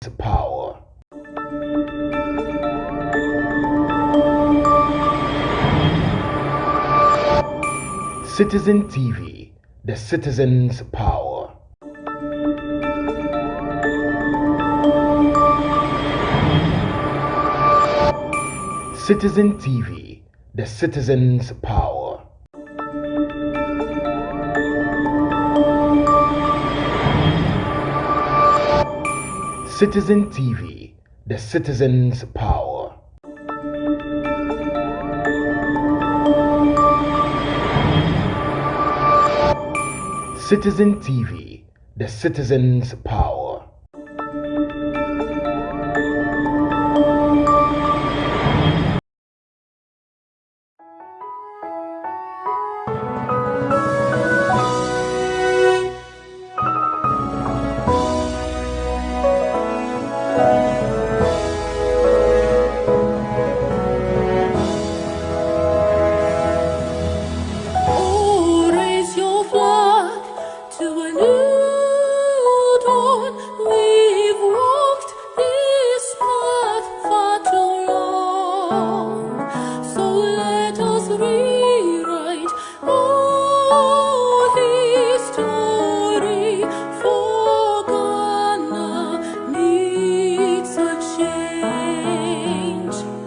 Power. Citizen TV, the citizen's power. Citizen TV, the citizen's power. Citizen TV, the citizen's power. Citizen TV, the citizen's power.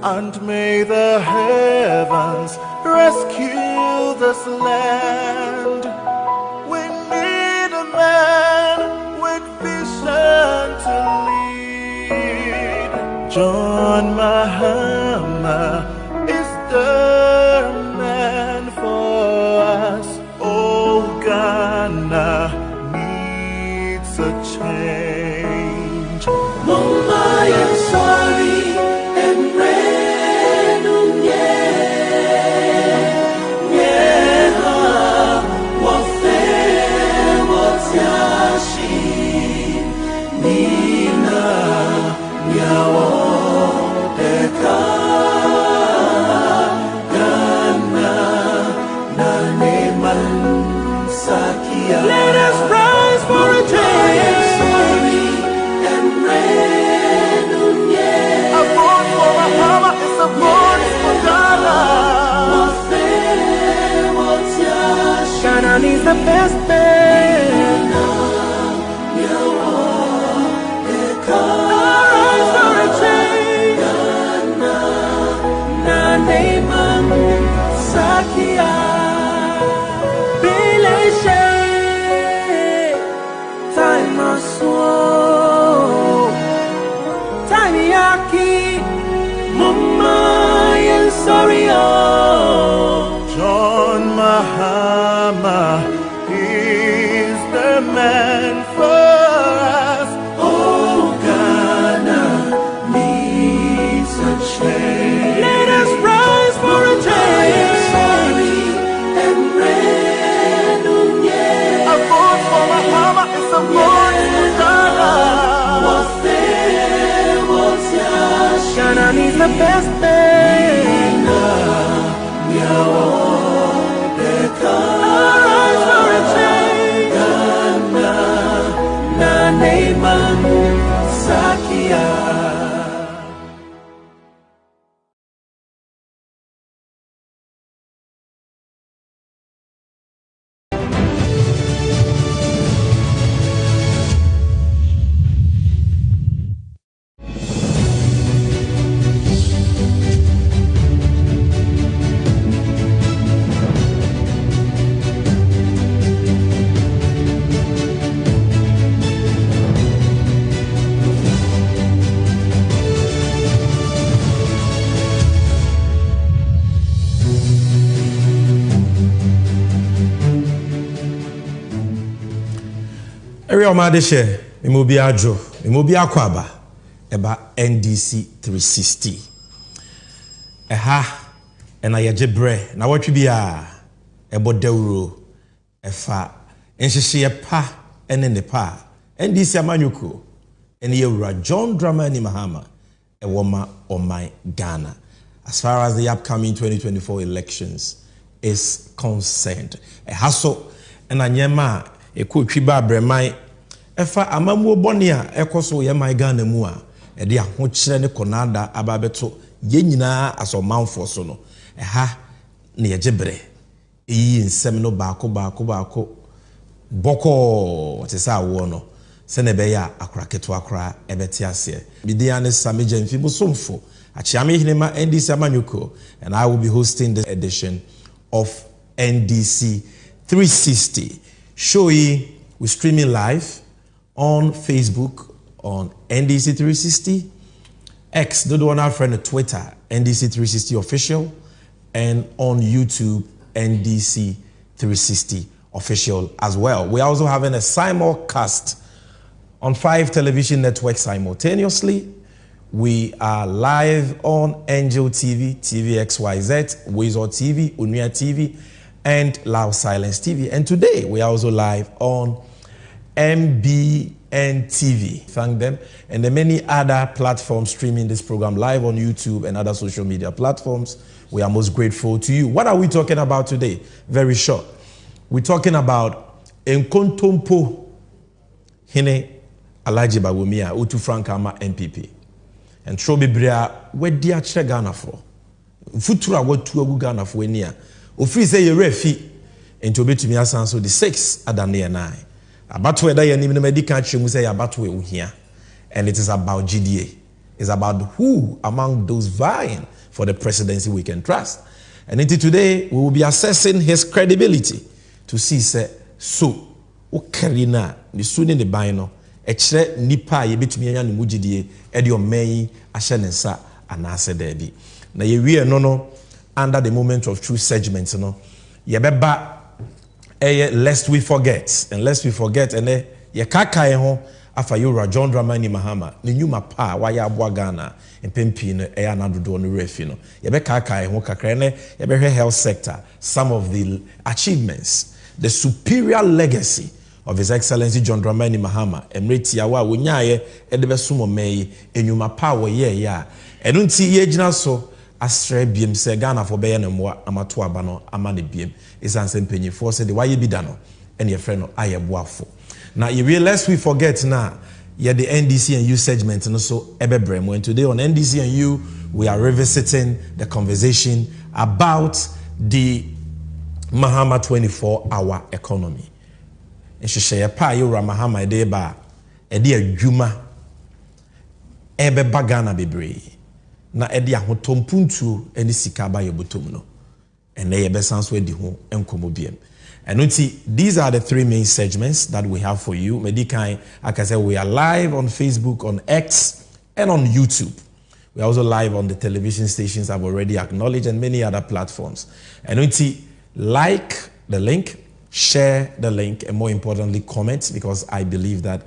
And may the heavens rescue this land. We need a man with vision to lead. John Mahama is the man for us. Oh, Ghana needs a change. Mama, I'm sorry. Let us rise for a change. A vote for Mahama is a vote for Ghana. Ghana needs the best man. Rise for a change. Naneman Sakia. Sorry, oh. John Mahama is the man for us. Oh, Ghana needs a change. Let us rise for a change. Sorry, and a vote for Mahama is a vote for Ghana. Ghana needs the best man. Arise for a change. Sakia. Area Omadeshe, Imobi Ajo, Imobi Kwabena, eba NDC 360. Ena yejebre, na watwi bia ebo dewuro efa enhyehyeye pa ene ne pa NDC amanyuko ene yewura John Dramani Mahama ewoma oman Ghana as far as the upcoming 2024 elections is concerned. So ena nyema ekotwi ba breman efa amamuo bɔne a ekoso ye my Ghana mu a e de ahokyere ne konada ababeto ye nyina asomanfo so no ha ne ye gibre eyi nsem no baako boko te sa wo no se ne be ya akoraketo akora ebeti ase bidia ne sameja mfibu somfo achiame hinema NDC Amanyuko, and I will be hosting this edition of NDC 360 showing we streaming live on Facebook on NDC 360, X, the one our friend on Twitter, NDC 360 official, and on YouTube, NDC 360 official as well. We're also having a simulcast on 5 television networks simultaneously. We are live on Angel TV, TVXYZ, Wizard TV, Unia TV, and Loud Silence TV. And today we are also live on MBN TV. Thank them. And the many other platforms streaming this program live on YouTube and other social media platforms. We are most grateful to you. What are we talking about today? Very short. We're talking about Nkontompo Hine Alaji Bawumia, Utu Frankama MPP. And Trobi Bria, where dear Che Ghana for? Futura what two Ghana for near. Ofri say you refi into bit to me as so the 6 adane and I. About whether you even medical chimu say about we here. And it is about GDA. It's about who among those vying for the presidency we can trust. And until today, we will be assessing his credibility to see say so okay na the soon in the bino. Echre nipa ye betumi anya ne mugidie e de oman ahye ne nsa anase dabi na ye wie no under the moment of true segment no ye beba lest we forget and ye kakae ho afa yura John Dramani Mahama ne nyuma pa wa ya aboa Ghana empempi no anadodo no refi no ye be kakae ho kakra ne ye be health sector, some of the achievements, the superior legacy of His Excellency John Dramani Mahama, Emreti Yawa, Wunyaye, Edebesumo May, Enyuma Power, yeah. And unti ye so Astre Biem se Ghana for Bayan and Moa, Amatua Bano, Amani Biem, is answering penny for said, why ye be done, and your friend, I am wafo. Now, you realize we forget now, yeah, the NDC and U segment, and also Ebebrem. When today on NDC and U, we are revisiting the conversation about the Mahama 24-hour economy. Sheye pa yura Mahama de ba ede adwuma ebe bagana bebre na ede ahotompuntu eni sika ba yobotom no ene ye besanso edi ho enkomo biem enunti these are the 3 main segments that we have for you. Medikai, like I said, we are live on Facebook, on X, and on YouTube. We are also live on the television stations I've already acknowledged and many other platforms. Enunti, like the link, share the link, and more importantly, comment, because I believe that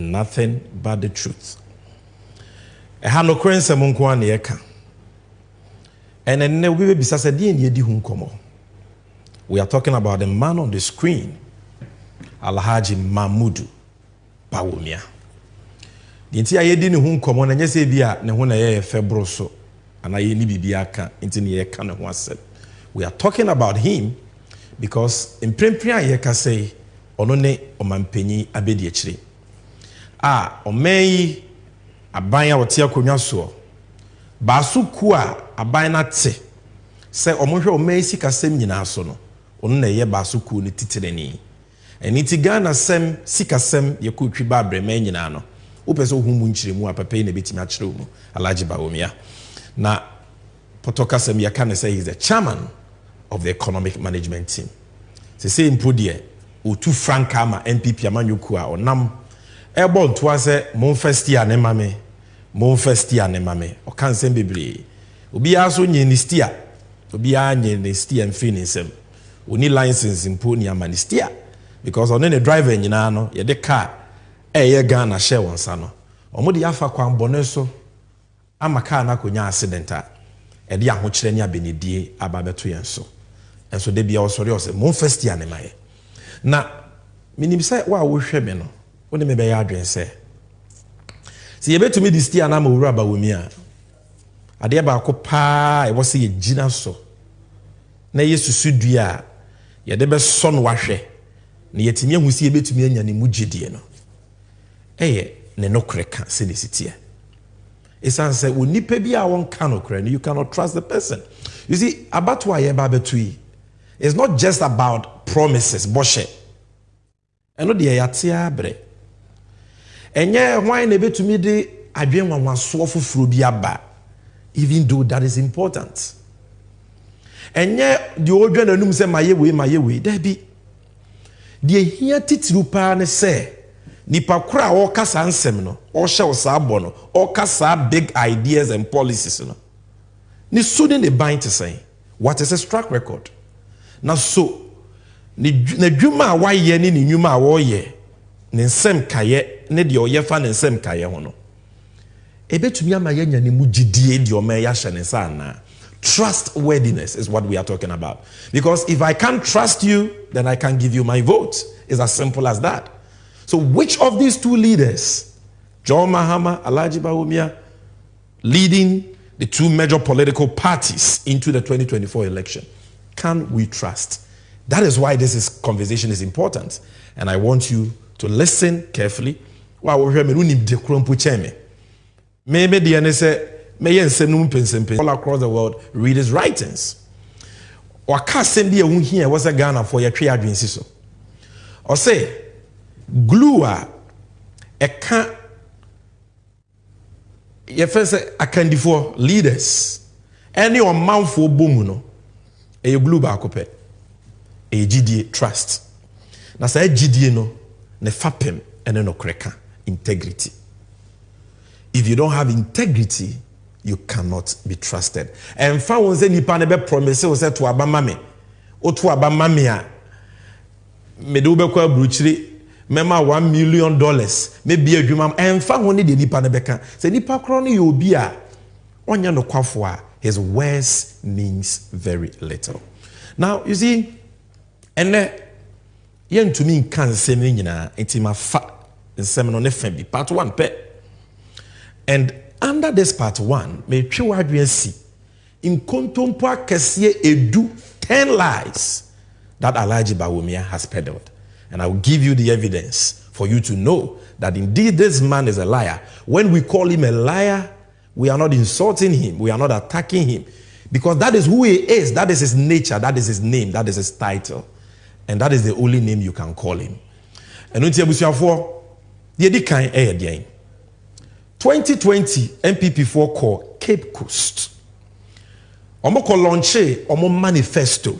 nothing but the truth. And we are talking about the man on the screen, Alhaji Mahmudu Bawumia. The entire year didn't come on and yes, bia ne hona ye febro so and I ni bibiaka into ye can we are talking about him because in Prempria ye can say onone omanpenyi abedi echire. Omei abanya wotia konwa so. Basu kuwa abana te. Se omonhwe omei sikasem nyina so no. Ono na ye basu ku ne titireni. Eniti Ghana sem sikasem ye ku twiba abrema nyina no. Upeso humu nchiremu apape ne betimi achire mu Alhaji Bawumia. Na potoka sem ya can say he's the chairman of the economic management team. Se say improdie Utu Frankama MPP Amanyuku a onam ebo ntoa se monfestia ne mame o kan sem bebre obi aso nye ni stia obi anye ni stia mfi ni nsem oni license mpo ni amanistia because on the driver nyina no ye de car ye Ghana share wonsa no omodi afa kwan bone so amaka na konya accident a e de ahokyere ne abenedie ababeto yen so enso de bia osori o se monfestia ne maye na minim se wa wo hwe me no woni me be ya adwen se si ye betumi di stia na ma wura Bawumia ade baako pa e wo se ye gina so na yesusu dua ye de be so no wahwe na yetimi ahu se ye betumi anya ne mugidie no eye ne nokreka se ne sitie esan se onipa bi a won ka nokre no you cannot trust the person. You see about why ye ba betui it's not just about promises boshe eno de yate abre enye hwan na betumi de adwen wanwaso foforo bi aba even though that is important. Enye the odwa nanum se maye we there be the here titiru pa ne se nipa kura o kasa nsem no o hye wo sa abo no o kasa big ideas and policies no ni so ne bind to say what is his track record na so na dwuma a waye ne nyuma a wo ye ne nsem kaye ne de o ye fa ne nsem kaye ho no ebetumi amaye nya ne mugidie de o ma ya hye ne sa na. Trustworthiness is what we are talking about. Because if I can't trust you, then I can't give you my vote. It's as simple as that. So which of these two leaders, John Mahama, Alhaji Bawumia, leading the two major political parties into the 2024 election, can we trust? That is why this conversation is important. And I want you to listen carefully. Maybe the NSA all across the world read his writings. Or casting be a wound here was a Ghana for your tree advance so. Or say glue a can't your first a candy for leaders. Any or mouth for boom a glue back up a GDA trust. Now say GDA no ne fapem and no cracker integrity. If you don't have integrity, you cannot be trusted. And fa won say nipa ne be promise o say to abama me. O to abama me a me do be kwa bruchiri mema $1 million maybe adwuma and fa won de nipa ne be ka. Say nipa kro no ye obi a onya no kwafo a his words means very little. Now you see ene yentumi nka nsem nyina entima fa nsem no ne fa bi part 1 pe. And under this part 1, may see in kontompo akese edu 10 lies that Alhaji Bawumia has peddled. And I will give you the evidence for you to know that indeed this man is a liar. When we call him a liar, we are not insulting him, we are not attacking him. Because that is who he is, that is his nature, that is his name, that is his title. And that is the only name you can call him. And unti abusuafo, the edi kan e 2020 MPP4 call Cape Coast. Omo ko launche omo manifesto.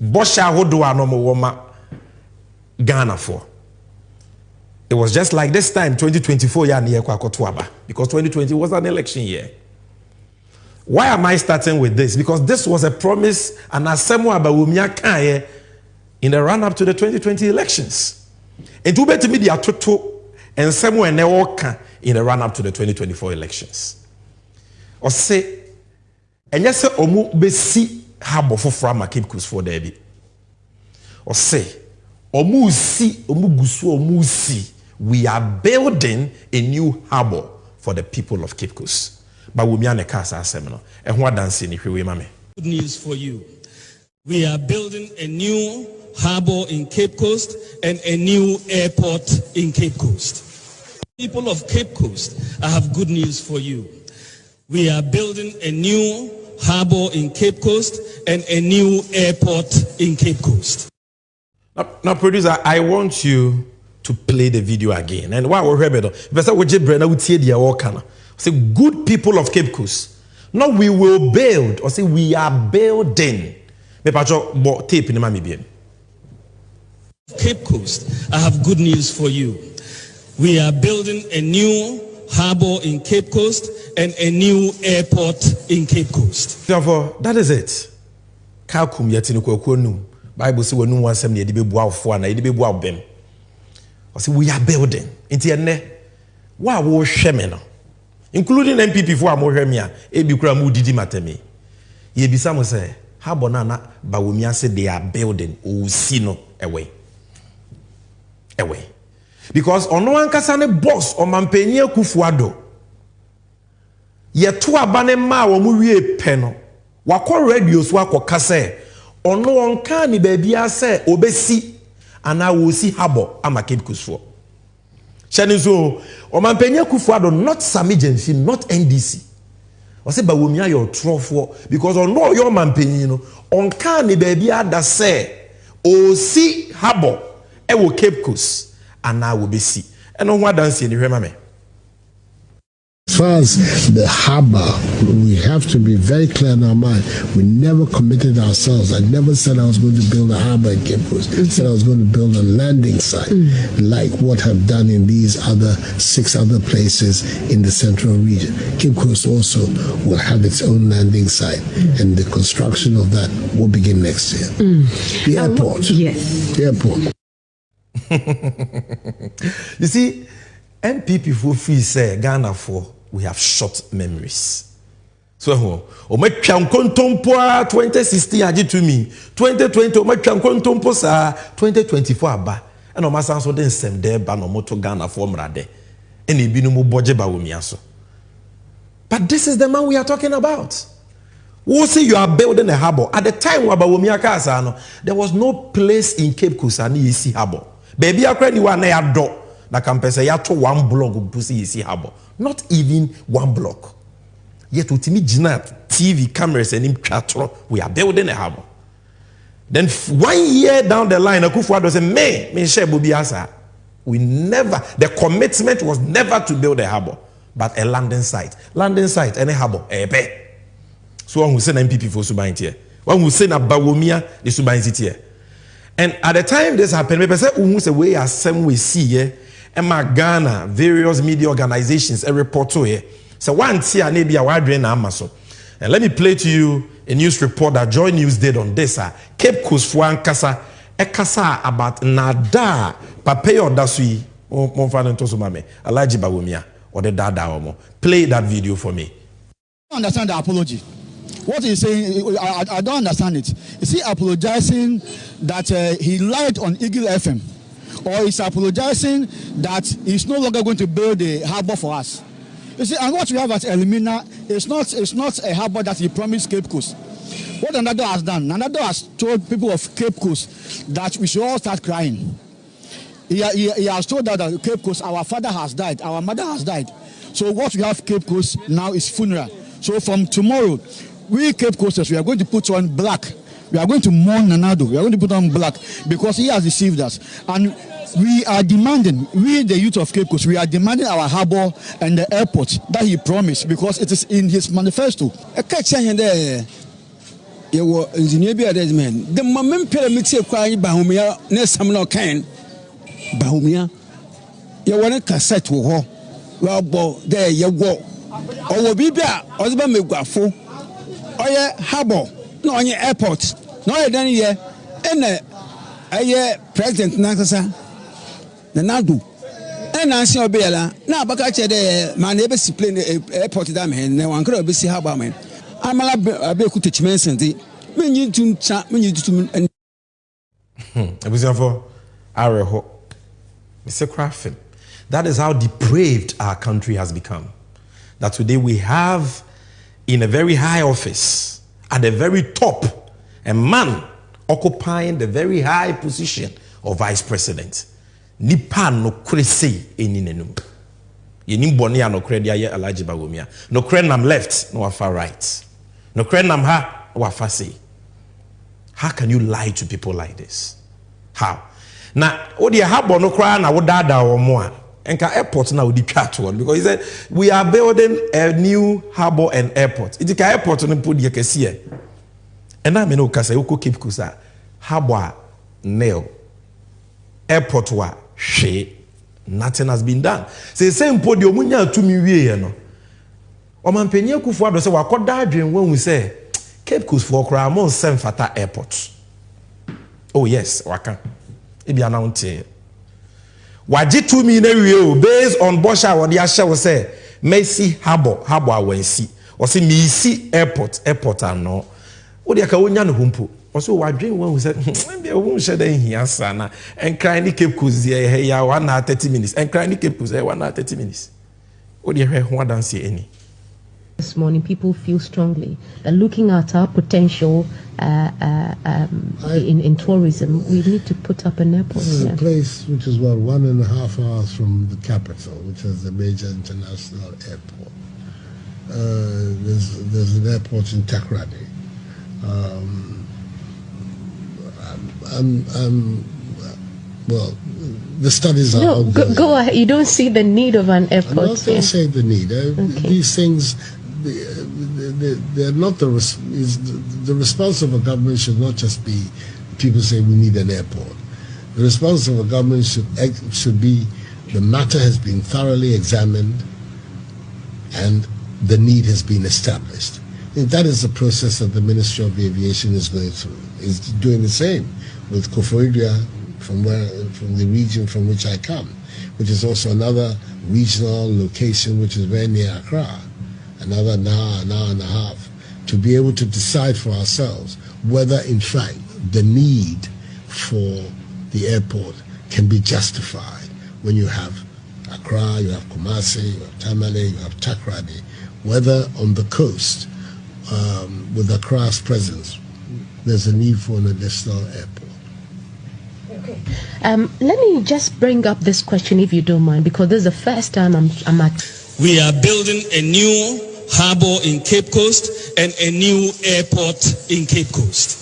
Bosha hodwa no mo woma Ghana for. It was just like this time 2024 ya ne kwa kotoaba because 2020 was an election year. Why am I starting with this? Because this was a promise and asemo Bawumia kan in the run up to the 2020 elections. And to bet me the atoto and somewhere ne woka in the run up to the 2024 elections. Or say, and yes, omu besi habo for frama Cape Coast for Debbie. Or say, omu si, we are building a new harbor for the people of Cape Coast. But we are casa seminar. And what dancing if we mame. Good news for you. We are building a new harbor in Cape Coast and a new airport in Cape Coast. People of Cape Coast, I have good news for you. We are building a new harbor in Cape Coast and a new airport in Cape Coast. Now, producer, I want you to play the video again. And why we're here, say good people of Cape Coast. No, we will build, or say we are building. Tape in Cape Coast, I have good news for you. We are building a new harbor in Cape Coast and a new airport in Cape Coast. Therefore, that is it. Kalkum yeti no Bible say wonu wansem na yede bebu awfo na yede bebu awbem. O say we are building. Enti enne wa wo hwe me no. Including MPP for amohwe me a e bi kura mu didi matemi. Ye bisa mo say harbor na Bawumia say they are building o si no away. Because ono ankasa ne boss o mampanyia Kufuado yeto abane ma wo mu wie pe no wakọ radio so akọka se ono onka ni baabia se obesi ana wo si habo ama Cape Coast for shani so o mampenya Kufuado not Samigency not NDC o se ba womia your trofo because ono your mampenyi no onka ni baabia da se o si habo e wo Cape Coast ana wo besi eno ho adanse ni hwema me. As far as the harbor, we have to be very clear in our mind. We never committed ourselves. I never said I was going to build a harbor in Cape Coast. I said I was going to build a landing site, like what I've done in these 6 other places in the central region. Cape Coast also will have its own landing site, and the construction of that will begin next year. The airport. Yes. The airport. You see, MPP for free say Ghana for we have short memories. So o ma twan kontompo 2016 age to me 2020 o ma twan kontompo sa 2024 aba and o ma san so den sem de ba no moto Ghana for mrade and e bi no mo boje ba womia so. But this is the man we are talking about. We see you are building a harbor. At the time wabawomia kasa no, there was no place in Cape Coast ani yesi harbor. Baby akra ni wa na ya do na kampese ya to 1 block busi yesi harbor. Not even 1 block. Yet utimi jina TV cameras and tratro, we are building a harbor. Then 1 year down the line, Kufuado said, me share Bobie Ansah. We never, the commitment was never to build a harbor, but a landing site. Landing site, any harbor, so one who send MPP for Subaint here. One who send a Bawomia, the Subaint here. And at the time this happened, people say, who's the way as some we see here, and Ghana, various media organizations, a report to here. So one here, maybe a wide range Amazon. And let me play to you a news report that Joy News did on this. Cape Coast for Ansah, a kasa about nada, papayo dasui, mon father to Sumame, Alaji Bawomia, or the dada omo. Play that video for me. I don't understand the apology. What he's saying, I don't understand it. Is he apologizing that he lied on Eagle FM? Or is apologizing that he's no longer going to build a harbor for us? You see, and what we have at Elimina is not a harbor that he promised Cape Coast. What Nanado has done, Nanado has told people of Cape Coast that we should all start crying. He has told that Cape Coast, our father has died, our mother has died. So what we have Cape Coast now is funeral. So from tomorrow, we Cape Coasters, we are going to put on black. We are going to mourn Nanado. We are going to put on black because he has deceived us. And we are demanding, we the youth of Cape Coast, we are demanding our harbor and the airport that he promised because it is in his manifesto. The moment pyramid crying Bahumia, Nesamno can Bahumia, you want a cassette to her. Well, there you go. Or be there, or the Bamiguafo, or your harbor, no on your airport, no, then here, and a President Ansah. The Nadu and Ansah Bella now Bakache de my neighbors plane airport dam and one could be see how about me. I'm a big teach mention the menu to chat menu to and it was for Areho. Mr. Crafton. That is how depraved our country has become. That today we have in a very high office at the very top a man occupying the very high position of vice president. Nipa no krese eninenum. Yenim boni ya no kredi aye Alaji Bawomia. No kred nam left, no far right. No kred nam ha, no far say. How can you lie to people like this? How? Now, odi habo no kra na wodada or more. Enka airport na odi twa one because he said we are building a new harbor and airport. It ka airport no put kese. And na me no kasa uko Cape Coast harbor nail. Airport wa nothing has been done. Say same podium munya to me wie no. Omampenye Kufuado say wakoda adwen when we say Cape Coast for kra mon sem fata airport. Oh yes, waka. E bi announce. Waji to me na wie based on Bosha what dia share say Messi harbor awansi. O say me see airport ano. O dia ka wonya no humpo. Also, what dream when we said, maybe a woman said in here, Sana, and crying Cape Coast, here 1 hour 30 minutes, and crying Cape Coast, 1 hour 30 minutes. What do you hear? One don't see any. this morning, people feel strongly that looking at our potential in tourism, we need to put up an airport. This is a place which is, 1.5 hours from the capital, which is the major international airport. There's an airport in Takoradi. Well, the studies are ongoing. Go ahead. You don't see the need of an airport. I'm not going to say the need. These things, they're not the response of a government should not just be people say we need an airport. The response of a government should be the matter has been thoroughly examined and the need has been established. And that is the process that the Ministry of Aviation is going through. Is doing the same with Koforidua from the region from which I come, which is also another regional location which is very near Accra, another an hour and a half, to be able to decide for ourselves whether in fact the need for the airport can be justified when you have Accra, you have Kumasi, you have Tamale, you have Takoradi, whether on the coast with Accra's presence there's a need for an additional airport. Okay. Let me just bring up this question, if you don't mind, because this is the first time I'm at. We are building a new harbor in Cape Coast and a new airport in Cape Coast.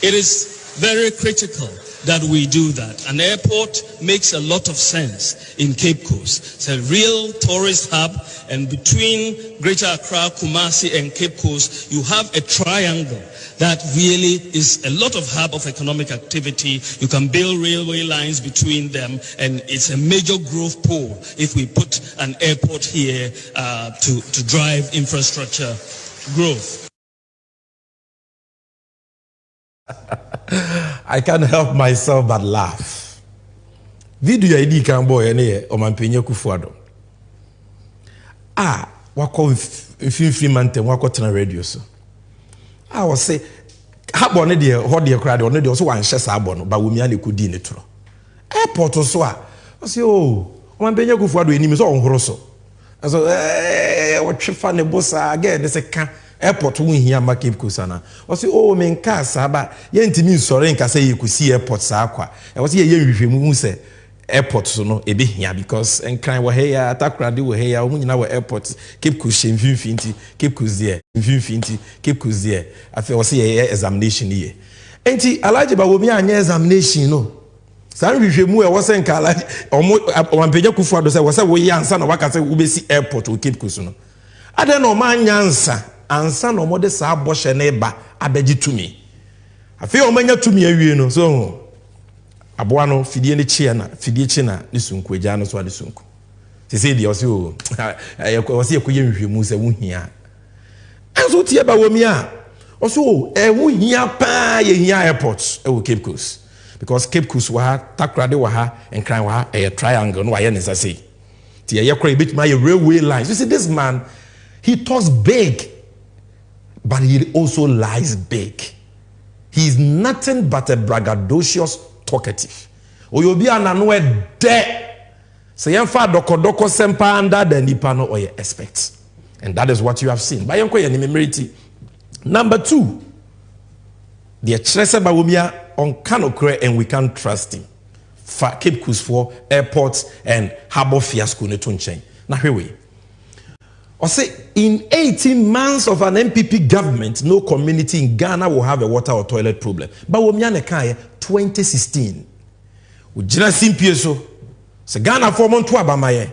It is very critical that we do that. An airport makes a lot of sense in Cape Coast. It's a real tourist hub, and between Greater Accra, Kumasi, and Cape Coast, you have a triangle that really is a lot of hub of economic activity. You can build railway lines between them, and it's a major growth pole if we put an airport here to drive infrastructure growth. I can't help myself but laugh. Video ID can boy any o mampenye Kufuado. Wako mfimfini mante wako tena radio so. Was say habo ne de ho de kra de ono de so wan hye sa abo no ba wumia ne kudi ne tro. Airport so a say o mampenye Kufuado enim so onhoro so. So what twa ne bossa again ne se ka airport won hia ma Cape Coast na o say o men ka sa ba ye ntimi nsore nka say ye kusi airport sa akwa e wo say ye nhwehwemu hu say airport so no e be hia because enkran wo he ya Takoradi wo he ya hu nyina wo airport Cape Coast mfimfinti Cape Coast there mfimfinti Cape Coast there afi wo say ye examination ye enti alaje ba wo mi anya examination no sa nhwehwemu e wo say nka alaje omampenya Kufuado say wo say wo ye Ansah na waka say wo be si airport wo Cape Coast no ade no ma anya Ansah no mode sa aboshe na eba abeji tumi afi o manya tumi awie no so aboa no fidie ne chie na fidie chi na ne sunku agya no so ade sunku se se dia o se o se ekoye nhwemu se wo hia enso tie ba wo mi a o so wo hia pa ye hia airport e wo Cape Coast because Cape Coast wa Takoradi wa ha enkran wa ha e triangle no wa ye ne sa sei tie ye kra bit my railway lines. You see, this man, he talks big, but he also lies big. He is nothing but a braggadocious talkative. Oyobi ananwe de. So yemfa doko sempa under the nipa no oye expect. And that is what you have seen. By yonko ye Number 2, the Chrese Bawumia on Kanokre, and we can't trust him. For Cape Coast for airports and harbor fiasco ne tunchen. Now here we. Or say in 18 months of an MPP government, no community in Ghana will have a water or toilet problem. But Bawumia nekaye 2016. Ujina simpie so. Se Ghana for montu abamaye.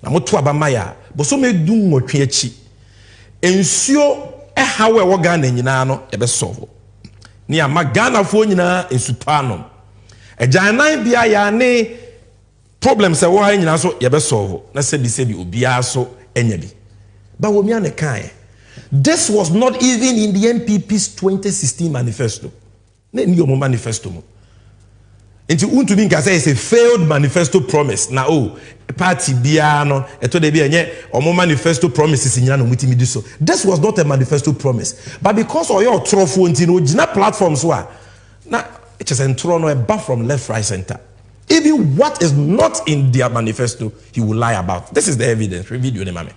Na motu abamaya. Boso me du ngotwe achi. Ensio hawe wo Ghana nyina no ebe solve. Ni ama Ghana fo nyina ensupanom. Ejanan bia ya ne problem se wo ha nyina so yebe solve. Na se bi obia so enya bi. But Bawumia nekaye. This was not even in the MPP's 2016 manifesto. Ne ni omo manifesto mo. Enti untumi nka say it's a failed manifesto promise. Na party bia no eto de bia enye omo manifesto promises nyina no mutimi di so. This was not a manifesto promise. But because of your trofo enti no gina platforms so na it is entro no eba from left right center. Even what is not in their manifesto he will lie about. This is the evidence. Video ne mame.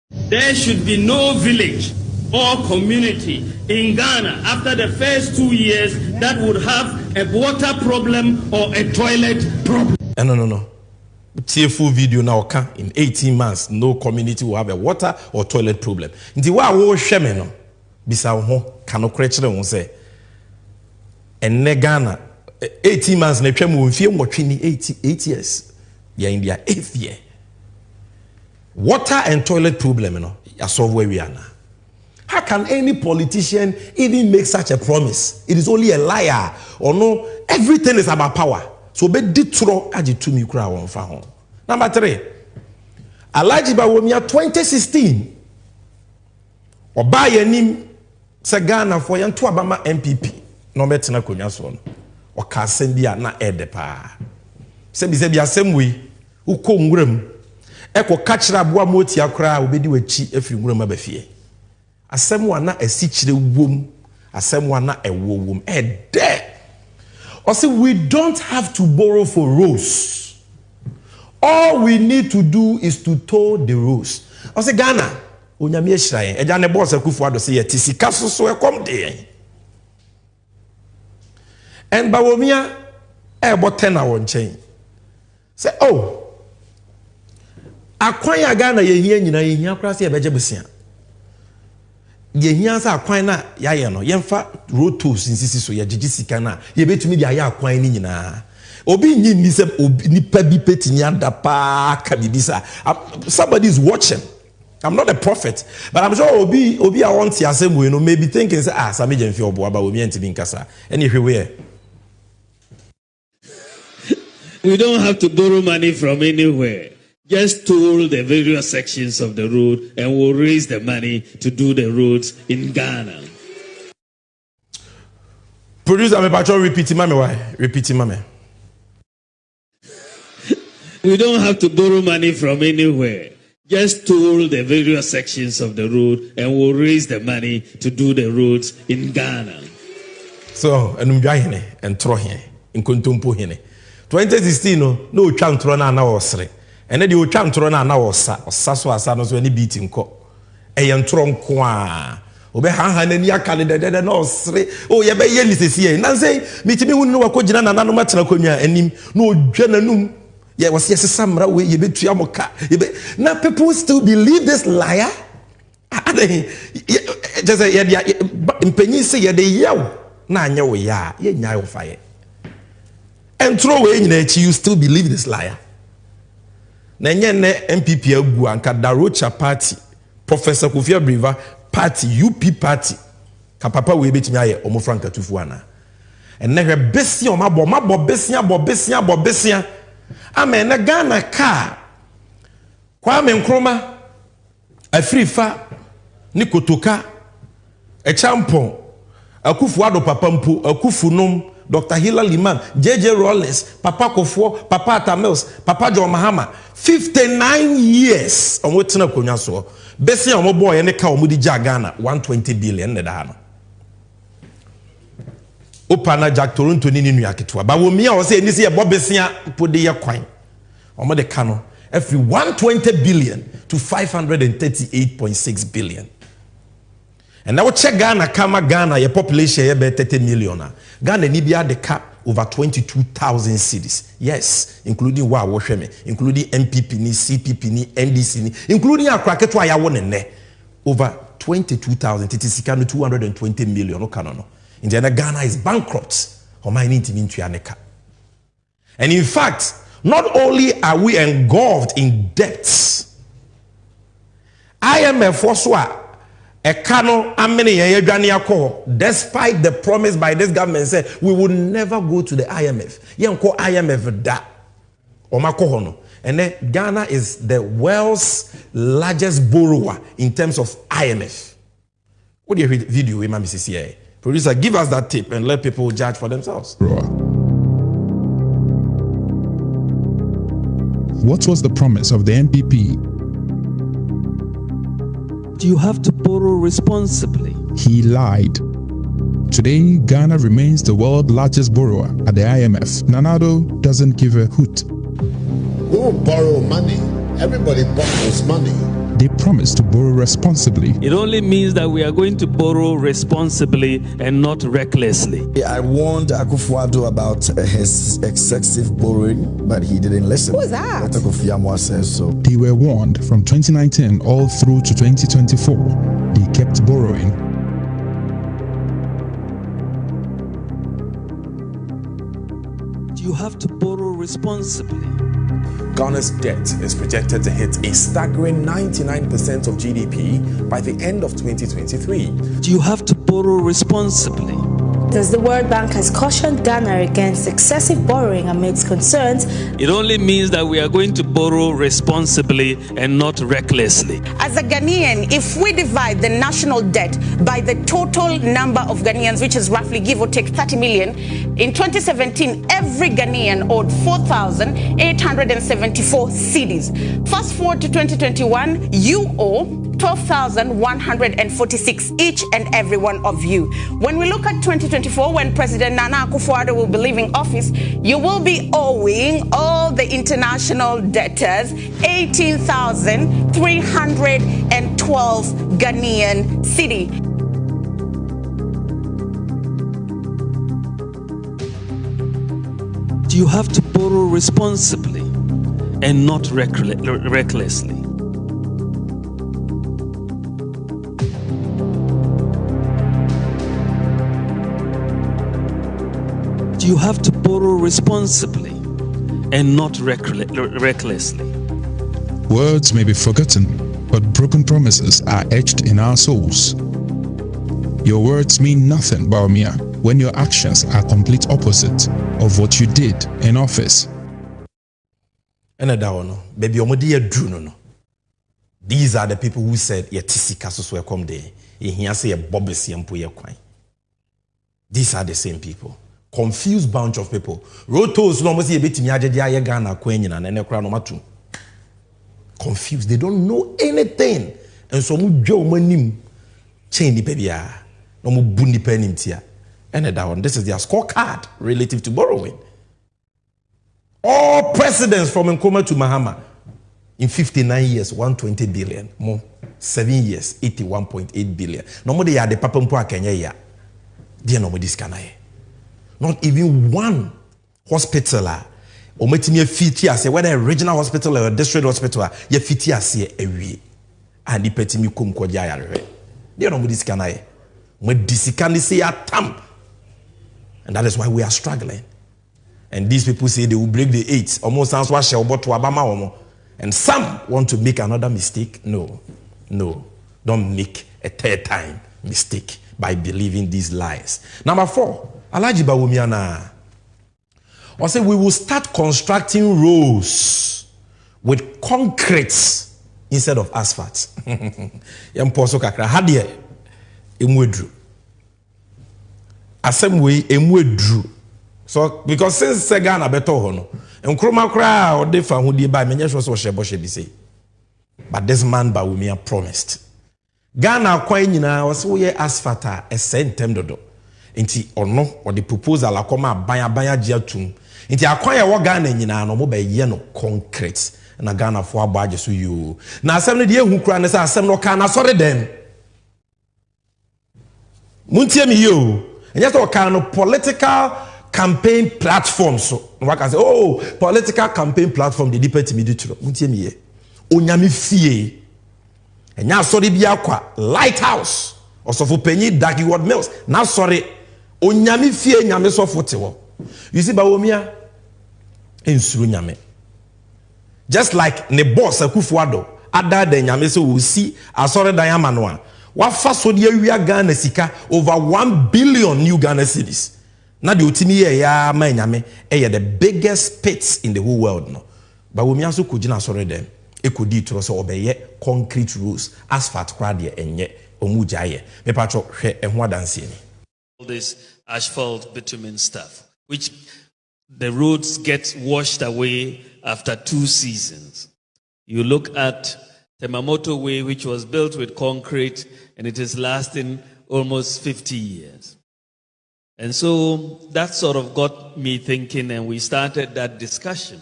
There should be no village or community in Ghana after the first 2 years that would have a water problem or a toilet problem. No. Tearful video now can in 18 months no community will have a water or toilet problem. Nti wa wo hweme no bisa ho kano krekere won say enne Ghana 18 months na twam won fie nwotwe ni 8 years. Ya in their 8th year. Water and toilet problem no ya solve where we are now. How can any politician even make such a promise? It is only a liar or no, everything is about power. So be ditro aji tumi kura won fa ho. Number 3. Alhaji Bawumia 2016. Oba yanim se Ghana for yan to abama MPP. No betina konwa so no. Oka asem bia na ede pa. Se bi asem we ukọ nwuram. Eko ka kira aboa moti akora obedi wachi afiri nwuram abafie. Asem wa na asi kire wom. Asem wa na ewo wom. Ede. Or say we don't have to borrow for roads. All we need to do is to tow the roads. Or say Ghana, onyame ehirayen. Eja ne boss Akufo-Addo say yetisika so ekom de. And Bawumia about 10 hour chain. Say oh. Akwan ya Ghana ye hia nyina ye hia kra say ebeje besia. Ye hia sa akwan na ya ye no yemfa road tolls insisi so ye gigi sika na ye betumi dia ya akwan ni nyina obi nyi ni se nipa bi petini ada pa ka bibisa. Somebody is watching. I'm not a prophet, but I'm sure obi I want to asem we no maybe thinking say sami jemfi obo aba obi ntimi nkasa anywhere. We don't have to borrow money from anywhere. Just toll the various sections of the road and we'll raise the money to do the roads in Ghana. Producer, me patron repeat mame why? Repeat mame. We don't have to borrow money from anywhere. Just toll the various sections of the road and we'll raise the money to do the roads in Ghana. So, enumdwa hene entro hene, nkontompo hene. 2016 no twa ntro na osre. Ene de otwa ntro na osa so asa no so ani beat nko. Eye ntro nko a. Obe ha nani aka de na osre. O ye be ye ni sesi na say mitimi hu no wakogina na nanu matena konwa anim na odwa nanum. Ye was yes samra we ye betua moka. Now people still believe this liar? Just say ye mpanyi say ye de yaw na anya wo ya ye nya wo faye. And throw away in it, you still believe this liar. Nenye ne MPP agu anka Darocha party, Professor Kufia Briva party, UP party. Ka papa we betimi aye omo franka tufuana. And ne besia o mabo besia. Amen na Ghana car. Kwame Nkrumah Afrifa Nikotoka Echampon Akufo-Addo papa mpo Akufunum Dr. Hilal Liman, J.J. Rollins, Papa Kofo, Papa Tamils, Papa John Mahama, 59 years. On what na konya so. Besi on boy ene ka omudi Ghana 120 billion ne da no. Opana Jack Toronto ni ninu yaketwa. Ba wo mi a o say ni se besia pode ye kwan. Omo de ka no every 120 billion to 538.6 billion. And now check Ghana, Ghana, your population here be 30 million. Ghana Nibia the cap over 22,000 cities. Yes, including Wa Wosheme, including MPP ni, CPP ni, NDC ni, including a cracketwa ya one ne. Over 22,000. It is 220 million. No canono. In the Ghana is bankrupt. And in fact, not only are we engulfed in debts, IMF also despite the promise by this government said we would never go to the IMF. IMF da. And then Ghana is the world's largest borrower in terms of IMF. What do you read video, Imam CCA? Producer, give us that tip and let people judge for themselves. What was the promise of the NPP? You have to borrow responsibly. He lied. Today, Ghana remains the world's largest borrower at the IMF. Nanado doesn't give a hoot. We won't borrow money. Everybody borrows money. they promised to borrow responsibly. It only means that we are going to borrow responsibly and not recklessly. I warned Akufo-Addo about his excessive borrowing, but he didn't listen. Who's that? Kofi Amwa says so. They were warned from 2019 all through to 2024. They kept borrowing. You have to borrow responsibly. Ghana's debt is projected to hit a staggering 99% of GDP by the end of 2023. You have to borrow responsibly. Thus, the World Bank has cautioned Ghana against excessive borrowing amidst concerns. It only means that we are going to borrow responsibly and not recklessly. As a Ghanaian, if we divide the national debt by the total number of Ghanaians, which is roughly give or take 30 million, in 2017, every Ghanaian owed 4,874 cedis. Fast forward to 2021, you owe 12,146 each and every one of you. When we look at 2024, when President Nana Akufo-Addo will be leaving office, you will be owing all the international debtors 18,312 Ghanaian cedi. You have to borrow responsibly and not recklessly. You have to borrow responsibly and not recklessly. Words may be forgotten, but broken promises are etched in our souls. Your words mean nothing, Baumia, when your actions are complete opposite of what you did in office. Baby, these are the people who said, "Yetisika so come day." He say Bobie These are the same people. Confused bunch of people. Rotos no must be Ghana confused. They don't know anything. And so mu Joe manim chain the baby no mu bundi penim tia. And that one, this is their scorecard relative to borrowing. All presidents from Nkrumah to Mahama in 59 years, 120 billion. More 7 years, 81.8 billion. No more they are the papa mpo Kenya ya. They no more this kana. Not even one hospital or metimi fiti ase whether a regional hospital or a district hospital ye fiti ase ewie adi petimi kom koja yare they no this can I we disikani say atam, and that is why we are struggling. And these people say they will break the 8 almost sounds what shall but to abama omo, and some want to make another mistake. No, don't make a third time mistake by believing these lies. Number 4, Alhaji Bawumiana. Or say we will start constructing roads with concrete instead of asphalt. Yamposo kakra hadie emwedru. Asemwe emwedru. So because since Ghana beto ho no, Nkrumah kra o de fa hodie ba menye so shebo shebi say. But this man Bawumia promised. Ghana kwan nyina o se wo ye asphalt a esentem dodo. Nti ono o de proposal akoma abanya giatum. Nti akwanya wo Ghana nyina no mo ba ye no concrete na Ghana fo abaje so you. Na asem no de ehu kura ne say asem no ka na sori dem. Muntie mi yo. Enye so ka no political campaign platform so. No can say oh political campaign platform the depend me ditro. Muntie mi ye. Onyame fie. Enya sori bia kwa lighthouse. Osofo penyi Dagi Ward Mills. Na sori onyame fie nyame sofo te wo. You see Bawumia ensuru nyame. Just like ne boss Akufo-Addo ada de nyame so we see asore dan amano a wa fa so de awia Ghana sika over 1 billion new Ghana cedis. Na de otimi ye ya ma nyame the biggest pits in the whole world no. Bawumia so kugina asore dem ekodi tro so obeye concrete roads asphalt kra de enye omujaye me patcho hwe eho adanse ni. All this asphalt bitumen stuff which the roads get washed away after 2 seasons. You look at the Mamoto Way, which was built with concrete, and it is lasting almost 50 years. And so that sort of got me thinking, and we started that discussion.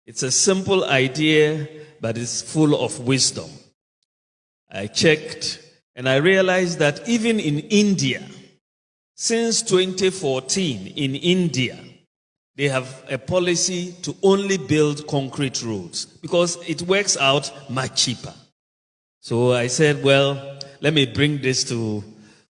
It's a simple idea, but it's full of wisdom. I checked and I realized that even in India, since 2014 in India, they have a policy to only build concrete roads because it works out much cheaper. So I said, well, let me bring this to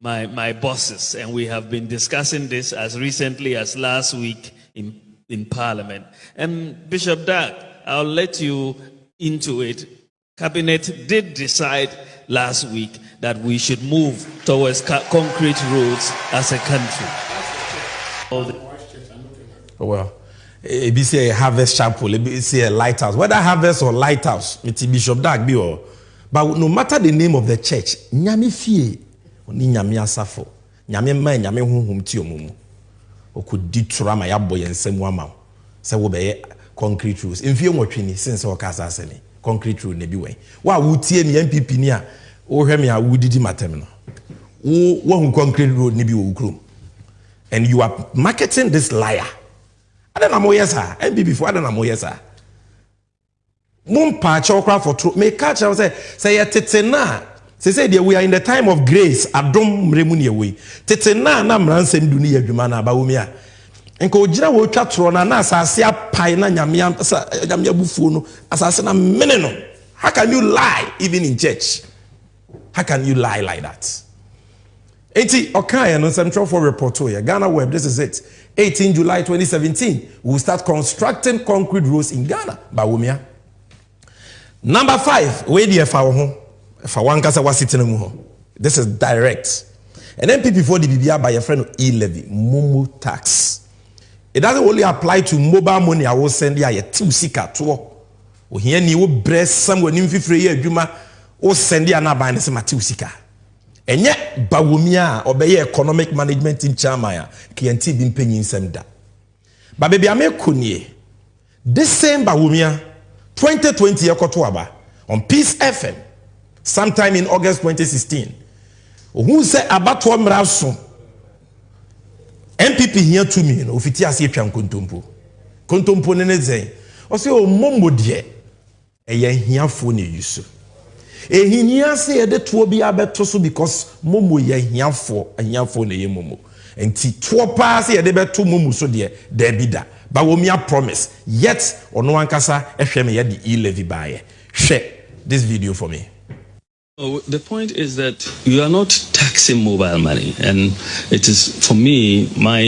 my bosses, and we have been discussing this as recently as last week in Parliament. And Bishop Dag, I'll let you into it. Cabinet did decide last week that we should move towards concrete roads as a country. Well, it be a harvest chapel, it be a lighthouse. Whether harvest or lighthouse, it's Bishop Dag be all. But no matter the name of the church, nyame fie, oni nyame asafo, nyame man, nyame honhom ti omumu. Okudi trama ya boy ensemu ama. Se wo be concrete roads. Mfie nwotwe since o kasa asene. Concrete road ne bi wen. Wa wutie ni MPP ni a wo hwe me a wudidi matem no. Wo hu concrete road ne bi wo ukrom. And you are marketing this liar. I don't know yes MPP for I don't know yes sir. Mum patch okra for true. Me catch I say tetena. Say we are in the time of grace. Adom mremuni we. Tetena na mransem duni adwuma na ba wo me a. Enko ogira wo twa tro na asase apai na nyame bufuo no asase na mene no. How can you lie even in church? How can you lie like that? 80 okay no Central for report here. Ghana Web, this is it. 18 July 2017, we will start constructing concrete roads in Ghana. Bawumia. Number 5, where the if I want to was sitting in this is direct. And then before the BBR by a friend e-levy, Momo tax. It doesn't only apply to mobile money. I will send you a 2 sika to. We hear you breast somewhere in 50 years, Juma, or send you another by some 2 sika. And yet, Bawumia obey economic management in Chamaya, KNT been paying some da. But baby, I make kunye. This same Bawumia, 2020 Yakotwaba, on Peace FM, sometime in August 2016, who said about 12 mraso, MPP here to me, no, Fitia Sipian Kuntumpo. Kuntumpo Neneze, or say, oh, Mombo dear, a young here for you. E hinya se ye de to bi abetoso because momo ye hiafo na ye momo enti to pa se ye de beto momo so de bida ba wo mia promise yet ono ankasa ehwe me ye de e-levy bae share this video for me. Oh, the point is that you are not taxing mobile money, and it is for me my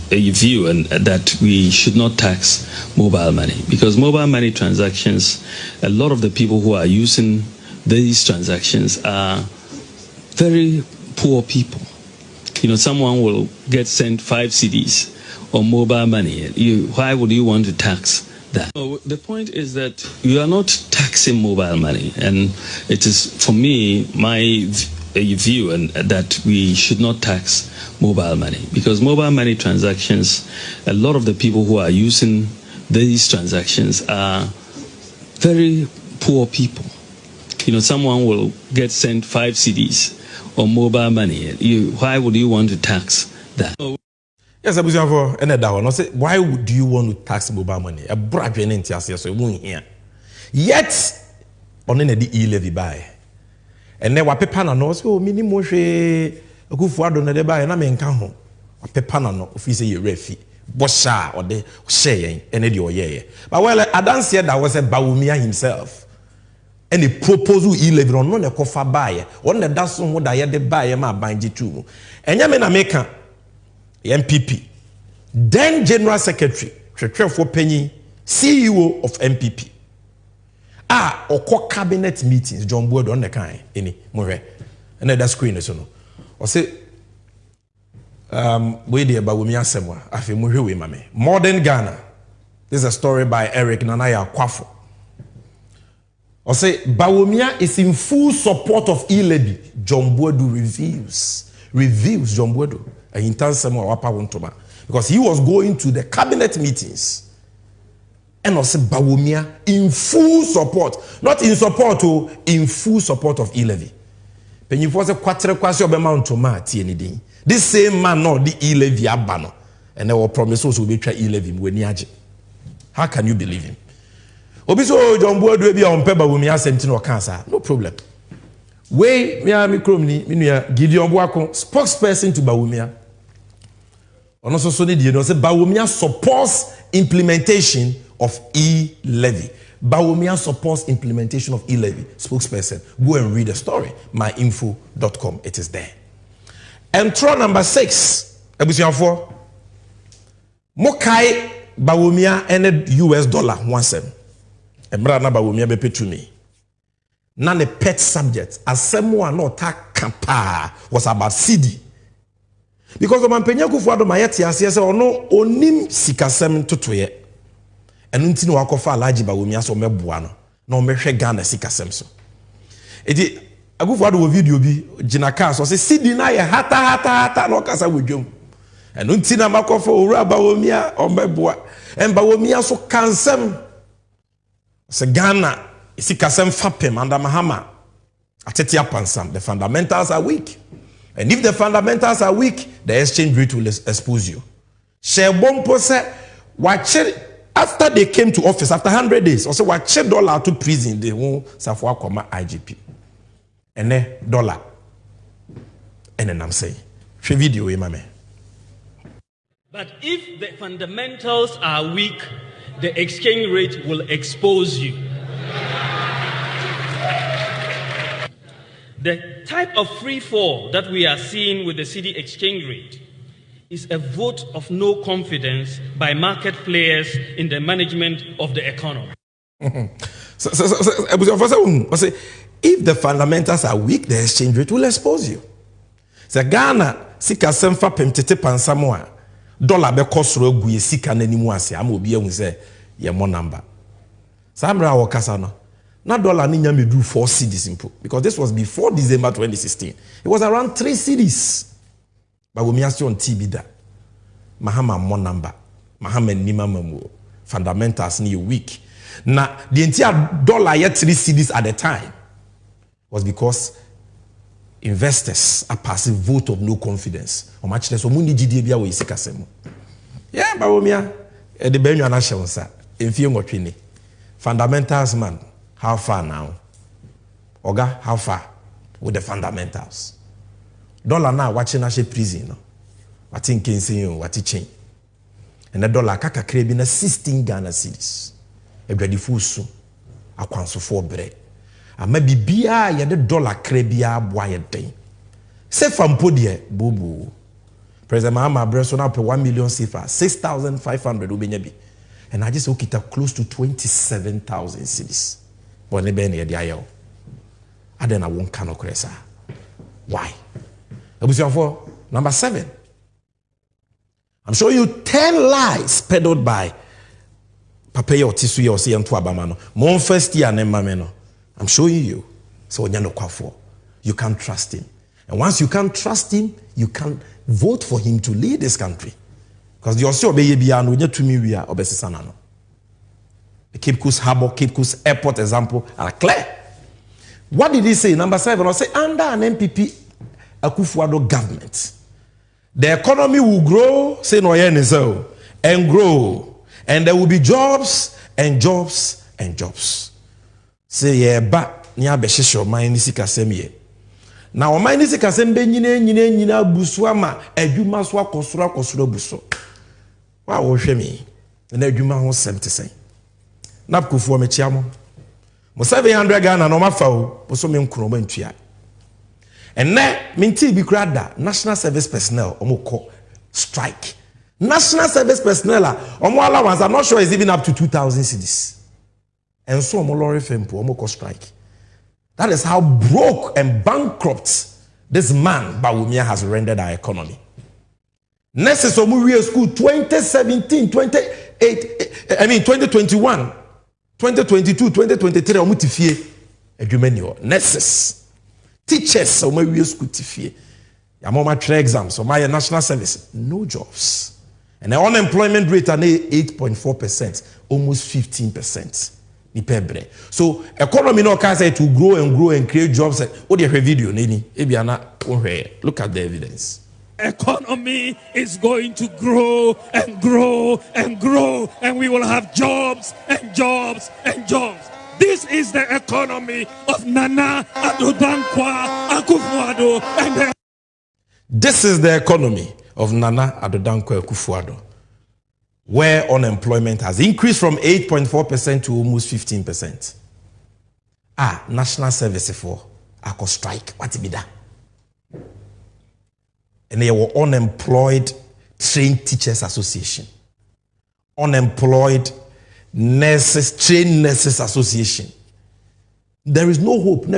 view and that we should not tax mobile money because mobile money transactions, a lot of the people who are using these transactions are very poor people. You know, someone will get sent 5 CDs on mobile money. Why would you want to tax that? Oh, the point is that you are not taxing mobile money, and it is for me my view and that we should not tax mobile money because mobile money transactions, a lot of the people who are using these transactions are very poor people. You know, someone will get sent 5 CDs on mobile money. Why would you want to tax that? Yes, I was for another say, why would you want to tax mobile money? A bribe so it won't hear. Yet, on the e-levy buy. And then what paper no so minimum she a good for don the buy and I mean can home. What paper no if you say you refi. Bosha or the share and yeah. But well, I don't see that was a Bawumia himself. And the proposal e-levy on no kofa buy on the that's what I had the buy ma bind to and yamen America MPP then General Secretary for Penny CEO of MPP or cabinet meetings John Boyd on the kind any more and that screen is no or say we there Bawumia semwa afi mo hwe we mame Modern Ghana. This is a story by Eric Nanaya Kwafo. I say Bawumia is in full support of e-levy. John Boadu reveals John Boadu and in turn because he was going to the cabinet meetings and I say Bawumia in full support, not in support to in full support of e-levy. When you force a quarter kwasi obema ntoma ti anything. This same man no the e-levy abano and they will promise us will be try e-levy when yaje. How can you believe him? Obiso John Boadu be on Bawumia sentino cancer. No problem. We me krom ni me nua Gideon Boako spokesperson to Bawumia. Ono so need you know say Bawumia supports implementation of e-levy. Bawumia supports implementation of e-levy. Spokesperson. Go and read the story. myinfo.com. It is there. Entro number 6. Ebusianfo. Mokai Bawumia and US dollar 17. Ebra na Bawumia be petuni. Na ne pet subject. Asemo no ta kapa was about CD. Because the Mampenya Kufuado Mayeti as yes or no onim sikasem totoye. And unti no wakofa alaji Bawumia so mebuano. No mehwe Ghana sikasem so. Edi Akufuado wo video bi jinaka so say CD na ye hata no kasa wodwom. And unti na makofa owura Bawumia o mebua. En Bawumia so kansem. Se Ghana sikasem fapem under Mahama. Atetia pansam. The fundamentals are weak. And if the fundamentals are weak, the exchange rate will expose you. Shebompo said, watch it after they came to office, after 100 days, also watch dollar to prison, they won't suffer IGP. And then dollar. And then I'm saying, share video, mame. But if the fundamentals are weak, the exchange rate will expose you. The type of free fall that we are seeing with the cedi exchange rate is a vote of no confidence by market players in the management of the economy. So, if the fundamentals are weak, the exchange rate will expose you. So Ghana, sika semfa pemtete pansamoa, dollar be kosro guye sika nanimu ase, amobi ehun say ye mo number. Samra wakasa no. Na dollar ni nyame do 4 cedis simple because this was before December 2016. It was around 3 cedis. But we miast on TB Mahama more number. Mahama nima mamu. Fundamentals ni weak. Now the entire dollar yet 3 cedis at the time was because investors are passing vote of no confidence. How much less omuni GDP we sikasemu. Yeah, but we mia the benyu anashonsa. Enfie ngotwini. Fundamentals man. How far now? Oga, how far? With the fundamentals. Dollar now watching us prison. What in Kensin, what it change. And the dollar kaka krebi na 16 Ghana cedis. Ready full soon. I want so 4 bread. And maybe bia ya the dollar krebia boy day. Say from podie, bubu. President Mahama Breso now pay 1 million CFA, 6,500 ubenyabi. And I just look it up close to 27,000 cedis. But ne ben yedi ayo. Aden a won kano kresa. Why? For number 7. I'm showing you 10 lies peddled by Papaye Otisuye Osi and Kwabena. Mon first year ne mameno. I'm showing you. So nyano kwafo. You can't trust him. And once you can't trust him, you can't vote for him to lead this country. Because the Osi obeye biya no nyatumi wi a obesisana no. The Cape Coast Harbour, Cape Coast Airport example are clear. What did he say? Number 7, I'll say under an MPP Akufuado government, the economy will grow, say no and grow. And there will be jobs and jobs and jobs. Say yeah, but niya beshisho mine sikasem ye. Now mine sikasem be nyina busua ma adwuma so akosoro buso. Wa wo hwe me. Na adwuma ho 70. Napkufu mechiamo. Mo 700 Ghana no mafa o, so me nkro ba ntua. Enne minti bi krada national service personnel omoko strike. National service personnel omo allowance I'm not sure is even up to 2,000 cedis. And so omo lorry fempo omoko strike. That is how broke and bankrupt this man Bawumia has rendered our economy. Next is omo school 2017, 2021. 2022, 2023, omutifie edumenio. Nurses, teachers, omo school tifie. Yamoma tra exams, my national service, no jobs. And the unemployment rate are 8.4%, almost 15%. So economy no can say to grow and create jobs. What do you video nini? Look at the evidence. Economy is going to grow and grow and grow, and we will have jobs and jobs and jobs. This is the economy of Nana Addo Dankwa Akufo-Addo and the... This is the economy of Nana Addo Dankwa Akufo-Addo, where unemployment has increased from 8.4% to almost 15%. National Service for Ako strike. What be that? And they were unemployed trained teachers association, unemployed nurses, trained nurses association. There is no hope. And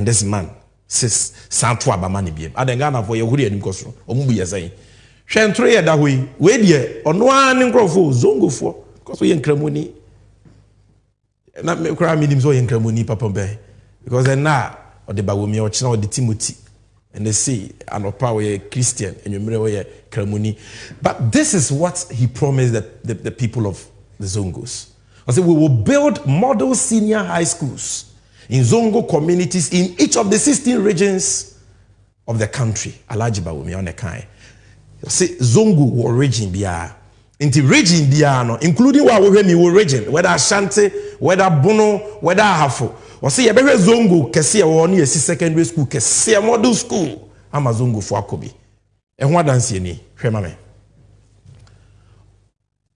this man says, Santo Abamani biem. Adengana for Yahudi and Kosro, Omubi saying, Shantre Dahui, Wedie, on one incrofo, Zongo for, because we in Cremoni. Not me cry me so in Cremoni, Papa Bay, because then now, or the Bawumi or China or the Timothy, and they say, and power Christian, and you may Cremoni. But this is what he promised the people of the Zongos. I said, we will build model senior high schools in Zongo communities in each of the 16 regions of the country. Alajiba will be on the kind. See, Zongo war region biya. Into region biya no, including what we region, whether Ashanti, whether Bono, whether Hafo. Or see, a very Zongo Kessia or near secondary school, Kessia model school. I'm a Zongo for Akobi. And what dance ye Femame.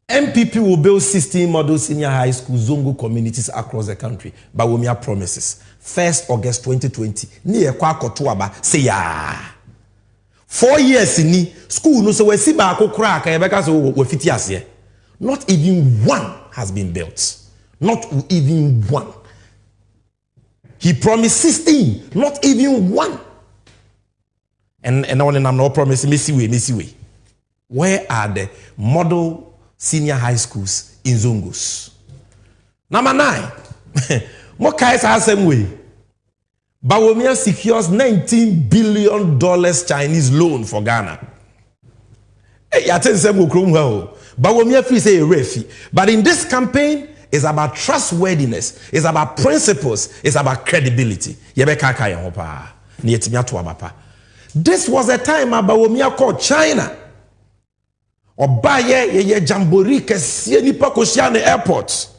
MPP will build 16 model senior high school Zongo communities across the country. Bawumia promises. 1st August 2020. Near Kwakotuaba. Say ya. 4 years in school no so we see baako crack because we fit here. Not even one has been built. Not even one. He promised 16. Not even one. And I'm not promising missy way. Where are the model senior high schools in Zongos? Number 9. Mokai has same way. Bawumia secures $19 billion Chinese loan for Ghana. Bawumia free say a refi. But in this campaign, it's about trustworthiness, it's about principles, it's about credibility. This was a time Bawumia called China. Obaye jamboree kesiye nipa koshia ne airport.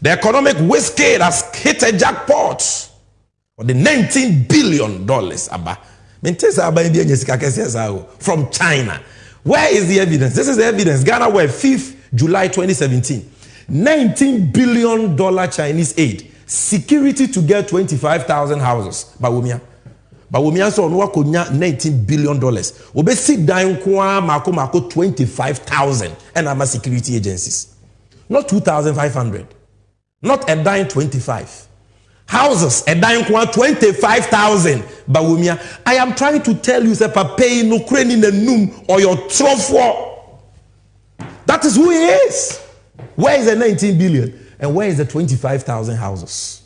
The economic whiskey has hit a jackpot. Or the $19 billion from China. Where is the evidence? This is the evidence. Ghana were 5th July 2017. $19 billion Chinese aid. Security to get 25,000 houses. Bawumia so no akonya $19 billion. Obe sit down kwa mako 25,000 and ama security agencies. Not 2,500. Not a dime 25. Houses a dime kwa 25,000. Bawumia, I am trying to tell you that pay no crane in the noom or your trofo. That is who he is. Where is the 19 billion and where is the 25,000 houses?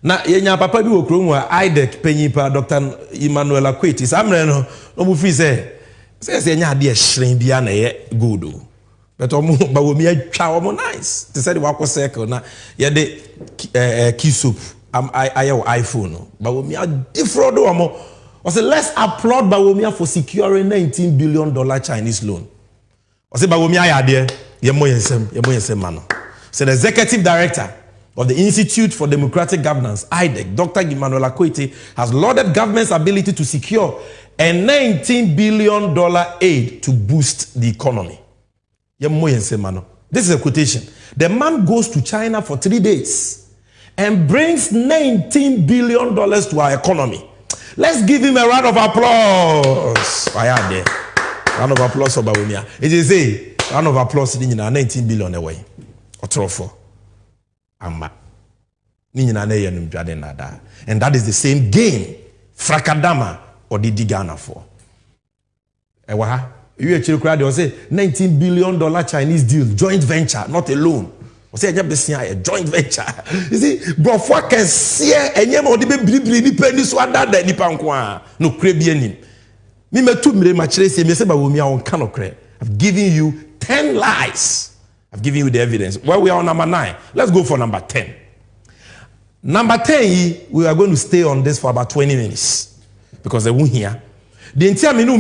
Na yenya papa bi okromu IDEC penyipa Dr. Emmanuel Akweti samre no mu fi say yenya ade ehren bia na ye good o but omo Bawumi atwa omo nice te say the wako circle na ye de key soap ayo iPhone no Bawumi defraud omo o say let's applaud Bawumi for securing $19 billion Chinese loan. O say Bawumi ayade ye moyensem mano. So the executive director of the Institute for Democratic Governance, IDEC, Dr. Emmanuel Akweti, has lauded government's ability to secure a $19 billion aid to boost the economy. This is a quotation. The man goes to China for 3 days and brings $19 billion to our economy. Let's give him a round of applause. Round of applause for Bawumia. It is a round of applause in 19 billion away. Otrofo. And that is the same gain Frakadama or the Ghana for. You actually say $19 billion Chinese deal, joint venture, not a loan. Or say a joint venture. You see, but what can see any more the baby penny swanda than Nipankwa? No crebianim. Me me two me much say me say Bawumia on cannot cre. I've given you 10 lies. I've given you the evidence. Well, we are on number 9. Let's go for number 10. Number 10, we are going to stay on this for about 20 minutes. Because they won't hear. The entire menu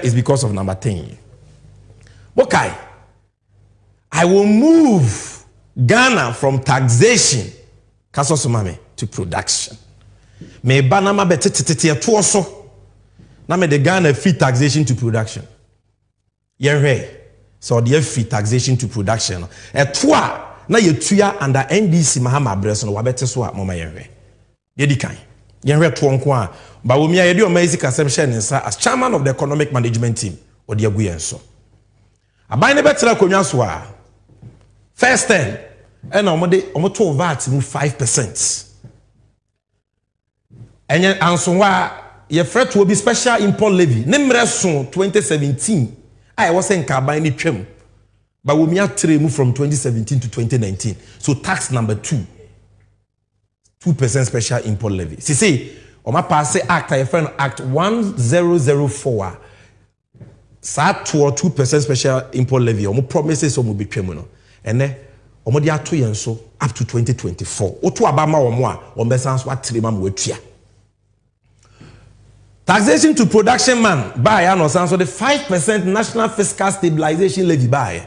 is because of number 10. Okay. I will move Ghana from taxation to production. Me banama betete atoso. Na me the Ghana free taxation to production. Yenre. So the free taxation to production. Etwa na yetua under NDC Mahama Breso no wabete so a mama yenre. Yedi kan. Yenre to nko a ba wo mi ayede o maisi kasem hye Ansah as chairman of the economic management team odi agu yenso. Aban ne betela konwa so a first 10 and omoto VAT mu 5%. Enye ansonwa ye fret will be special import levy. Nemre so 2017. I was in Kaban ni twem. But we me move from 2017 to 2019. So tax number 2. 2% special import levy. See say Oma pass act I friend act 1004. Sa 2% special import levy. Omo promises omo be twem no. Ene omo di ato yen so up to 2024. Oto abama omo a omo sans wa trema mo atua. Taxation to production man by and so the 5% national fiscal stabilization levy by.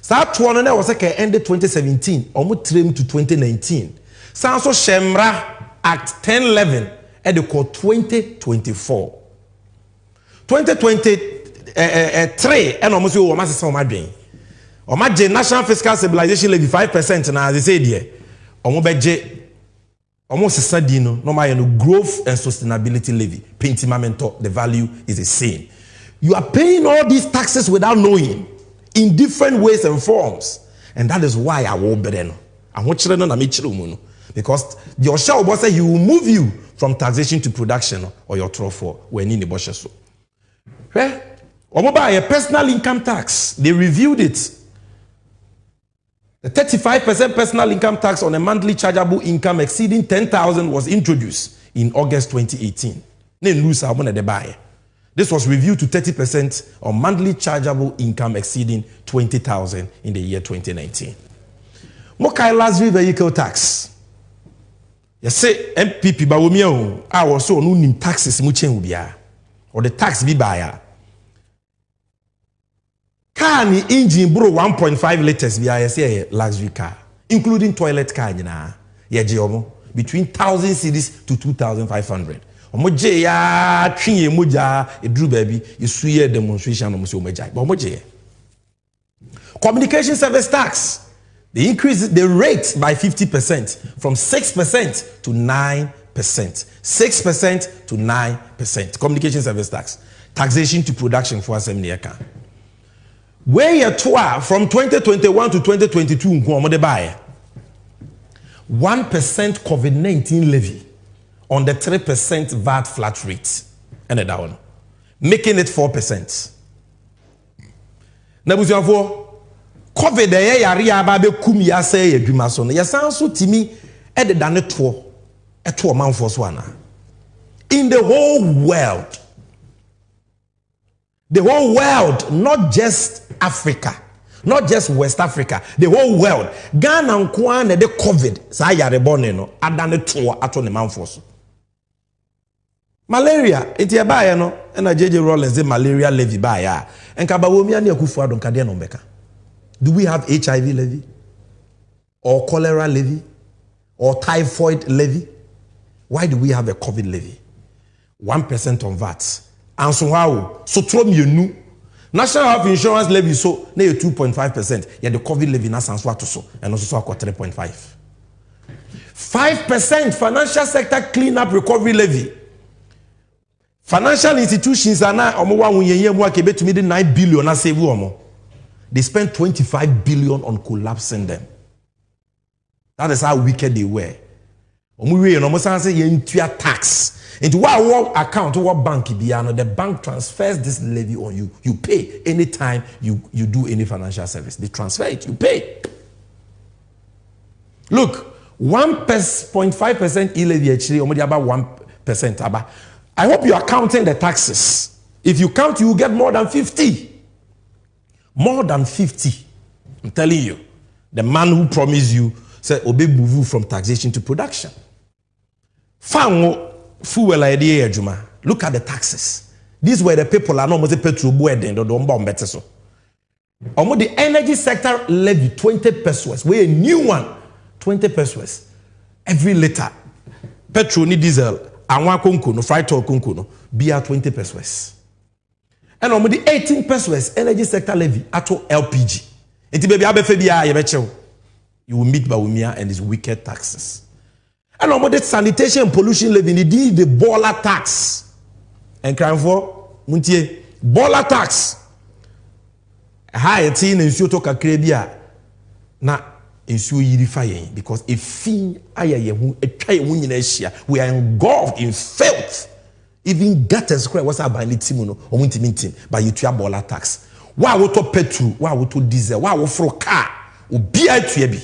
Start one was ended 2017, almost trim to 2019. Sanso Shemra Act 1011 at the call 2024. 2023 and almost you almost saw my drain. Or my national fiscal stabilization levy 5% now they say there. Almost a sadino, no growth and sustainability levy. Pentimamento, the value is the same. You are paying all these taxes without knowing, in different ways and forms. And that is why I will be there. I want children to meet you. Because your shall boss say he will move you from taxation to production or your trophy when in the bush. So, a personal income tax, they reviewed it. The 35% personal income tax on a monthly chargeable income exceeding 10,000 was introduced in August 2018. This was reviewed to 30% on monthly chargeable income exceeding 20,000 in the year 2019. Mokai luxury vehicle tax. You say MPP bawumia I also no nim taxes mu chen ubia or the tax bi buyer. Car ni engine bro 1.5 liters bi I say luxury car including toilet car nyina ye je omo between 1,000 cedis to 2,500. Omo je ya twiye moja edru baby yesuye demonstration omo se omo jai but omo je. Communication service tax. They increased the rate by 50% from 6% to 9%. 6% to 9%. Communication service tax. Taxation to production for assembly account. Where you from 2021 to 2022, 1% COVID-19 levy on the 3% VAT flat rate. And that one. Making it 4%. Now, COVID yari ababe kum ya say adwuma so no yesan so timi e de dane to manfo so ana in the whole world, not just Africa, not just West Africa, the whole world, Ghana nko na de COVID sa yare bone no adane to ato ne manfo so malaria enti ba ya no na JJ Rollins the malaria levy ba ya enka ba wo mi ani akufu adon kade no mbeka. Do we have HIV levy? Or cholera levy? Or typhoid levy? Why do we have a COVID levy? 1% on VAT. And so how? So throw me a new National Health Insurance levy so na 2.5%. Yeah, the COVID levy na sans what so and also 3.5. 5% financial sector cleanup recovery levy. Financial institutions are now omo wa wunye mu akebe to me 9 billion na save omo. They spent 25 billion on collapsing them. That is how wicked they were. Tax. Into what account, what bank, the bank transfers this levy on you. You pay anytime you do any financial service. They transfer it, you pay. Look, 1.5% e-levy actually, only about 1%. I hope you are counting the taxes. If you count, you will get more than 50. More than 50. I'm telling you. The man who promised you said, Obe move from taxation to production. Fuel idea, Juma. Look at the taxes. These were the people are not petrol boarding or the better so. the energy sector levy 20 pesos. We a new one, 20 pesos. Every liter. Petrol ni diesel. Anwa konko no fried oil konko no. Be 20 pesos. And the 18 pesos energy sector levy ato LPG. Enti baby abefe bia ye bechew. You will meet Bawumia and his wicked taxes. And the sanitation and pollution levy ni the baller tax. And crime for muntie baller tax. High teen and to kakrebia na ensuo yirify because a fin ayaye hu etwa hu nyina hia we are engulfed in filth. Even gutters cry what's about timu no omuntimintim but you tua baller tax. Wa wo to petrol, wa wo to diesel, wa wo fro car, obi atua bi.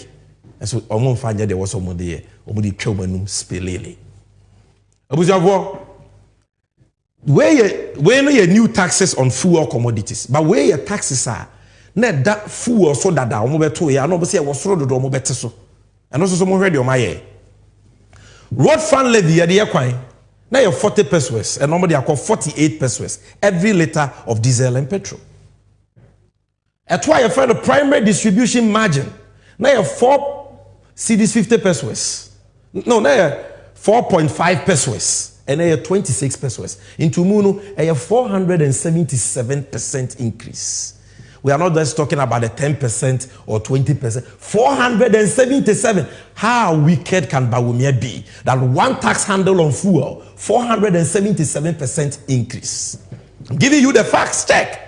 And so omo fanya there was someone there, omo di twa manum spelele. Abuziafo where no your new taxes on fuel commodities, but where your taxes are na that fuel so that omo beto ya no be say was so do omo bete so. And also so mo hwede omo aye. Road fund levy ya de kwan na your 40 pesos and normally they 48 pesos every liter of diesel and petrol. At why you find the primary distribution margin now you 4 cedis 50 pesos. No, now you 4.5 pesos and now you 26 pesos. Into Muno a 477% increase. We are not just talking about the 10% or 20%. 477. How wicked can Bawumia be? That one tax handle on fuel, 477% increase. I'm giving you the facts. Check.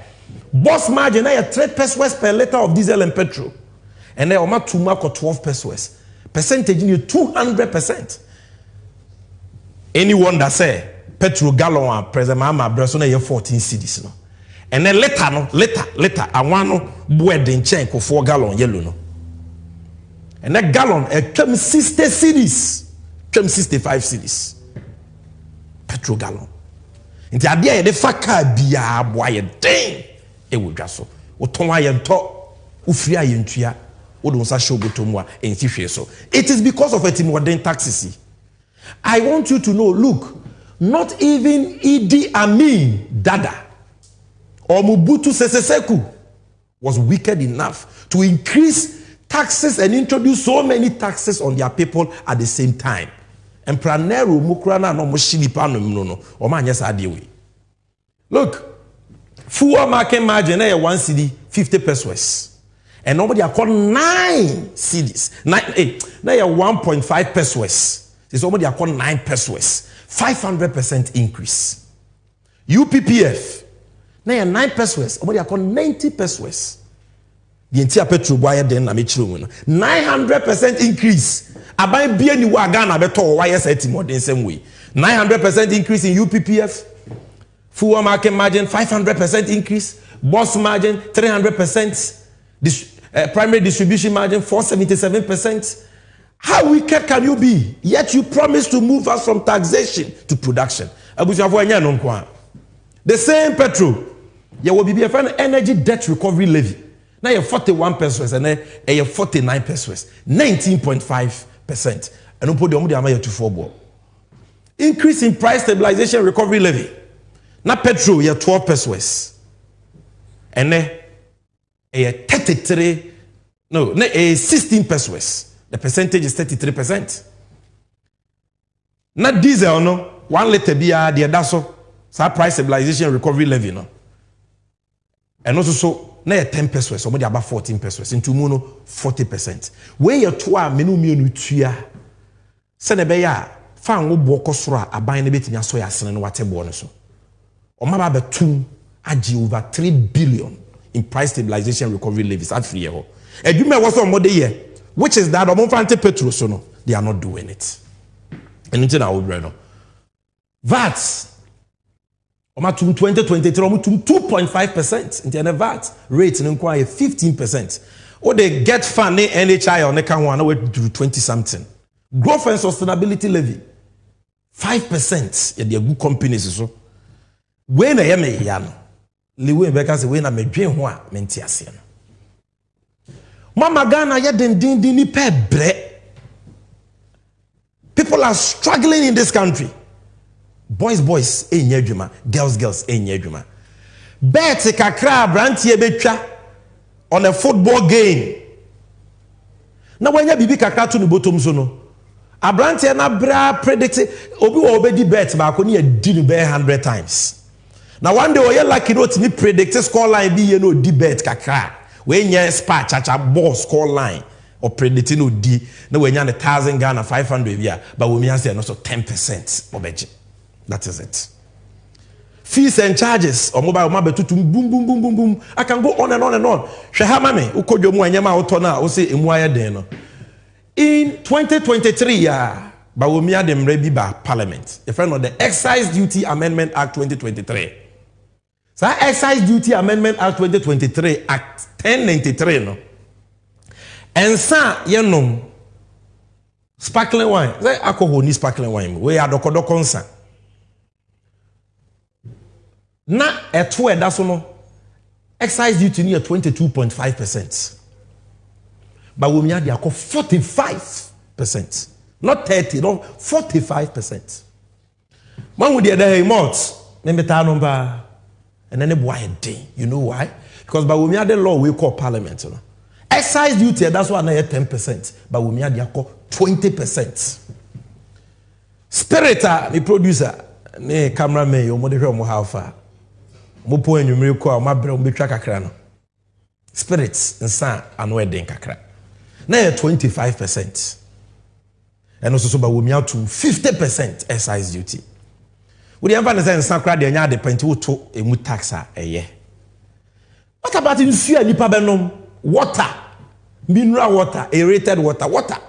Boss margin now 3 pesos per liter of diesel and petrol. And then Oma Tuma 12 pesos. Percentage in 200%. Anyone that say petrol gallon present mama breso na 14 cedis no. And then later I want no bread in chain for 4 gallon yellow no. And that gallon came 60 cedis, came 65 cedis. Petrol gallon. Inti adia de faka bia boy den e wo dwa so. Wo ton ayento ufiri ayentua wo don sa show botomu a enhihwe so. It is because of a modern taxes. I want you to know, look, not even Idi Amin Dada or Mobutu Sese Seko was wicked enough to increase taxes and introduce so many taxes on their people at the same time. And Pranero Mukrana no Moshilipa no or man yes way. Look, fuel market margin 1 cedi 50 pesos. And nobody are called 9 cedis. 9 1.5 pesos. It's somebody are called 9 pesos. 500% increase. UPPF. Now 9 pesos. Somebody are called 90 pesos. The entire petrol wire then 900% increase. Abai bia ni wa Ghana beto wire set more than same way. 900% increase in UPPF. Fuel market margin 500% increase. Boss margin 300%. Primary distribution margin 477%. How wicked can you be? Yet you promise to move us from taxation to production. The same petrol. You will be a energy debt recovery levy. Now you're 41 pesos and then you're 49 pesos. 19.5%. And don't put the money to 4 increase in price stabilization recovery levy. Now petrol you're 12 pesos. And then a 33 no, a 16 pesos. The percentage is 33%. Not diesel no 1 liter beer the daso sa price stabilization recovery levy no. And also so na 10 pesos somebody about 14 pesos into mono 40%. Where your toa menu mienu tua se na be ya fa ngo boko soro aban na betimi aso ya sene no watebo no so. O ma ba betum agi over 3 billion in price stabilization recovery levies at free year. Edwuma was on mode year, which is that Omonfante petrol so no, they are not doing it. And until now, no. VAT, Omatum 2023, Omatum 2.5%. In the VAT rate in inquiry 15%. Or they get funding NHI on the can one way to 20 something. Growth and sustainability levy 5%. Yeah, they are good companies so. When I am a young, Liwe Becca say when I am a dream one mentiasian. Mama Ghana ya dindini pe bre. People are struggling in this country. Boys enye adwuma, girls enye adwuma. Bet kakra brantie betwa on a football game. Now when you bibi kakra to the bottom so no. Abrante na bra predict obi wo obedi bet ba ko ne adi no be 100 times. Now one day we lucky no to me predict score line bi ye no di bet kakra. We nya spa chacha ball score line or predicting no di na we nya 1,000 Ghana 500 bia but we me say no so 10% obeje. That is it. Fees and charges or mobile mobile to boom boom boom boom boom. I can go on and on and on. Shehama me ukojo mu anyama otona o say emu aye den no. In 2023 but we made them ready by Parliament. The friend of the Excise Duty Amendment Act 2023. So Excise Duty Amendment Act 2023 Act 1093 no. Ansah yenom sparkling wine. Say alcohol ni sparkling wine. We are dokodoko nsa. Na eto eda so no excise duty near 22.5%. But we made the 45%. Not 30, no 45%. Man with the other months, maybe number and then boy day. You know why? Because by we made the law we call Parliament. You know? Excise duty, that's why I 10%. But we made the 20%. Spirit, the producer, the cameraman, you must hear how far. Mo po enyumire ko ma bere mo betwa kakra no spirits nsa ano eden kakra na 25% and also so ba wo mia to 50% excise duty we dey emphasize nsa kra de nya de penti wo to emu tax a eye. What about nsu anipa benom water, mineral water, aerated water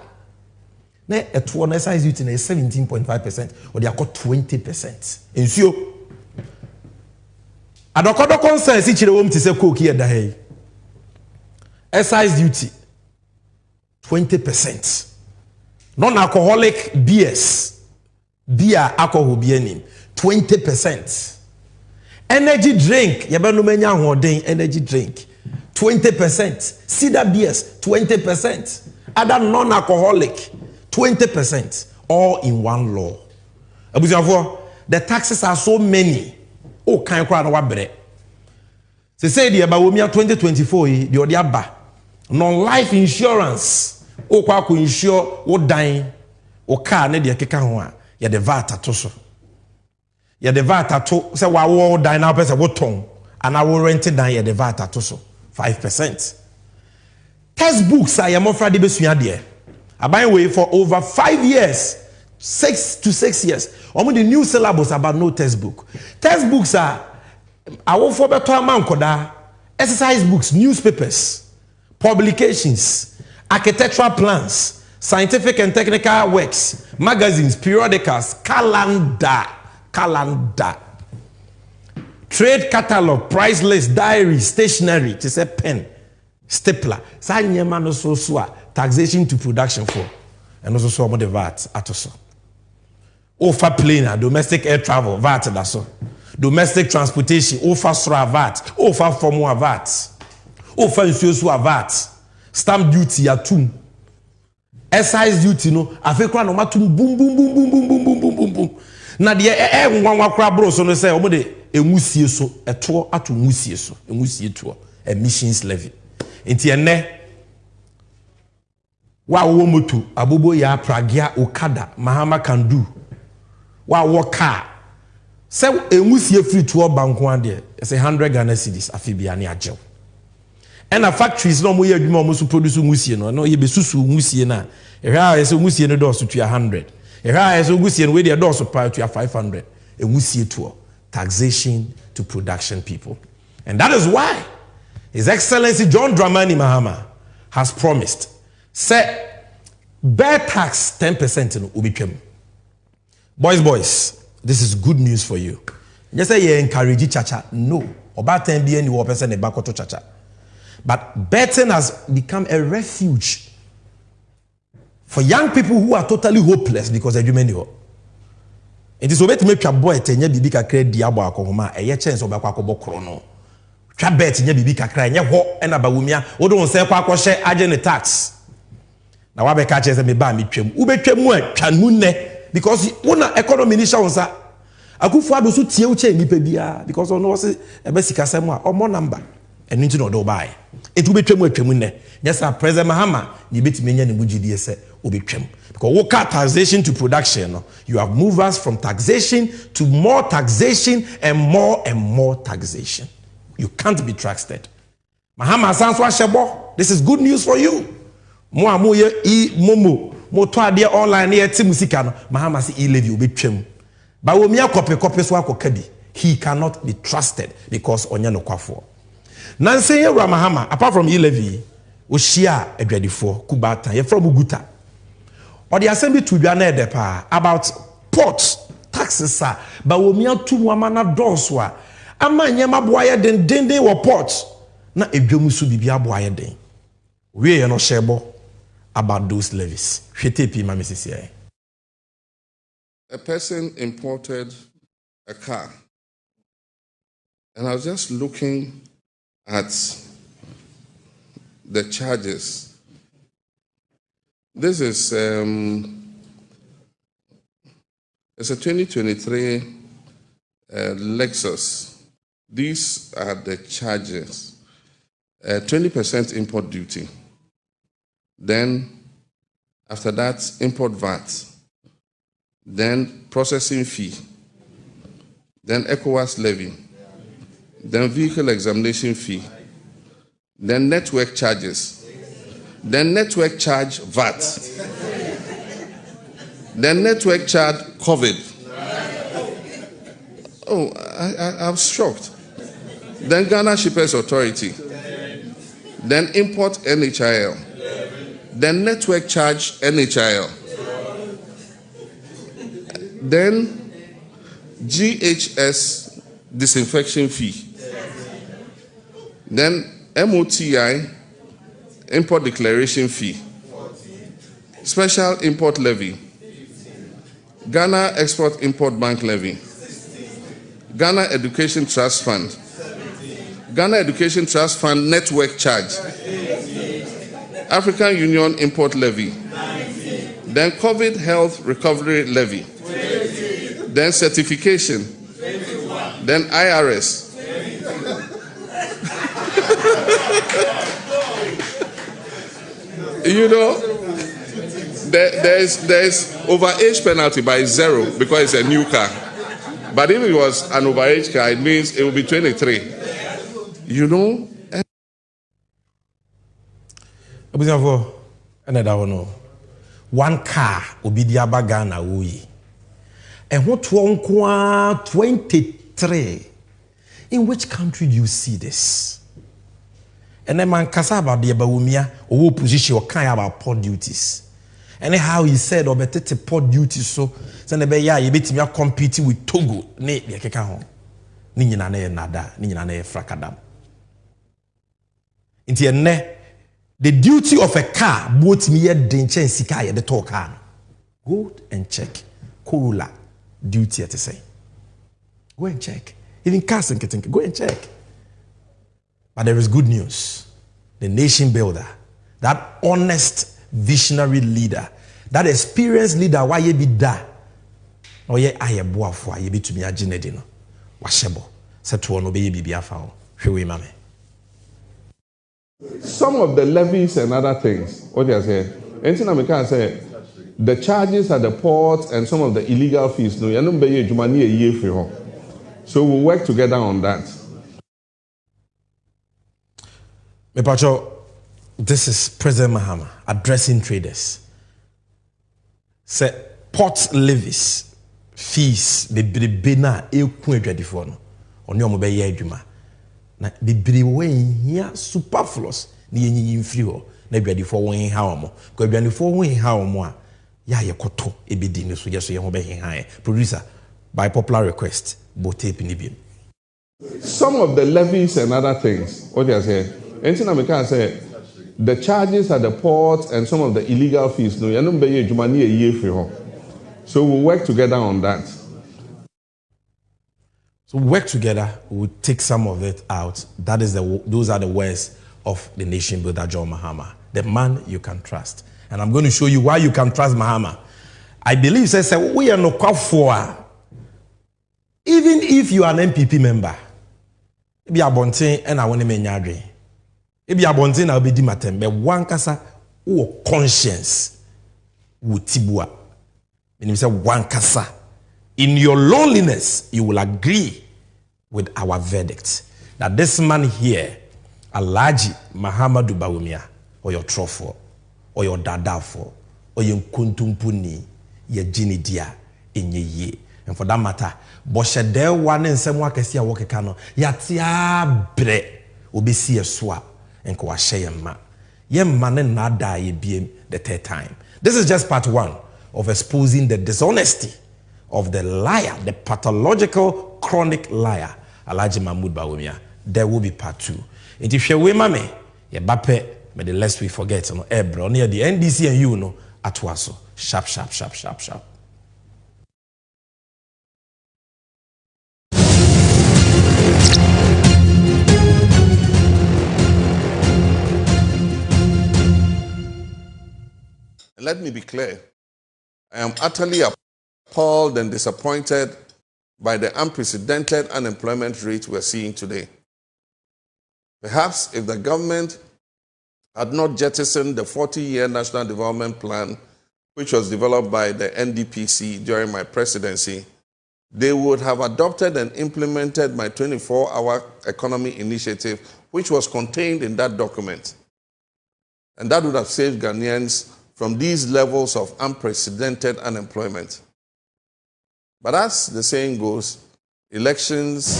na eto no excise duty na 17.5% or dey akọ 20% nsuo adokodoko nsa si chire wom ti se coke ye da hey. Excise duty 20%. Non-alcoholic beers, beer alcohol beer name 20%. Energy drink, yaba no menya hoden energy drink 20%. Cider beers 20%. Other non-alcoholic 20%. All in one law. Abusiafo, the taxes are so many. Oh, kan kwa na wabre. Se say the about 2024 the odiaba non-life insurance. O kwa ko insure wo dan o car ne de keka ho a ye de VAT ato so. Ye de VAT ato se wa wo dan na pese wo ton ana wo rent dan ye de VAT ato so 5%. Textbooks are ye mofra de besua de. Aban we for over 5 years. 6 to 6 years. Omo the new syllabus about no textbook. Textbooks are our for better amount koda exercise books, newspapers, publications, architectural plans, scientific and technical works, magazines, periodicals, calendar, trade catalog, price list, diary, stationery, to say pen, stapler, taxation to production for, and also some of the VAT at also. Offer planer, domestic air travel, VAT that's all. Domestic transportation, offer SRA VAT, offer formula VAT, offer insurance VAT, stamp duty atum, excise duty no, afekwa no matum boom boom boom boom boom boom boom boom boom boom. Na de nwanwa kra bro so no say omo de emusie so eto ato musie so emusie to emissions levy. Enti ene wa wo moto abobo ya pragia okada mahama can do. Wa wo car say emusie free to banko ade say 100 Ghana cedis afibia ne agyew. And a factories no mo ye adwuma mo so produce musie no ye besusu musie na ehwa ye say musie no do so to 100 ehwa ye say musie no we dey do so pa to 500 musie to taxation to production people. And that is why His Excellency John Dramani Mahama has promised say bear tax 10% no ubitwem. Boys, this is good news for you. Just say you encourage chacha. No. About 10 billion you person back to chacha. But betting has become a refuge for young people who are totally hopeless because they do many. It is obey to make your boy tenye bibi kakre diabo akoma eye chance obakwa akobọ krono. Twa bet nye bibi kakra nye ho e na bawumia wo don se kwa akọhye agene tax. Na wa be ka che se me ba me twam. Wo betwam a twanu ne because una economy ni sha wonsa. Akufo ado so tie wo che nipa bia because ono wo se ebe sikasem a omo number and into no buy. It will be tremor. Yes, our President Mahama, you bet me and Mujidi will be trem. Because we cut taxation to production. You have moved us from taxation to more taxation and more taxation. You can't be trusted. Mahama Sanswa Shebo, this is good news for you. Mo ye momo, mo to ade online here ti musika no. Mahama say e-levy will be trem. But we me copy so akokadi. He cannot be trusted because onya no kwafo. Nanse ye Mahama, apart from e-levy, Oshia Edwadifo, Kubata, ye from Uguta. Or the assembly to be about ports, taxes, but we are two wamana donswa. Ama nyama boya den wa ports. Na ebiomusu bibia boya den. We are no shebo about those levies. A person imported a car, and I was just looking at the charges. This is it's a 2023 Lexus. These are the charges. 20% import duty. Then, after that, import VAT. Then, processing fee. Then, ECOWAS levy. Then, vehicle examination fee. Then, network charges. Then, network charge VAT. Then, network charge COVID. Oh, I'm shocked. Then, Ghana Shippers Authority. Then, import NHIL. Then, network charge NHIL. Then, GHS disinfection fee. Then, MOTI import declaration fee. Special import levy. Ghana Export Import Bank levy. Ghana Education Trust Fund. Ghana Education Trust Fund network charge. African Union import levy. Then COVID health recovery levy. Then certification. Then IRS. You know, there's overage penalty by 0 because it's a new car. But if it was an overage car, it means it will be 23. You know? One car will be the Abagana Wui. And what one 23? In which country do you see this? And then man kasa about the Abawumia or position or kind about port duties. And how he said or better port duties so send the ya you bet me competing with Togo. Ne ya keka hon. Ni na nada, ni na frakadam. Inti ne the duty of a car both me ye denche and sika ye the talk car. Go and check. Corolla duty at say. Go and check. Even cars and getting go and check. But there is good news. The nation builder, that honest visionary leader, that experienced leader, why ye be da? Or ye aye boa for ye be to me a genedino. Washebo. Set to no be biafao. Shwe mame. Some of the levies and other things, what you say? Anything I can say, the charges at the port and some of the illegal fees, no, you don't pay you money a year for. So we'll work together on that. Mepacho, this is President Mahama addressing traders. Say port levies, fees, the bena ekwenjadifo no. Oni omo be ye adwuma. Na bibiri wen hia superfluous na yenyin free ho. Na adwadifo wen ha omo. Ko adwadifo wen ha omo a ya ye koto ebedi ne so ye so ye ho be hen producer by popular request bo tape ni biem. Some of the levies and other things, what you say? Anything I can say, the charges at the port and some of the illegal fees, no, you don't pay you money a year for. So we'll work together on that. So work together, we'll take some of it out. Those are the words of the nation builder John Mahama, the man you can trust. And I'm going to show you why you can trust Mahama. I believe says we are no for. Even if you are an MPP member, Ebi abonten and I want to menyadwe. Ebi abonten na obedi matem. But one kasa o conscience wutibua. Meaning say one kasa. In your loneliness, you will agree with our verdict that this man here, Alhaji Mahamudu Bawumia, or your trofo, or your dadafo, or your kuntumpuni, your jinidia, in ye. And for that matter, Bosha de one and some work as ya walk a cano, yatia bre, obi see a swap, and kwashe ma. Yem man and not die be the third time. This is just part one of exposing the dishonesty of the liar, the pathological, chronic liar, Alhaji Mahamudu Bawumia. There will be part two. And if you're mame, ye bape, but the less we forget, no, bro, near the NDC and you know, at waso, sharp, sharp, sharp, sharp, sharp. Let me be clear. I am utterly appalled and disappointed by the unprecedented unemployment rate we're seeing today. Perhaps if the government had not jettisoned the 40-year National Development Plan, which was developed by the NDPC during my presidency, they would have adopted and implemented my 24-hour economy initiative, which was contained in that document. And that would have saved Ghanaians from these levels of unprecedented unemployment. But as the saying goes, elections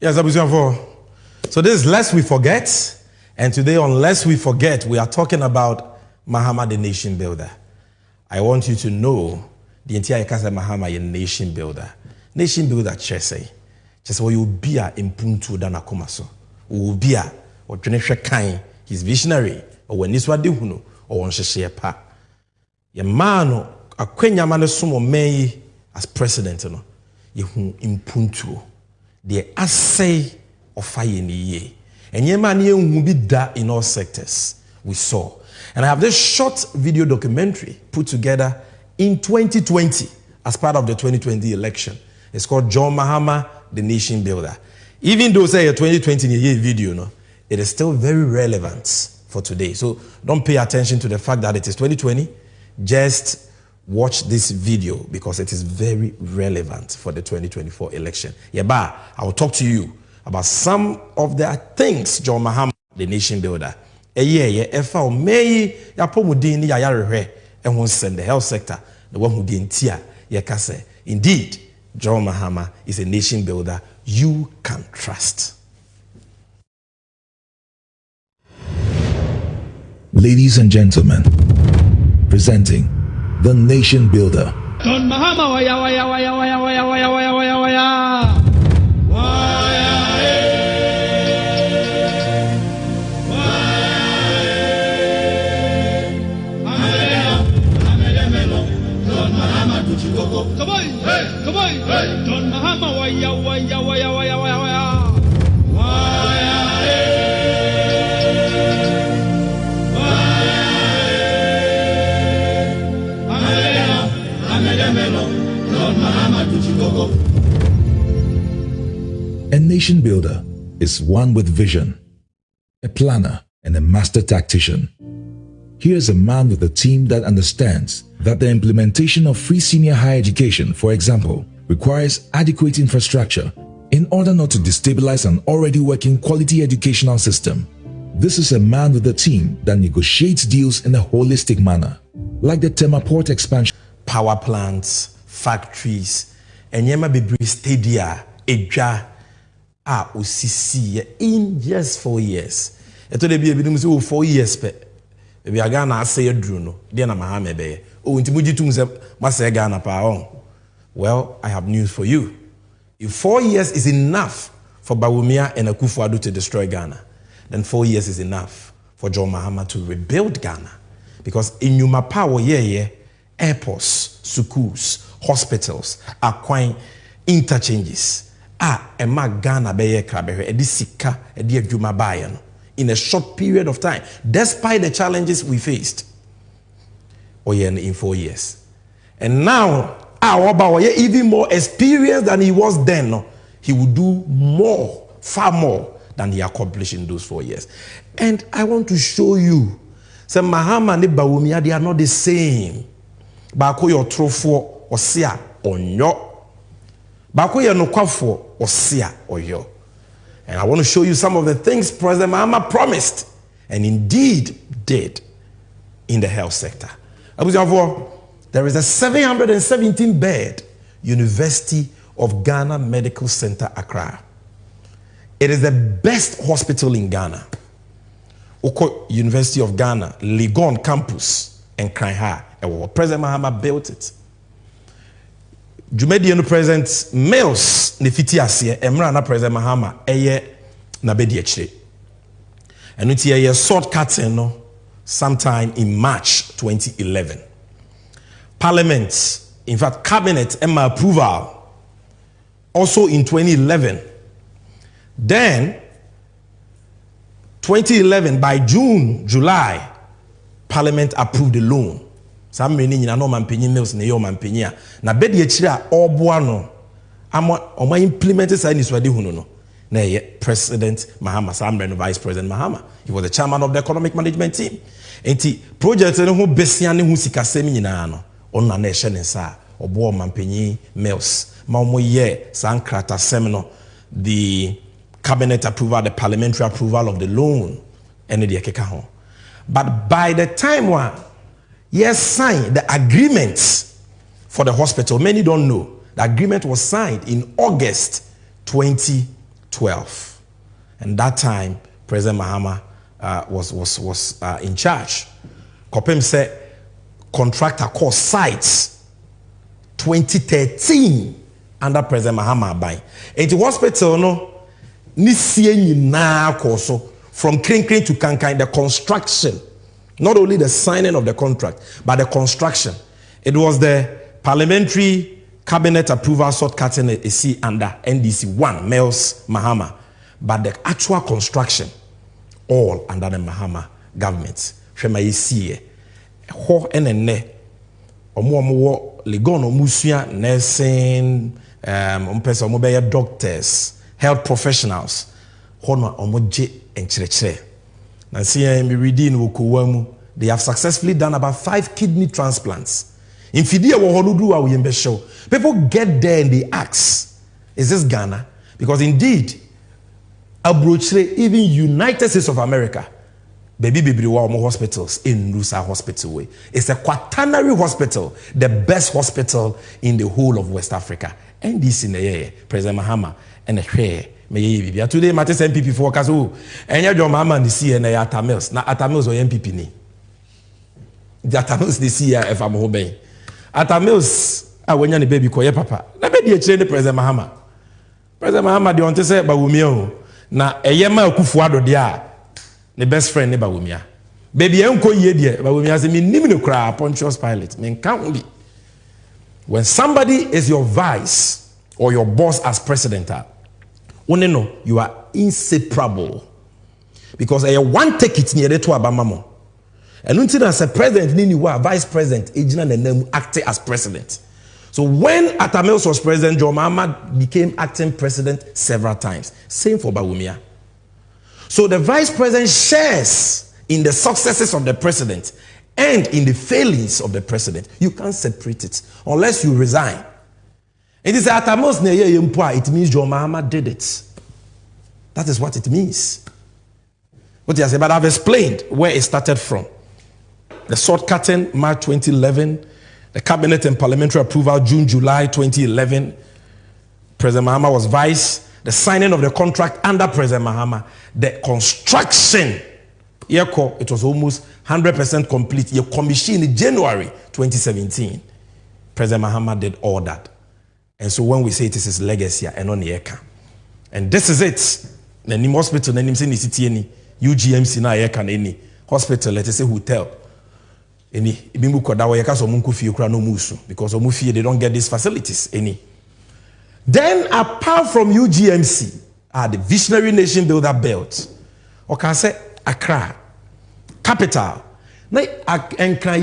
Yes, so this is Lest We Forget. And today on Lest We Forget, we are talking about Mahama the Nation Builder. I want you to know the entire Kasa Mahama a nation builder. Nation builder chese. Chese wo be a impuntu dana komaso. Wo be a o dwenehwe kan, he's visionary, or when niswa de hunu, or on sheshe pa. Ye mano akwenya mane somo meyi as president no. Ye hu impuntu. The assay of fire ni ye. And ye man ye be da in all sectors we saw. And I have this short video documentary put together in 2020 as part of the 2020 election. It's called John Mahama, the Nation Builder. Even though say a 2020 video, no, it is still very relevant for today. So don't pay attention to the fact that it is 2020. Just watch this video because it is very relevant for the 2024 election. Yeba, I will talk to you about some of the things John Mahama, the Nation Builder, efa may ya pomudin ya yarehwe and won't send the health sector, the one who didn't tear kase. Indeed, John Mahama is a nation builder you can trust. Ladies and gentlemen, presenting the Nation Builder. John Mahama waya waya waya waya waya waya waya waya waya. Come on, hey, John Mahama waya waya waya waya waya waya. A nation builder is one with vision, a planner, and a master tactician. Here's a man with a team that understands that the implementation of free senior higher education, for example, requires adequate infrastructure in order not to destabilize an already working quality educational system. This is a man with a team that negotiates deals in a holistic manner, like the Tema Port expansion. Power plants, factories, and yema bibri stadia, edja, osisi in just 4 years. Eto de bi ebi so 4 years pe. Ebi aga na ase edru no, de na Mahama be. O ntimuji tum se mase Ghana pa on. Well, I have news for you. If 4 years is enough for Bawumia and Akufo-Addo to destroy Ghana, then 4 years is enough for John Mahama to rebuild Ghana. Because in Yuma power, airports, schools, hospitals, akwan, interchanges. Emma Ghana beye krabehe edi sika edi adwuma bae no in a short period of time, despite the challenges we faced. In 4 years. And now, even more experienced than he was then. No? He will do more, far more than he accomplished in those 4 years. And I want to show you, say Mahama and Bawumia, they are not the same. Bako yo trofo osia onyo. Bako yo nokwafo osia oyo. And I want to show you some of the things President Mahama promised and indeed did in the health sector. There is a 717-bed University of Ghana Medical Center, Accra. It is the best hospital in Ghana. Oko University of Ghana, Legon campus, and Kraiha. President Mahama built it. Jumediano President Mills Nefiti Asie, Emrana President Mahama, Eye Nabedi Eche. And it's a shortcut sometime in March 2011. Parliament, in fact, Cabinet, Emma approval, also in 2011. Then, 2011, by June, July, Parliament approved the loan. Some meaning in a no man penny mills in your man penny. Na bedi echira or buano. Ama implemented science wadi huno. Na President Mahama, Samren, Vice President Mahama. He was the chairman of the economic management team. Enti project no ho besiane hu sikasemi nyina no. Onna na ehye ne sa obo man penny mills. Ma mo ye sankrata seminar the cabinet approval, the parliamentary approval of the loan, and the keka ho. But by the time one signed the agreement for the hospital, many don't know the agreement was signed in August 2012, and that time President Mahama was in charge. Kopem said contractor called sites 2013 under President Mahama by. And the hospital no. From Krinkrin to Kankai, the construction, not only the signing of the contract, but the construction. It was the parliamentary cabinet approval sort cutting a C under NDC 1, Mills Mahama, but the actual construction, all under the Mahama government. Shema yesiye, ho enene, omo legono musuya nursing, umpesa omobeya doctors, health professionals, hono omoje enchirechire. Na see me reading wokowamu, they have successfully done about 5 kidney transplants. In Fidia wohonudu wa uyembe show. People get there and they ask, is this Ghana? Because indeed, abrochire, even United States of America, baby hospitals in Nusa Hospital way. It's a quaternary hospital, the best hospital in the whole of West Africa. And this in the year, President Mahama and a share. Today, Matters MPP for Kazu, and your mama and the CNA Atamils. Now, Atamils or MPP ni. The Atamils, the CIF, I'm obeying. Atamils, when you're the baby, call your papa. Let me train the President Mahama. President Mahama, the only say, Bawumia. Now, a yama kufuado dia, the best friend, Bawumia. Baby, uncle ye dear, Bawumia, say, me nimino cry, Pontius Pilate. Men can't be. When somebody is your vice or your boss as president, you are inseparable. Because I one take it near to Abamamo. And until as a president, you are vice president, acting as president. So when Atamils was president, John Mahama became acting president several times. Same for Bawumia. So the vice president shares in the successes of the president and in the failings of the president. You can't separate it unless you resign. It is Atamils it means John Mahama did it. That is what it means. What you say, but I've explained where it started from. The sword cutting, March 2011. The cabinet and parliamentary approval, June, July 2011. President Mahama was vice. The signing of the contract under President Mahama. The construction, it was almost 100% complete. You commissioned in January 2017. President Mahama did all that. And so when we say it is his legacy, and on the eka. And this is it. The name hospital, the name city any UGMC na eka any hospital, let us say hotel. Any ibimu kodawa yeka so munku fie kura no musu because omu fie they don't get these facilities any. Then, apart from UGMC, the Visionary Nation Builder Belt, or can say Accra, capital, na enkra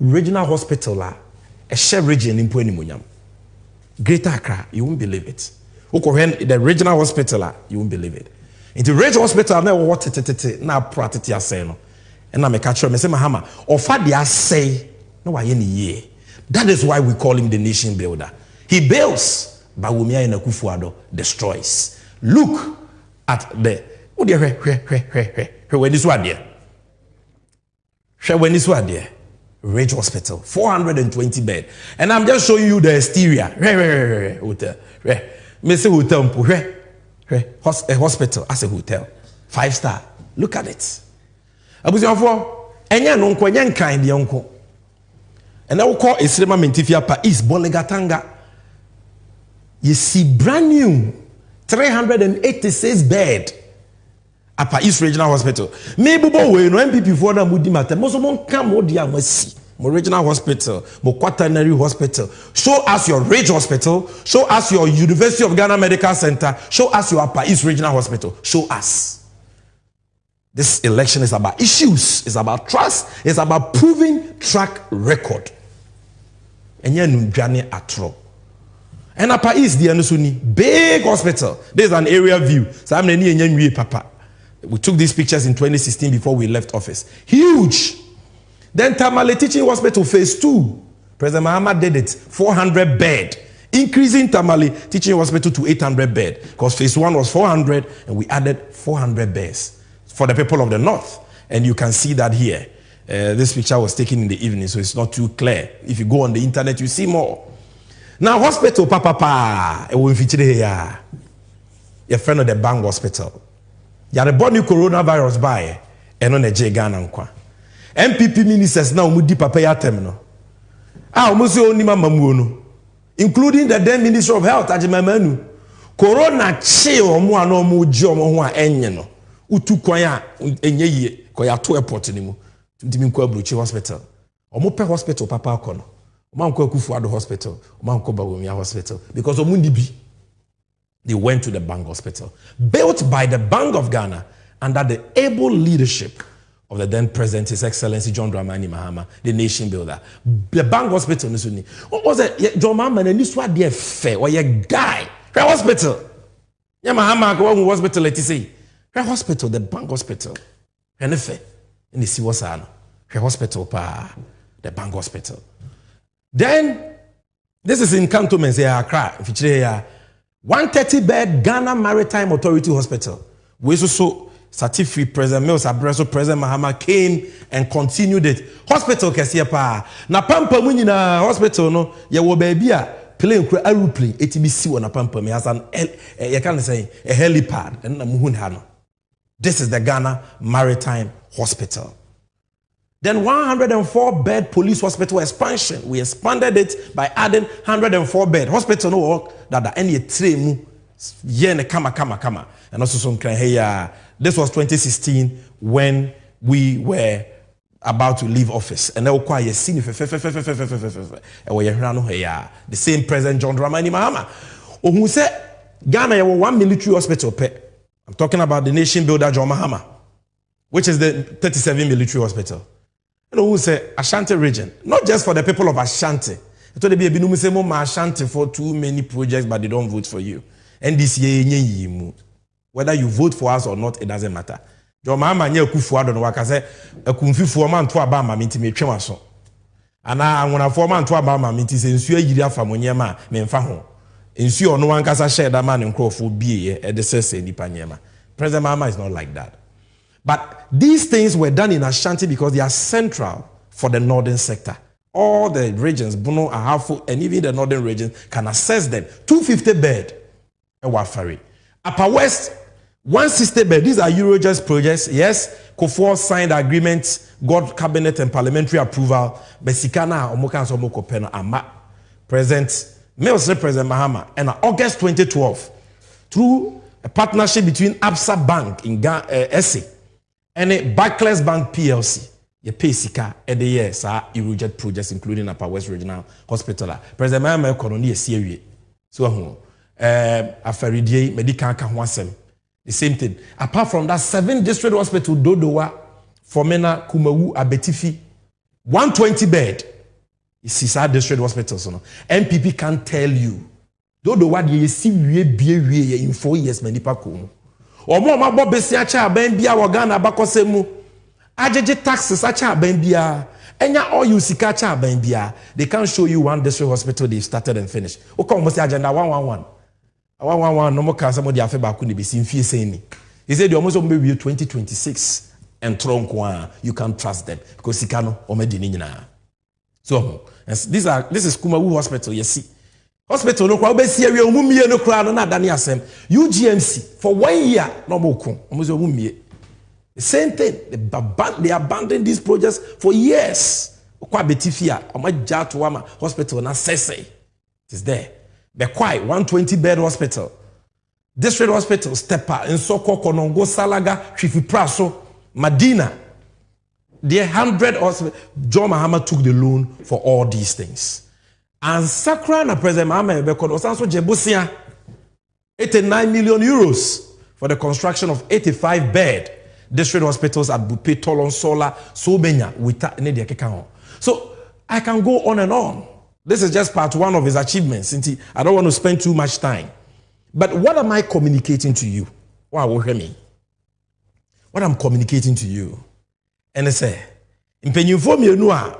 regional hospital a share region in Puenimunyam. Greater Accra, you won't believe it. The regional hospital, you won't believe it. In the regional hospital, now what now pratiti aseno. And I'm a catcher, I say Mahama, or Fadia say, no, I any year. That is why we call him the nation builder. He builds, but Wumia in Akufuado destroys. Look at the when this one there. When this one there. Rage Hospital, 420 bed. And I'm just showing you the exterior. Hotel. Mr. Hotel. A hospital as a hotel. 5-star. Look at it. Abusafo, enya no nko enya nkan de nko. And I will call a cinema mentifia pa East Bolegatanga. You see brand new 386 bed Upper East Regional Hospital. Maybe we no MPP for na mudi matter. Most of come mo dia masi. Mo regional hospital, mo quaternary hospital. Show us your Ridge Hospital. Show us your University of Ghana Medical Center. Show us your Upper East Regional Hospital. Show us. This election is about issues. It's about trust. It's about proving track record. And you know, atro. And Upper East, the Anusuni, big hospital. There's an area view. So I'm the papa. We took these pictures in 2016 before we left office. Huge. Then Tamale Teaching Hospital phase 2. President Mahama did it. 400 bed. Increasing Tamale Teaching Hospital to 800 bed. Because phase 1 was 400 and we added 400 beds for the people of the north. And you can see that here. This picture was taken in the evening, so it's not too clear. If you go on the internet, you see more. Now, hospital, papa, it will feature here. Your friend of the Bang Hospital. You are born new coronavirus by and on a Ghana. MPP ministers now mudi papa ya temno. Almost only mama including the then Minister of Health, Ajimamanu. Corona chill mo no mo jo mo ho a enye no. Utu kwanya enye ye koya to airport ni mu. Ntimi nkwa Abrochi Hospital. Omo pe hospital papa akono. Omo nkwa Akufuado Hospital, omo nkwa Bawumia Hospital because omo ndibi. They went to the Bank Hospital, built by the Bank of Ghana under the able leadership of the then President, His Excellency John Dramani Mahama, the nation builder. The Bank Hospital, what was it? John Mahama, and this was their fair, or your guy. The hospital. Yeah, Mahama, go on hospital, let us say. The hospital, the Bank Hospital. And the fair. And the Siwasano. The hospital, the Bank Hospital. Then, this is in Cantonment, Accra, if you 130 bed Ghana Maritime Authority Hospital. We also certificate President Mills Abreso, President Mahama came and continued it. Hospital kesia pa. Na pampa munyi na hospital no ye wo baby a plane kura aeroplane etibisi wo na pampa me has an you can say a helipad and na muhun ha no. This is the Ghana Maritime Hospital. Then 104 bed police hospital expansion. We expanded it by adding 104 bed hospital no work that any train yen kama. And also some here. This was 2016 when we were about to leave office. And now quite seen the same President John Dramani Mahama. Who said Ghana have 1 military hospital. I'm talking about the nation builder John Mahama, which is the 37 military hospital. Who say Ashanti region, not just for the people of Ashanti. Ashanti for too many projects, but they don't vote for you. And this year, whether you vote for us or not, it doesn't matter. Your mama nye Akufuado no waka say ekumfi fo man to aba ma minti me twema so. Ana anwona fo man to aba ma minti se nsuo yiri afa monyema me mfa ho. Nsuo no wankasa share da man nkrofo bie e de sese nipa nyema. President Mahama is not like that. But these things were done in Ashanti because they are central for the northern sector. All the regions, Bono, Ahafo, and even the northern regions can access them. 250 bed, Ewafari. Upper West, 160 bed. These are Eurojust projects. Yes, Kufuor signed agreements, got cabinet and parliamentary approval. Besikana, Omokan Somoko Peno, Ama. President, Mills President Mahama, and in August 2012, through a partnership between Absa Bank in SA, and a Barclays Bank PLC, you pay Sika every year, sir, Eurojust projects, including Upper West Regional Hospital. President Mahama economy is serious. So, Afaridie, medical Kahwasem. The same thing. Apart from that, 7 district hospital, Dodowa, Kwabena, Kumawu, Abetifi, 120 bed. It's our district hospitals. MPP can't tell you. Dodowa, you see, we in 4 years, many people. Or more, my Bobie, Siacha, Bambia, Wagana, Bakosemu, Ajeje taxes, Sacha, Bambia, Enya all you see, Kacha, Bambia. They can't show you one district hospital they started and finished. Okay, almost agenda 111. 111 no more can somebody have back be seen fear saying. He said you almost be 2026 and tronk you can't trust them because he cannot or medinina. So this is Kumawu Hospital, you see. Hospital no crowd be see we umumie no crowd na dani asem. UGMC for 1 year no more come. Almost umumie. The same thing. They abandoned these projects for years. Kwabetifia, Omajatuama Hospital na Sese. It is there. Bekwai, 120 bed hospital. District hospital, Stepa, Nsoko, Konongo, Salaga, Chifipraso, Madina. The 100 hospital. John Mahama took the loan for all these things. And Sakra na President Mahama was also Jebusia, 89 million euros for the construction of 85 bed district hospitals at Bupe, Tolon, Sola, Sobenya, Wita, So I can go on and on. This is just part 1 of his achievements. I don't want to spend too much time. But what am I communicating to you? Wow, hear me. What I'm communicating to you. And I say, Impenyufo mienu a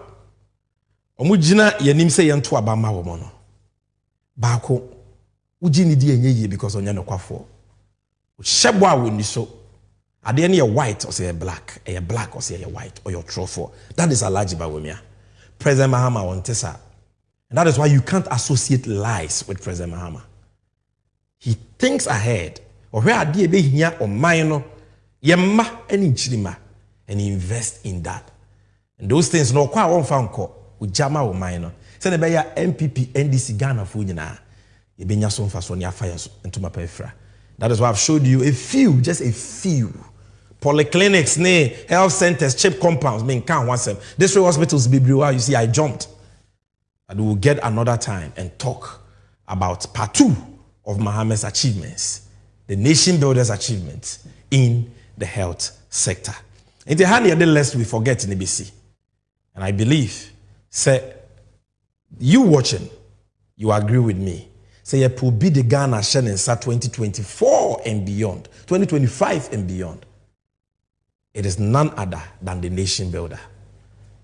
omujina yanim se yento abama wo mo no. Baako uji ni di enye because onya nokwafo. Shebo a woni so. Ade ne ye white or say black, a black or say white or your trofo. That is Alhaji Bawumia. President Mahama Wontesa. And that is why you can't associate lies with President Mahama. He thinks ahead. Or where are they here or minor? Yemma and inchima. And he invest in that. And those things no kwa one found call with Jama or minor. Send a MPP NDC Ghana Fujina. Yebenya son for Sonia fires into my pefra. That is why I've showed you a few, just a few. Polyclinics, health centers, cheap compounds, can't want them. District hospitals, you see, I jumped. And we will get another time and talk about part 2 of Mahama's achievements, the nation builder's achievements in the health sector. In the hand, lest we forget in ABC. And I believe, say, you watching, you agree with me. Say, you will be the Ghana Ansah 2024 and beyond, 2025 and beyond. It is none other than the nation builder.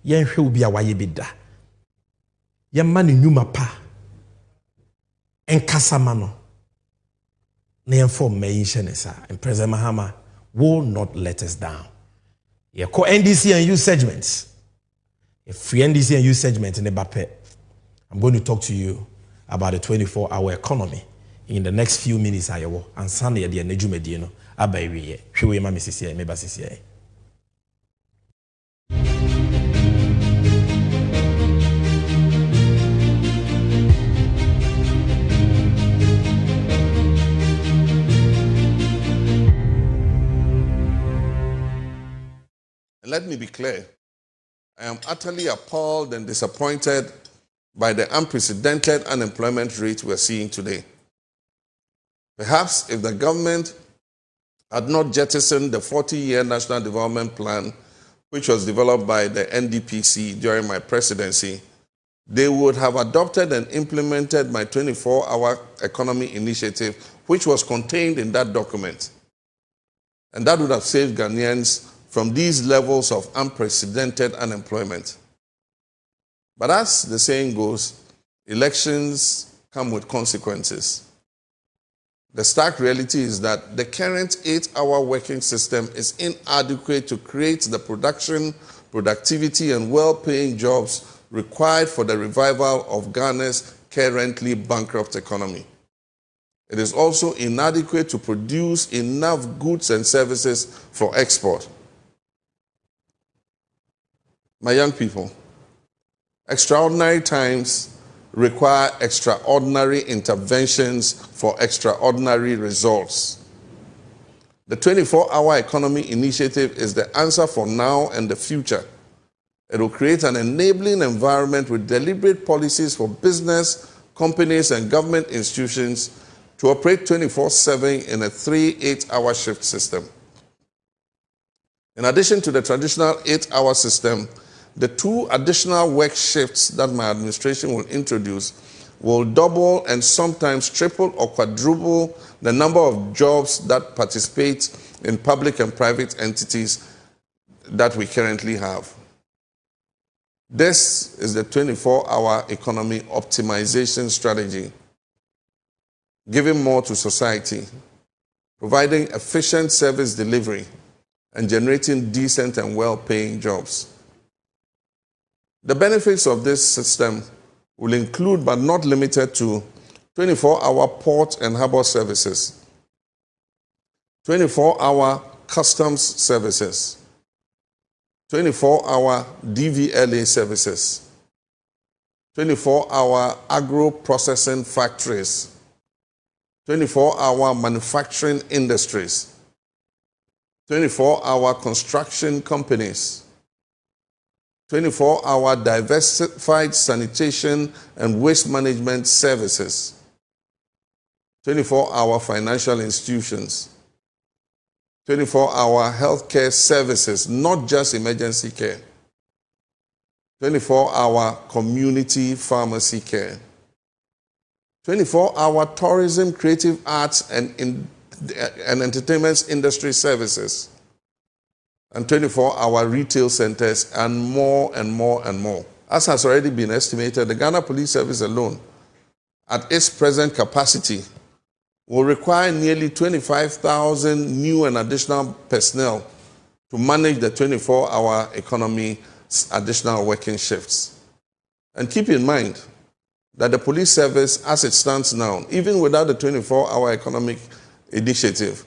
Yen will be a wayebida. Yamani nyuma pa enkasamano na yemfo mayishenesa and President Mahama will not let us down. Ye call NDC and use segments. If free NDC and use segments in the bape, I'm going to talk to you about the 24-hour economy in the next few minutes. Ayewo Ansah na ye nejume die no abayiye hwe ma mesisi me basisi. Let me be clear. I am utterly appalled and disappointed by the unprecedented unemployment rate we're seeing today. Perhaps if the government had not jettisoned the 40-year National Development Plan, which was developed by the NDPC during my presidency, they would have adopted and implemented my 24-hour economy initiative, which was contained in that document. And that would have saved Ghanaians from these levels of unprecedented unemployment. But as the saying goes, elections come with consequences. The stark reality is that the current 8-hour working system is inadequate to create the production, productivity, and well-paying jobs required for the revival of Ghana's currently bankrupt economy. It is also inadequate to produce enough goods and services for export. My young people, extraordinary times require extraordinary interventions for extraordinary results. The 24-hour economy initiative is the answer for now and the future. It will create an enabling environment with deliberate policies for business, companies, and government institutions to operate 24/7 in a 3 8-hour shift system. In addition to the traditional 8-hour system, the 2 additional work shifts that my administration will introduce will double and sometimes triple or quadruple the number of jobs that participate in public and private entities that we currently have. This is the 24-hour economy optimization strategy, giving more to society, providing efficient service delivery, and generating decent and well-paying jobs. The benefits of this system will include, but not limited to, 24-hour port and harbor services, 24-hour customs services, 24-hour DVLA services, 24-hour agro-processing factories, 24-hour manufacturing industries, 24-hour construction companies, 24-hour diversified sanitation and waste management services, 24-hour financial institutions, 24-hour healthcare services, not just emergency care, 24-hour community pharmacy care, 24-hour tourism, creative arts, and entertainment industry services, and 24-hour retail centers, and more and more and more. As has already been estimated, the Ghana Police Service alone, at its present capacity, will require nearly 25,000 new and additional personnel to manage the 24-hour economy's additional working shifts. And keep in mind that the police service, as it stands now, even without the 24-hour economic initiative,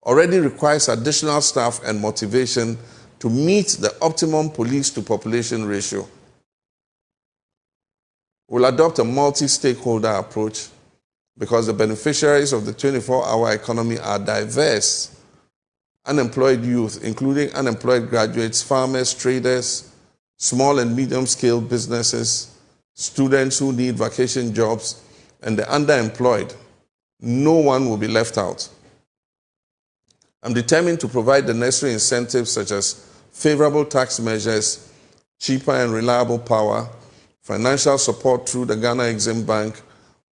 already requires additional staff and motivation to meet the optimum police-to-population ratio. We'll adopt a multi-stakeholder approach because the beneficiaries of the 24-hour economy are diverse. Unemployed youth, including unemployed graduates, farmers, traders, small and medium-scale businesses, students who need vacation jobs, and the underemployed. No one will be left out. I'm determined to provide the necessary incentives such as favorable tax measures, cheaper and reliable power, financial support through the Ghana Exim Bank,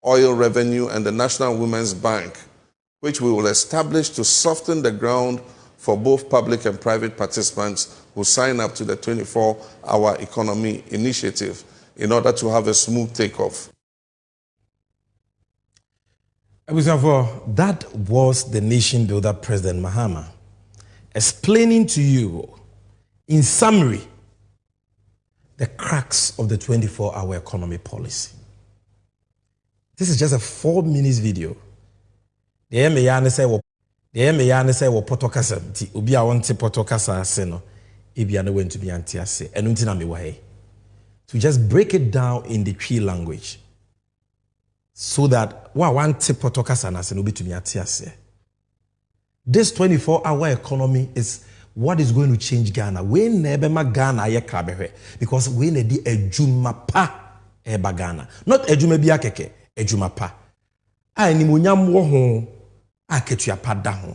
oil revenue, and the National Women's Bank, which we will establish to soften the ground for both public and private participants who sign up to the 24-hour economy initiative in order to have a smooth takeoff. That was the nation builder, President Mahama, explaining to you, in summary, the cracks of the 24-hour economy policy. This is just a 4-minute video. The MAN say wo potokasa nti obi a wonte potokasa ase no ebia no went to be anti ase enu nti na me wa he. To just break it down in the Twi language so that one potokasa na ase no be to be anti ase. This 24-hour economy is what is going to change Ghana. We never ma Ghana ye krabehwe because we ne di ejuma pa eba Ghana. Not ejuma bi akeke. Ejuma pa. A ni munyam wo ho aketua pa da ho.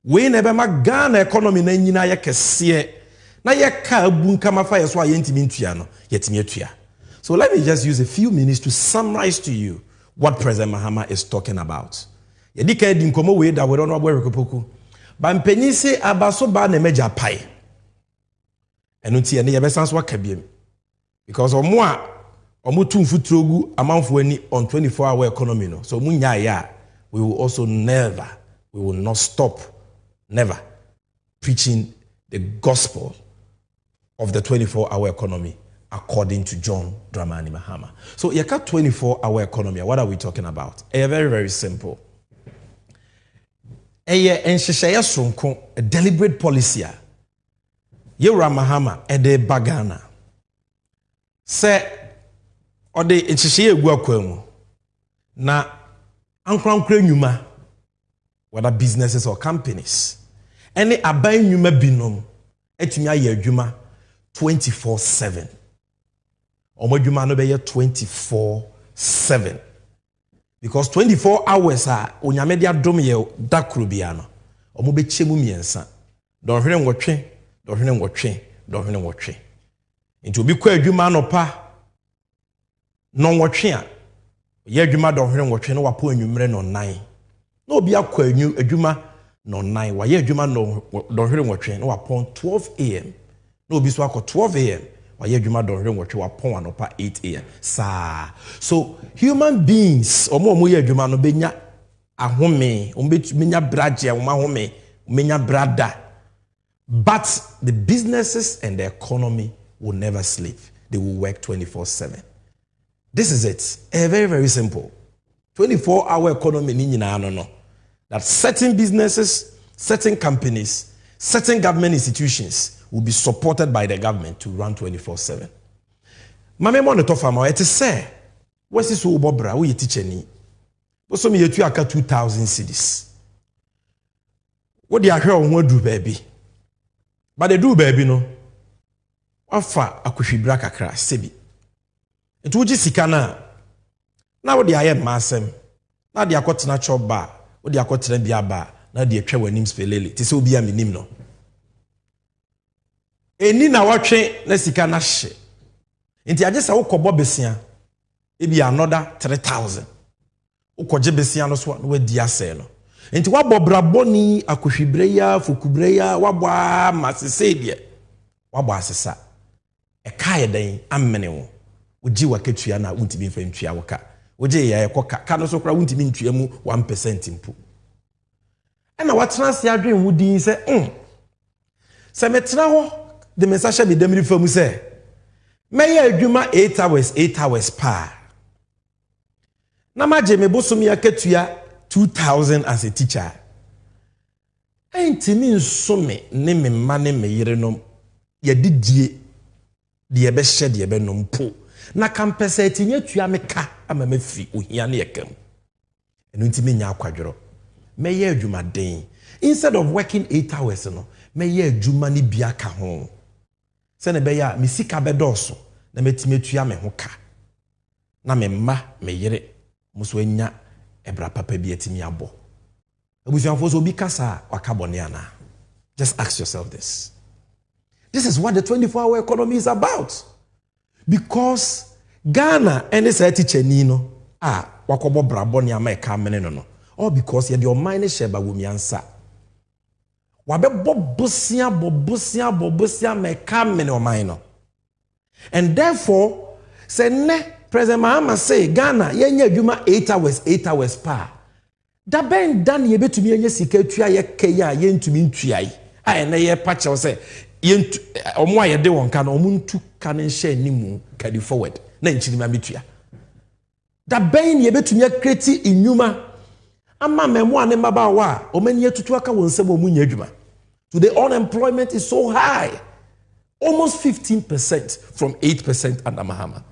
We na be ma Ghana economy na nyina ye kese na ye ka abu nkama fa yeso ayentimi ntua no yetimi atua. So let me just use a few minutes to summarize to you what President Mahama is talking about. Ye di ka di nkomo we da we no abo rekopoku. Ba mpanyi se abaso ba na meja pai. Eno nti ye be sanso aka biem. Because omo a omutu mfutrogu amanfo ani on 24-hour economy no. So munya ya we will also we will not stop preaching the gospel of the 24-hour economy according to John Dramani Mahama. So yaka 24-hour economy, what are we talking about? Very, very simple. A deliberate policy. Yewra Mahama ede bagana. Se ode enhyehye egu akwam na ankwankra nyuma whether businesses or companies any aban nyuma binom etumi aye adwuma 24/7 omo adwuma no be 24/7 Because 24 hours are onyamedia dom ye da kro bia no. Omo be chemu miensa. Don hwene nwotwe, don hwene nwotwe, don hwene nwotwe. Nti obi kwa adwuma no pa no nwotwe a ye adwuma don hwene nwotwe no wapo anwumre no nan. Na obi akwa adwuma no nan wa ye adwuma no don hwene nwotwe no wapo 12 am. Na obi so akọ 12 am. Waye adwuma don hwene nwotwe wapon anopa 8 am. Sa. So human beings omo ye adwuma no benya ahome, benya braje, ahome, benya brada. But the businesses and the economy will never sleep. They will work 24/7. This is it. Very, very simple. 24-hour economy ni nyina no. That certain businesses, certain companies, certain government institutions will be supported by the government to run 24/7. Mame mo ne to fama e te say, wasi so bobra wo ye teacher ni. Bo so me yetu aka 2000 cedis. Wo de ahwe wo ho adu baabi. But the do baby no. Wafa akohwibra kakra sebi. Etu wuji sika na wo de aye masem. Na de akotena choba, wo de akotena bia ba, na de atwa wanim spelele. Ti se obi a menim no. Eni na watwe na sika na hye. Nti agesa wo kɔbɔ besia. Ebi another 3000. Wo kɔgye besia no so na wadi asɛ no. Nti wabɔ brabɔni akohwibreya fokubreya wabɔ masesebie wabɔ asesa ɛka yɛ den amene wo ogi wakatua na wontimi mfa ntua wo ka ogi yɛ ɛkɔ ka no so kora wontimi ntua mu 1% mpo ɛna watena se adwen wo din sɛ sɛ metena hɔ de message me demri famu sɛ mɛyɛ adwuma 8 hours pa na magye me bosom ya katua 2000 as a teacher. Enti mi nsome ne me ma ne me yere no ye didie de ye be hye de ye be no mpo na kampesa etinye tua me ka ama me fi ohia ne yekam. Enu nti me nya akwadworo. Me ye adwuma den. Instead of working 8 hours no, me ye adwuma ne bia ka ho. Se ne be ya me sika be doso na metime tua me ho ka. Na me ma me yere muso enya ebra papa bi etimi abo. Ebusianfo so bi kasa wakabone ana. Just ask yourself this. This is what the 24-hour economy is about. Because Ghana any say teacher ni no wakobo brabone ama e ka mene no. All because ye the mind sheba wo mi Ansah. Wabe bobosia me ka mene o mind no. And therefore say ne President Mahama say Ghana yenye adwuma 8 hours pa. Da ben dan ye betumi yenye sika tua ye keya ye ntumi ntua yi. A na ye pa che say ye omo aye de wonka na omo ntu ka ne hye animu carry forward na nchirima metua. Da ben ye betumi akreti inwuma ama memo ane maba wa omani etutu aka wonsem omu nya adwuma. Today unemployment is so high. Almost 15% from 8% under Mahama.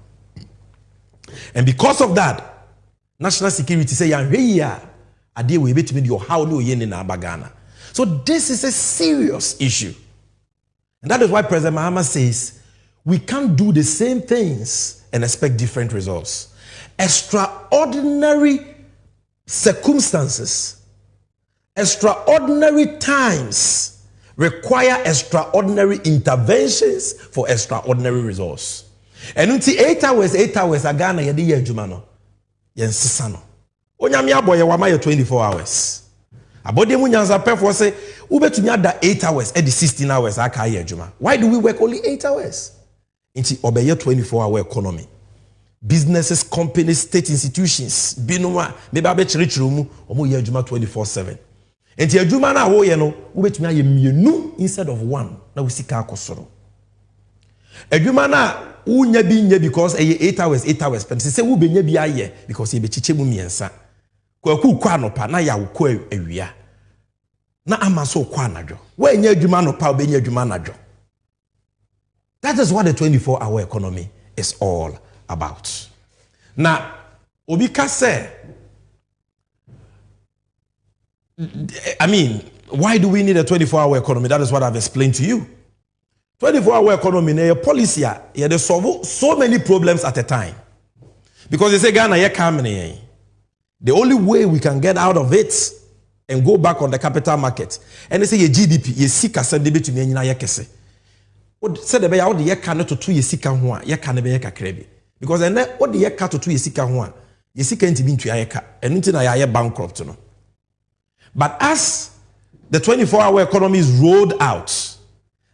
And because of that, national security say ade we betimi de how no ye na Ghana. So this is a serious issue. And that is why President Mahama says we can't do the same things and expect different results. Extraordinary circumstances, extraordinary times require extraordinary interventions for extraordinary results. And until 8 hours a Ghana yedi ye adwuma no yen sesa no onyame aboye wa ma 24 hours abode mu nyanza pefo say ubetumi ada 8 hours at the 16 hours aka ye adwuma. Why do we work only 8 hours? Until obeye 24-hour economy. Businesses, companies, state institutions binuma meba be chirichiru mu omo ye adwuma 24/7. Until adwuma na wo ye no ubetumi aye mienu instead of one na usika akosoro. Adwuma na unya bi nya because 8 hours but say wo benya bi aye because ye be chiche mu miensa kwaku kwa anopa na ya wo awia na amaso kwa anadwo wa nya adwuma no pa obenya adwuma anadwo. That is what the 24-hour economy is all about. Now obi ka say, I mean, why do we need a 24-hour economy? That is what I've explained to you. 24-hour economy na policy they solve so many problems at a time. Because they say Ghana ye come The only way we can get out of it and go back on the capital market, and they say your GDP, you seek a send debate to me and yakese. What said the way the year to 2 years one, ye can be a crazy. Because then what the year to 2 years one, you seek to be into a and into a bankrupt. No. But as the 24-hour economy is rolled out,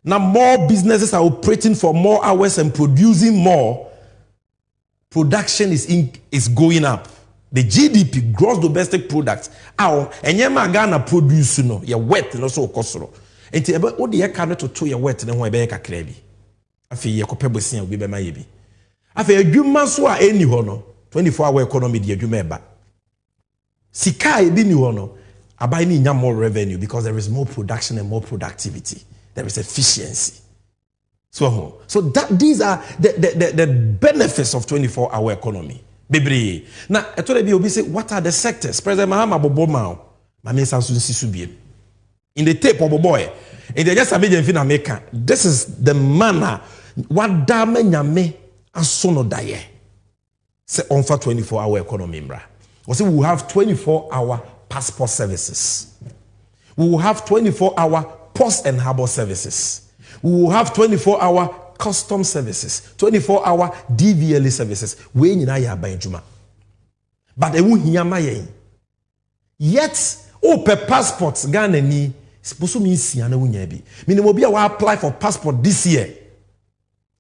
now more businesses are operating for more hours and producing more. Production is going up. The GDP, gross domestic product, and yema Ghana produce no, you're wet and also costro. And to about what the year to your wet and where a crabby. I feel your copper was seen with my baby. I feel you must swear any honor, 24-hour economy, dear Jumeba. Sikai be new honor. I buy me more revenue because there is more production and more productivity. There is efficiency. So that these are the benefits of 24-hour economy. Baby. Now, I told you, say, what are the sectors? President Mahama Boboma, in the tape of boy, in the just America, this is the manner what dame nyame asono daye. Say on for 24-hour economy, bra. We say we will have 24-hour passport services. We will have 24-hour post and harbor services. We will have 24-hour custom services, 24-hour DVLA services. We need ya banjuma. But ewu hiyama yen. Yet, per passports Ghana ni supposed to mean siana unyebi. Meaning we will apply for passport this year.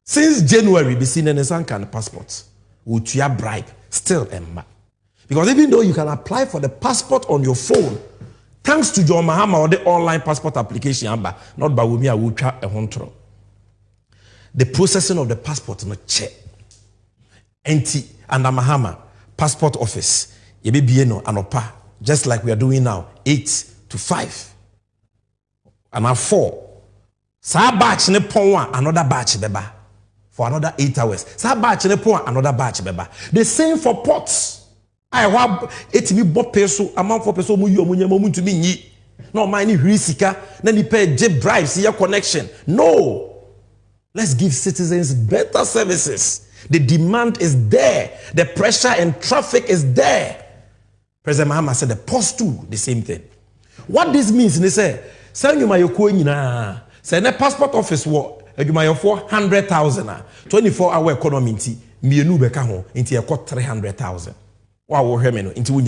Since January, be seen in some kind of passports. Would you bribe still emma? Because even though you can apply for the passport on your phone, thanks to John Mahama or the online passport application, not by Wumi Awucha a Hontro. The processing of the passport no check. Enti and Mahama passport office, Yebibieno anopa, just like we are doing now, 8 to 5. And now 4. Sa batch ne pon another batch beba for another 8 hours. Sa batch ne pon another batch beba. The same for ports. I have 80 peso amount for peso mu yo mu to me. No mind risika, then you pay J bribes your connection. No. Let's give citizens better services. The demand is there. The pressure and traffic is there. President Mahama said the post too, the same thing. What this means, they say, send you my na. Send a passport office what? You my 400,000. 24-hour economy inti mienu beka ho inti ekọ 300,000. Wow, into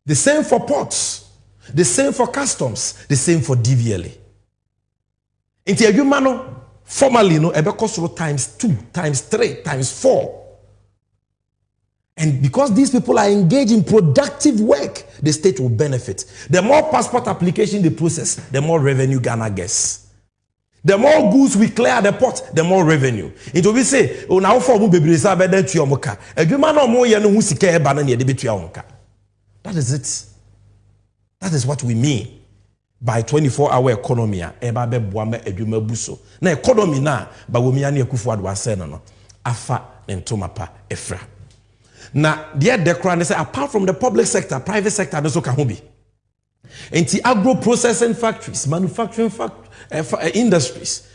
the same for ports, the same for customs, the same for DVLA. Into a humano, formally, no, ebe cost times 2, times 3, times 4. And because these people are engaged in productive work, the state will benefit. The more passport application they process, the more revenue Ghana gets. The more goods we clear at the port, the more revenue. It will be say, oh, now for Mubebrisa better to your moka. A human or more yanu musike banana debit to your onka. That is it. That is what we mean by 24-hour economy. Eba be buame eduma buso. Na economy na ba womiani ekufu adwa se no. Afa entomapa efra. Na dear Dekran say apart from the public sector, private sector also can be. Enti agro processing factories, manufacturing industries,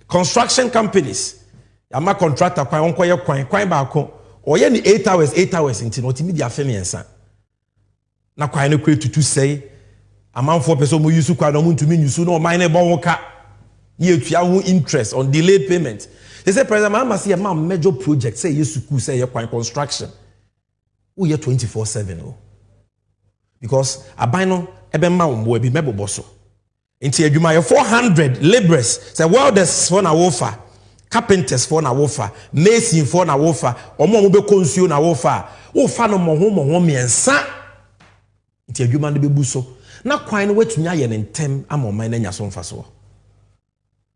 construction companies. Yama contractor kwa onko ye kwan ba ko. Oye ni 8 hours enti no timi dia femi ensa. Na kwan no create to say amount for person mu use kwa no mu ntumi use no mine bo woka. Ye tua ho interest on delayed payment. They say President Mahama say a major project say yesuku say ye kwan construction. Wo ye 24/7 oh. Because abino ebe ma wo ebi mebo boso. Inti adwuma ye 400 laborers say welders for na wofa, carpenters for na wofa, mason for na wofa, omo mo be konsuo na wofa. Wo fa no mo ho miensa. Inti adwuma no be buso. Na kwan no watumi aye ne ntem amoma na nya so mfa so.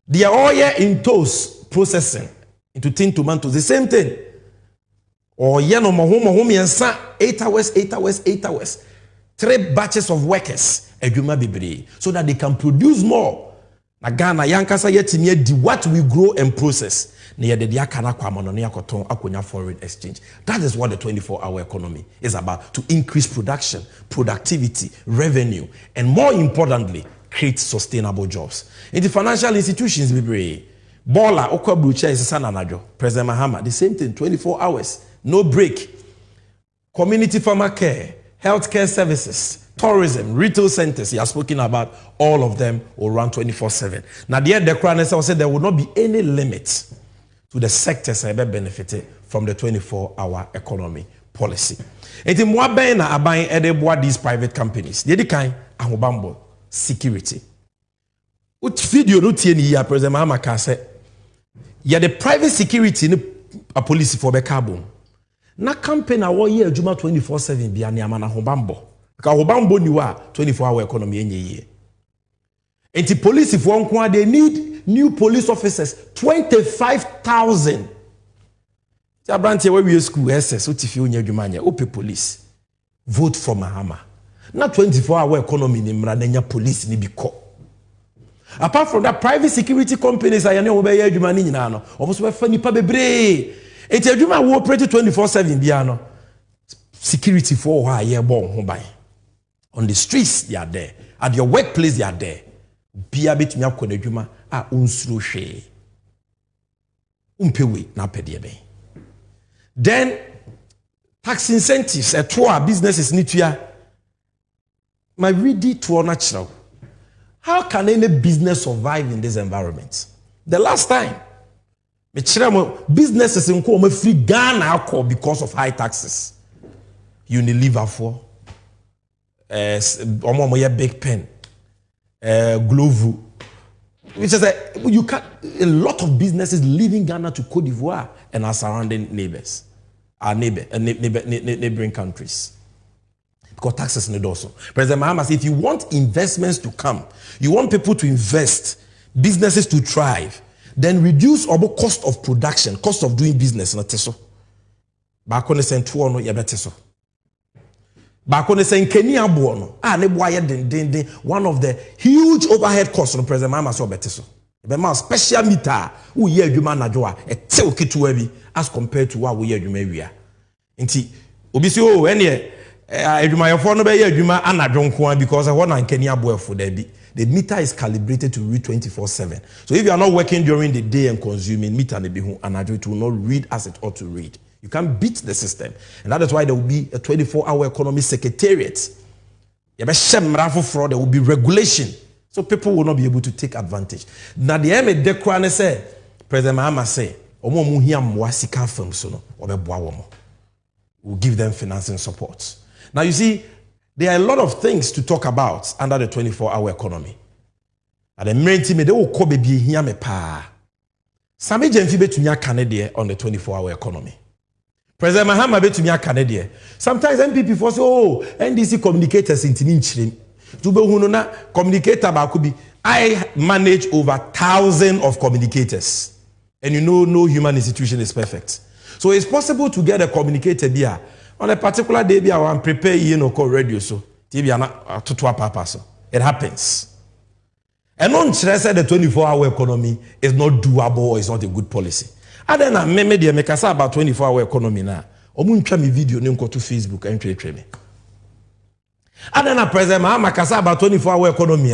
They are all here in toast processing into tin tomatoes the same thing. Or ye no mo ho miensa 8 hours. 3 batches of workers edwuma bebre so that they can produce more. Na Ghana yankasa yetimi di what we grow and process. Na ye de aka na kwama no na yakoton akonya foreign exchange. That is what the 24-hour economy is about, to increase production, productivity, revenue, and more importantly, create sustainable jobs. In the financial institutions bebre Bola Okwabrucha is sananajo. President Mahama the same thing, 24 hours, no break. community farmer care, healthcare services, tourism, retail centers. He has spoken about all of them will run 24/7. Now, the Crown said there will not be any limit to the sectors that have benefited from the 24-hour economy policy. And in Kwabena are buying edeboa these private companies. The kind ahobambo security. Which video no tie ni ya President Mahama ka say ya the private security ni a police for be carbon. Na campaign a wo ye adwuma 24/7 bia ne ama na ahobambo. Ka ahobambo ni wa 24-hour economy enye ye. Enti police for nko they need new police officers 25,000. Jabranti where we school SS otifi onya adwuma nya ope police vote for Mahama. Na 24-hour economy ni mra na nya police ni biko. Apart from that, private security companies are not obey adwuma ni nyina no. Omo so be fa nipa bebre. Enti adwuma wo operate 24/7 bia no. Security for who aye bon ho ban. On the streets they are there. At your workplace they are there. Bia betumi akọ adwuma a onsuro hwe. Umpewe na pede be. Then tax incentives at our businesses need to my ready to natural. How can any business survive in this environment? The last time businesses in Kwame free Ghana because of high taxes. Unilever for Big Pen, Glovo, which is a lot of businesses leaving Ghana to Cote d'Ivoire and our surrounding neighbors, our neighboring countries. Because taxes need also. President Mahama said, if you want investments to come, you want people to invest, businesses to thrive, then reduce our cost of production, cost of doing business. Not so. Back on the central no yabeteso. Back on the same Kenya buono. One of the huge overhead costs on President Mahama so beteso. Bema special meter who ye adwuma najwa e te oketu abi as compared to what we ye adwuma wia. Nti obi si o ene adwuma yefo no be ye adwuma anadwo nko because one na Kenya boefo there be. The meter is calibrated to read 24/7. So if you are not working during the day and consuming meter ne be hu anadwo it will not read as it ought to read. You can't beat the system. And that is why there will be a 24-hour economy secretariat. There will be regulation. So people will not be able to take advantage. Now the end of the Quran say, President Mahama say, we'll give them financing support. Now you see, there are a lot of things to talk about under the 24-hour economy. And the main team, they will call baby here me pa. Sami Jemfibe tunya Canada on the 24-hour economy. President Mahama betumia Canada. Sometimes MPP for say, oh, NDC communicators in Tininchrim. Na communicator bakubi. I manage over 1,000 of communicators. And you know, no human institution is perfect. So it's possible to get a communicator there. On a particular day, I want prepare call radio so. It happens. And on the 24-hour economy is not doable or is not a good policy. And then I make about 24-hour economy now. Omuncha mi video ni to Facebook and trade me. And then I President Mahama about 24-hour economy.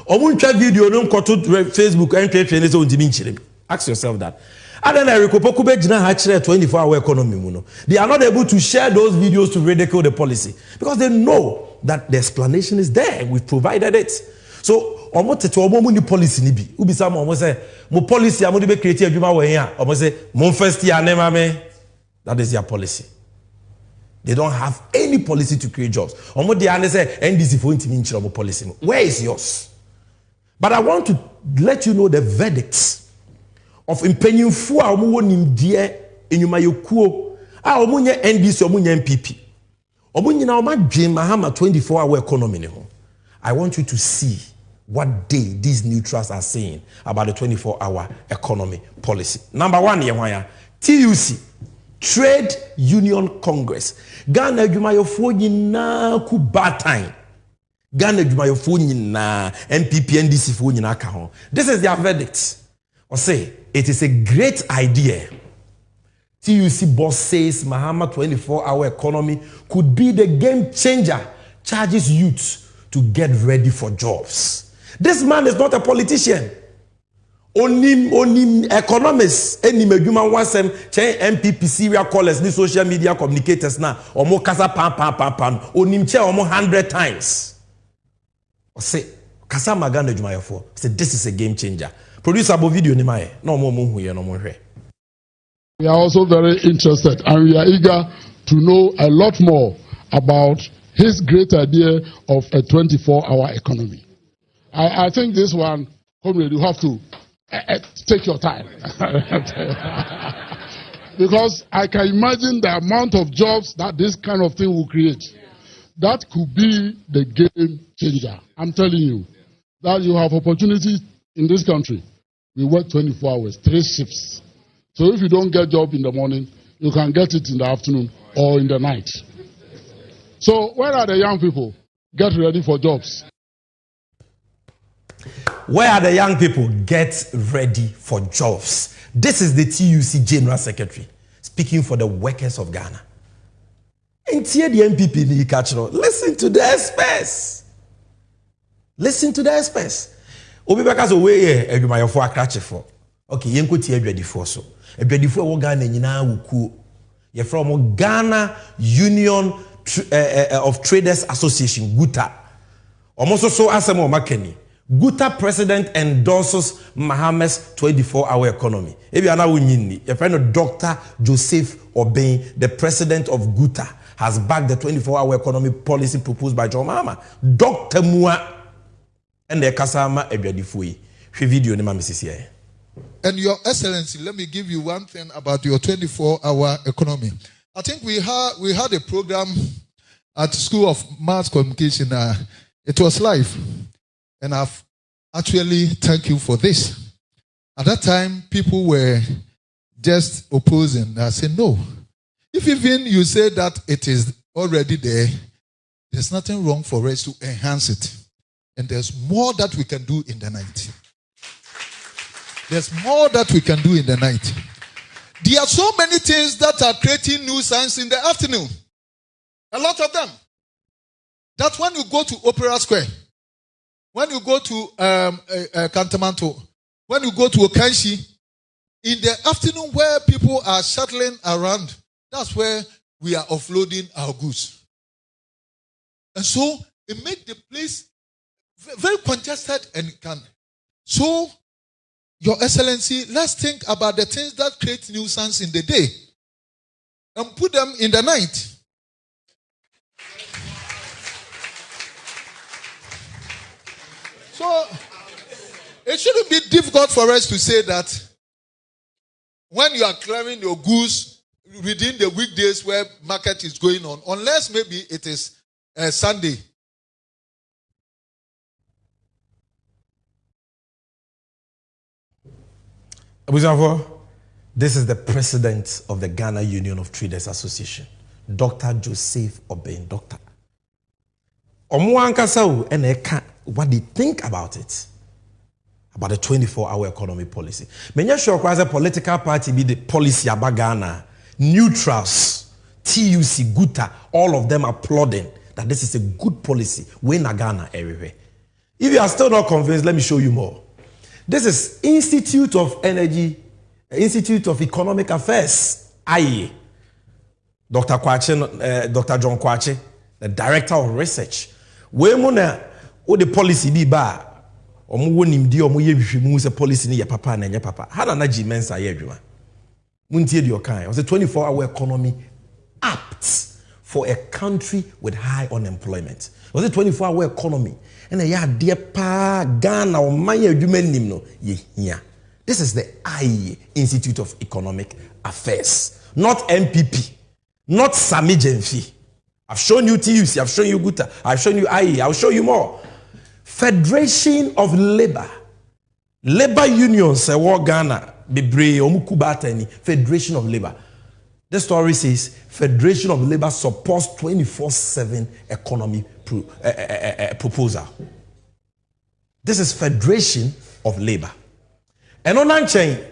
Omuncha video ni to Facebook and trade me so ntimi. Ask yourself that. And then I recopoku be jina ha 24-hour economy. They are not able to share those videos to ridicule the policy because they know that the explanation is there. We've provided it. So omo tete omo ni policy ni bi ubi sa mo say mo policy amodi be create adwuma we here omo say mo first year na mame. That is their policy. They don't have any policy to create jobs. Omo dey and say NDC for ntimi nchira omo policy. Where is yours? But I want to let you know the verdicts of impenyinfo a omo wonim die enyuma yekuo a omo nya NDC omo nya MPP. Omo nyina omo adwen Mahama 24-hour economy ne ho. I want you to see what day these neutrals are saying about the 24-hour economy policy. Number one, TUC, Trade Union Congress. Ghana Jumayofo nyina ku bad time. Ghana Jumayofo nyina MPP NDC fo nyina ka ho. This is their verdict. Or say it is a great idea. TUC boss says Mahama 24-hour economy could be the game changer. Charges youths to get ready for jobs. This man is not a politician. onim economists enim adwuma wasem chen MPP serial callers ni social media communicators na omo kasa pam onim che omo 100 times say kasa magana adwuma yefo say this is a game changer. Producer abo video ni mae na omo huye no mo hwe. We are also very interested and we are eager to know a lot more about his great idea of a 24-hour economy. I think this one, comrade, you have to take your time. Because I can imagine the amount of jobs that this kind of thing will create. That could be the game changer. I'm telling you that you have opportunities in this country. We work 24 hours, 3 shifts. So if you don't get a job in the morning, you can get it in the afternoon or in the night. So where are the young people? Get ready for jobs. Where are the young people? Get ready for jobs. This is the TUC General Secretary speaking for the workers of Ghana. And here the MPP ni catch. Listen to the experts. Listen to the experts. Obi bekazo we edwuma yofo akrache for. Okay, yenko tie adwadifo so. Adwadifo wo Ghana nyina wuku. Ye from Ghana Union of Traders Association GUTA. Almost so asemo makeni. GUTA president endorses Mohammed's 24-hour economy. Ebi ana wunyini. Your friend Dr. Joseph Obeng, the president of GUTA, has backed the 24-hour economy policy proposed by John Mahama. Dr. Mua and the Kasama Ebiadifui. Video ni mami sisi. And Your Excellency, let me give you one thing about your 24-hour economy. I think we had a program at School of Mass Communication. It was live. And I've actually thank you for this. At that time, people were just opposing. I said, no. If even you say that it is already there, there's nothing wrong for us to enhance it. And there's more that we can do in the night. There's more that we can do in the night. There are so many things that are creating nuisance in the afternoon. A lot of them. That's when you go to Opera Square, when you go to Kantamanto, when you go to Okanshi, in the afternoon where people are shuttling around, that's where we are offloading our goods. And so it makes the place very congested and can. So, Your Excellency, let's think about the things that create nuisance in the day and put them in the night. So, it shouldn't be difficult for us to say that when you are clearing your goods within the weekdays where market is going on, unless maybe it is Sunday. This is the president of the Ghana Union of Traders Association, Dr. Joseph Obeng, Doctor. What they think about it, about the 24-hour economy policy. Many sure as a political party be the policy about Ghana, neutrals, TUC, GUTA, all of them applauding that this is a good policy. We in Ghana everywhere. If you are still not convinced, let me show you more. This is Institute of Economic Affairs, IE. Dr. Kwache, Dr. John Kwache, the director of research. We muna o the policy bi ba omo wonim di omo ye hwehwemu se policy ni ye papa na nye papa. Hana na ji mensa ye adwuma. Muntie di okan. O say 24-hour economy apt for a country with high unemployment. O say 24-hour economy and ya de pa Ghana o man ye adwuma nim no ye hia. This is the IE, Institute of Economic Affairs, not MPP, not Sami Jenfi. I've shown you TUC, I've shown you GUTA, I've shown you IE, I'll show you more. Federation of Labor. Labor unions, Ghana, Bibre, Omukubatani, Federation of Labor. The story says, Federation of Labor supports 24/7 economy proposal. This is Federation of Labor. And on that chain,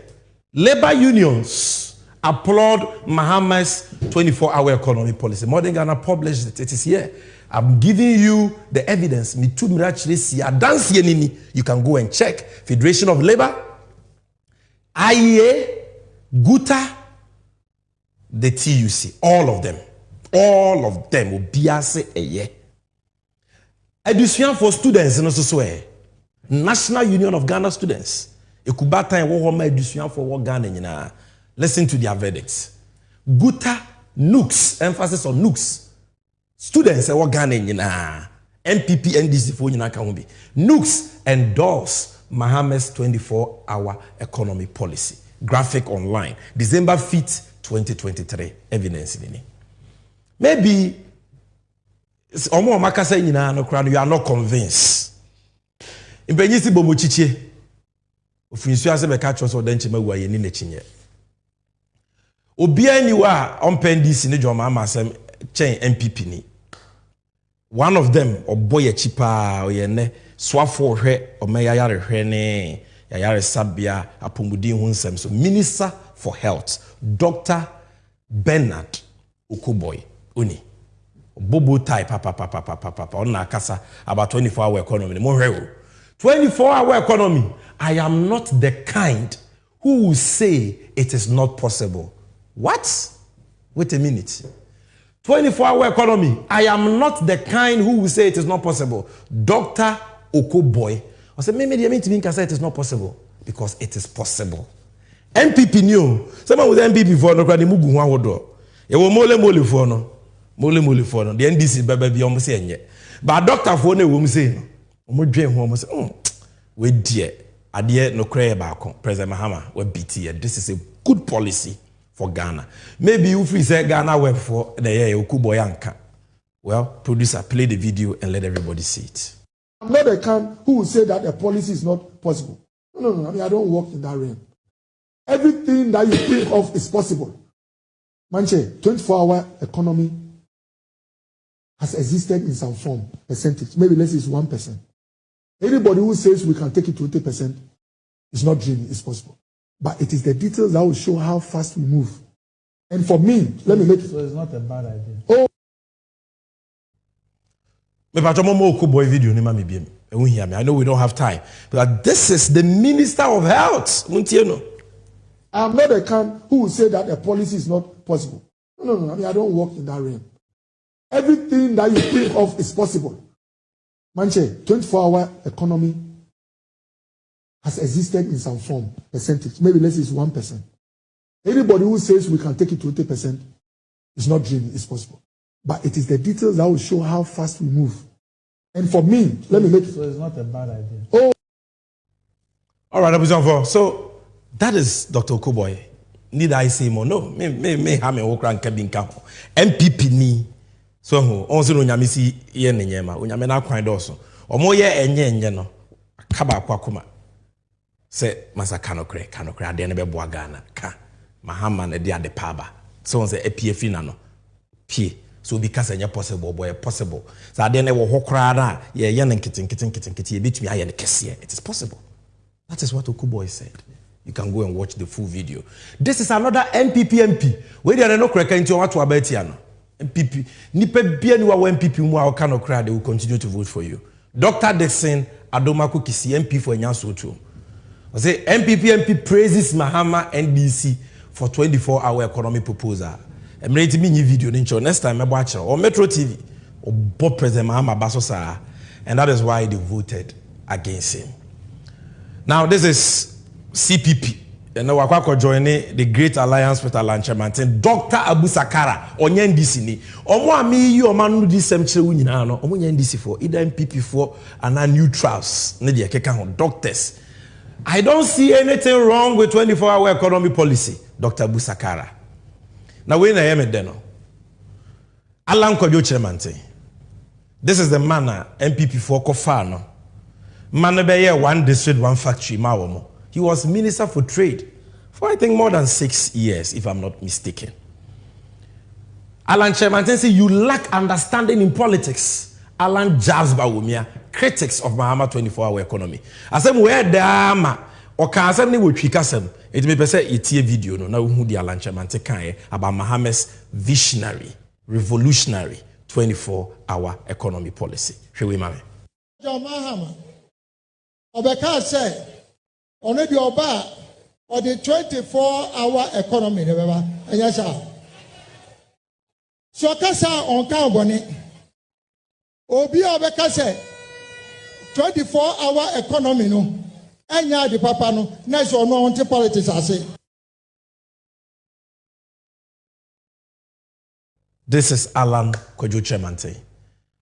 labor unions applaud Mohammed's 24-hour economy policy. Modern Ghana published it. It is here. I'm giving you the evidence. You can go and check. Federation of Labor Aye, Guta, the TUC, all of them will be as a year. Education for students in also National Union of Ghana Students. Ekubata and Wahoma Education for what Ghana. Listen to their verdicts. Guta, NUCS, emphasis on NUCS. Students what Ghana. MPP, NDC for Yinakambi. NUCS endorse Mohammed's 24-hour economy policy. Graphic online. December 5th, 2023. Evidence in it. Maybe you are not convinced. In Benyisi Bomochiche, Ofinsu ase beka choso denche mawu aye ni nechinye. Obia ni wa ompendisi ni joma amasem chen MPP ni. One of them oboye chipa oyene swafo hwe omeyayare hwe ne yayare sabia apumudi hu nsem so Minister for Health Dr. Bernard Okuboy Uni Bobo type papa on akasa about 24-hour economy. 24-hour economy. I am not the kind who will say it is not possible. What? Wait a minute. 24-hour economy. I am not the kind who will say it is not possible. Dr. Okoboy. I said, maybe the mean can say it is not possible because it is possible. MPP knew. Someone with MPP for no crowd mugu one wodo. It will mole for no. Mole for no. The NDC baby almost saying but doctor for no woman say no. Dream home say, we dear. Adie no cry about President Mahama we BT. This is a good policy for Ghana. Maybe you free say Ghana web for the year Okuboyanka. Well, producer, play the video and let everybody see it. I'm not the kind who will say that a policy is not possible. No. I mean, I don't work in that realm. Everything that you think of is possible. Manche, 24-hour economy has existed in some form, percentage. Maybe let's say it's 1%. Anybody who says we can take it to 80% is not dreaming, it's possible. But it is the details that will show how fast we move. And for me, let me make it. So it's not a bad idea. Oh. I know we don't have time, but this is the Minister of Health. I'm not the kind who will say that a policy is not possible. No. I mean, I don't work in that realm. Everything that you think of is possible. Manche, 24-hour economy has existed in some form, percentage. Maybe let's say it's 1%. Anybody who says we can take it to 80% is not dreaming, it's possible. But it is the details that will show how fast we move. And for me, let me make it. So it's not a bad idea. Oh. All right, so that is Dr. Okuboy. Need I say more? No. Me have me okra nkabinka. MPP ni. So onse no nyame si ye nenyema. Onyame na kwan doso. Omo ye enye no. Akaba akwa se masaka no kre ade ne bebo Ghana ka. Mahama na de ade paba. So onse EPF na no. Pie. So because it's possible, boy, possible. So I didn't know how na ye kitten. You beat me. It is possible. That is what Okuboy said. You can go and watch the full video. This is another MP. Where they are no correct into what to about here. MPP. Nipe bien wa MPP mu a kind of crowd they will continue to vote for you. Dr. Dixon Adomako Kisi MP for Nyanso too. I say MP praises Mahama NDC for 24-hour economy proposal. I'm ready to be new video next time I watch or Metro TV or Bob President Mahama Basosa, and that is why they voted against him. Now this is CPP, and now we're joining the Great Alliance with Alan Chairman, Dr. Abu Sakara on NDC ni. Omo ami you manu di semche unyina no. Omo NDC for either MPP for and neutrals. Ne de keka ho doctors. I don't see anything wrong with 24-hour economy policy, Dr. Abu Sakara. Now we na yeme deno. Alan Kwabena Chairman. This is the manner MPP for Kofano. Man be one district, one factory, Mawomo. He was Minister for Trade for I think more than 6 years, if I'm not mistaken. Alan Chairman say you lack understanding in politics. Alan jabs Bawumia, critics of Mahama 24-hour economy. I said where the ama or can ni we trikasem. It may be say it's a video no now who the Alan Chairman say about Mahama's visionary, revolutionary 24-hour economy policy. Shall we mame? John Mahama. Obeka say only the oba or the 24-hour economy never and yes sir. So kasa on kan boni obi obeka say 24-hour economy no enya the papa no na so no on politics ase. This is Alan Kojo Chemante.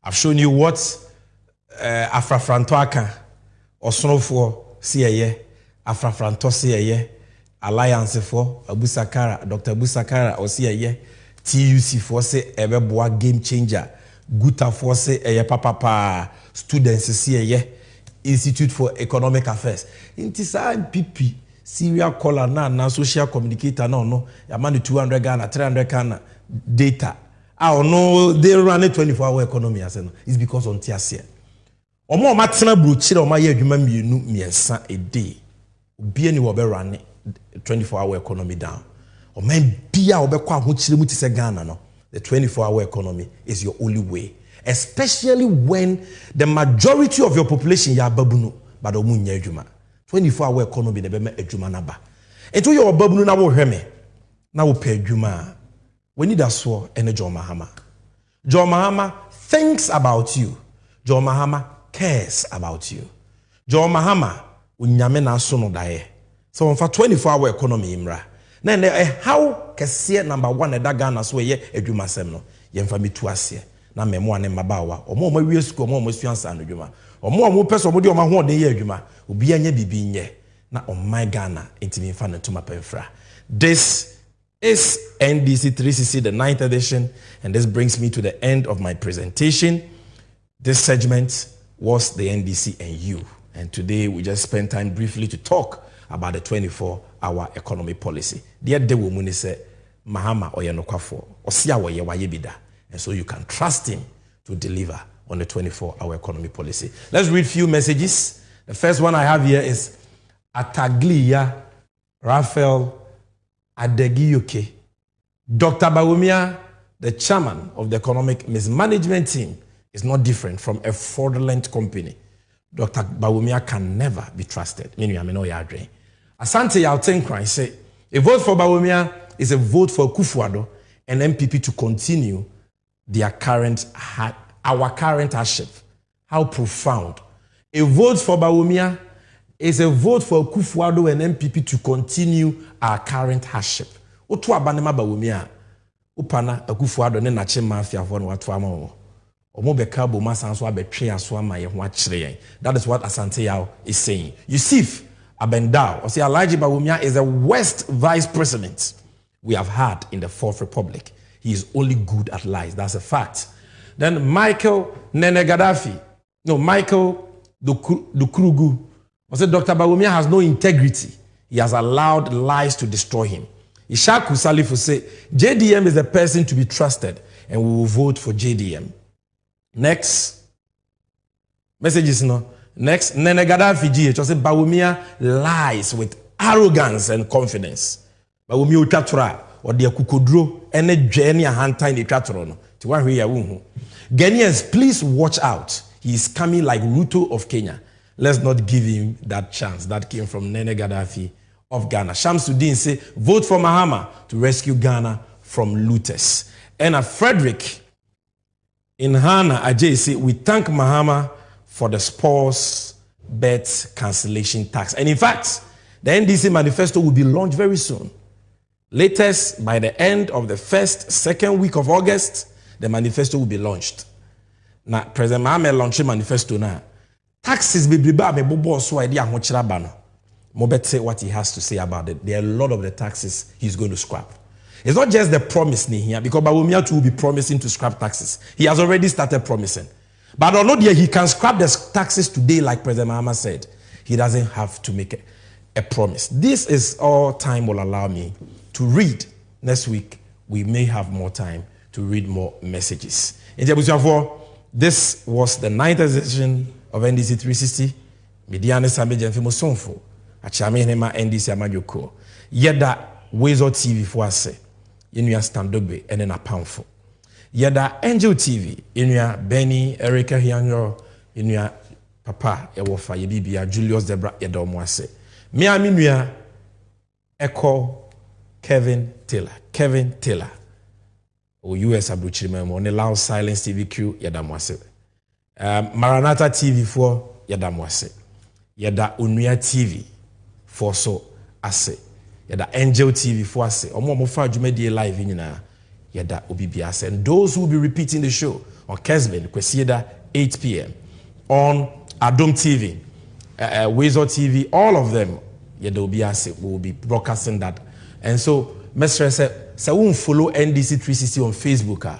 I've shown you what Afrafranto aka Osonofo CAye, Afrafranto CAye, Alliance for Abusakara, Dr. Abusakara or CAye, TUC for say Ebeboa game changer, Guta for say papa students CAye, Institute for Economic Affairs. Intisa PP, serial caller na social communicator no, Yamani 200 Ghana, 300 Ghana data. I know they run a 24-hour economy as it's because on Tiasia. Omo matena bruchira oma ye adwuma mienu miensa a day. Obi ani wo be run 24-hour economy down. Oman bia obekwa ahochire mu ti se Ghana no. The 24-hour economy is your only way, especially when the majority of your population ya babunu but omu nya adwuma. 24-hour economy de be me adwuma na ba. Ento your babunu na wo hweme na wo pe adwuma. We need a sword and a John Mahama. John Mahama thinks about you. John Mahama cares about you. John Mahama unyame na sono dae. So for 24-hour economy imra. Na how kese number 1 eda Ghana so ye adwuma sem no. Ye mfa metu ase. Na memo ane mabawa. Omo ma wie school omo suansa no adwuma. Omo person omo de omo ho de ye adwuma. Obi anya bibi nye. Na my Ghana intimi mfa no tuma pemfra. This is NDC 360, the 9th edition, and this brings me to the end of my presentation. This segment was the NDC and you, and today we just spent time briefly to talk about the 24-hour economy policy. The other woman said, Mahama oyanokafo, osia waye waye bida, and so you can trust him to deliver on the 24-hour economy policy. Let's read few messages. The first one I have here is Ataglia Raphael Adegiyoke. Dr. Bawumia, the chairman of the economic mismanagement team, is not different from a fraudulent company. Dr. Bawumia can never be trusted. Meaning, I mean, no yardre. Asante Yaltenkran say, a vote for Bawumia is a vote for Kufuado and MPP to continue our current hardship. How profound. A vote for Bawumia is a vote for Kufuado and MPP to continue our current hardship. Otu abanema Bawumia upana Kufuado ne nache mafia fo no watu ama wo. Omo beka bo masanso abetwe aso ama ye ho akire. That is what Asante Yao is saying. Yusuf Abendao or say Alhaji Bawumia is the worst vice president we have had in the Fourth Republic. He is only good at lies. That's a fact. Then Michael Nene Gaddafi. No, Michael Dukrugu. I said Dr. Bawumia has no integrity. He has allowed lies to destroy him. Ishaku Salifu say, JDM is a person to be trusted and we will vote for JDM. Next. Messages no. Next. Nene Gaddafi GH. I said Bawumia lies with arrogance and confidence. Bawumia utatura or the kukodro ene journey a hanta in the tratoro no. Ghanaians, please watch out. He is coming like Ruto of Kenya. Let's not give him that chance. That came from Nene Gaddafi of Ghana. Shamsuddin say, vote for Mahama to rescue Ghana from looters. And Frederick in Hana Ajay say, we thank Mahama for the sports bet cancellation tax. And in fact, the NDC manifesto will be launched very soon. Latest, by the end of the second week of August, the manifesto will be launched. Now, President Mahama launched manifesto now. Taxes be briba me bobo so idea ahochira ba no. Mobet say what he has to say about it. There are a lot of the taxes he's going to scrap. It's not just the promise here, because Bawumia too will be promising to scrap taxes. He has already started promising. But although he can scrap the taxes today, like President Mahama said, he doesn't have to make a promise. This is all time will allow me to read. Next week, we may have more time to read more messages. In this was the 9th edition of NDC 360. Mediane Sambe Jenfimo Sonfo. Achame Nema NDC Amajoko. Yeda Wezo TV for us. Inuya Standobe and then a poundful. Yeda Angel TV. Inuya Benny, Erica Hianyo. Inuya Papa Ewofa Yebibia Julius Debra Edomwase. Mia Minuya Echo Kevin Taylor. Kevin Taylor. O US Abruchirima on the Loud Silence TV Q Yadamwase. Maranatha TV for Yadamwase. Yada Unuya TV for so ase. Yada Angel TV for ase. Omo mofa Jumedi live in Yada Obibi. And those who will be repeating the show on Kesben, Kwesieda, 8 p.m. on Adom TV, Wezo TV, all of them, Yada Obibi will be broadcasting that. And so, Mr. said, so won't follow NDC 360 on Facebook.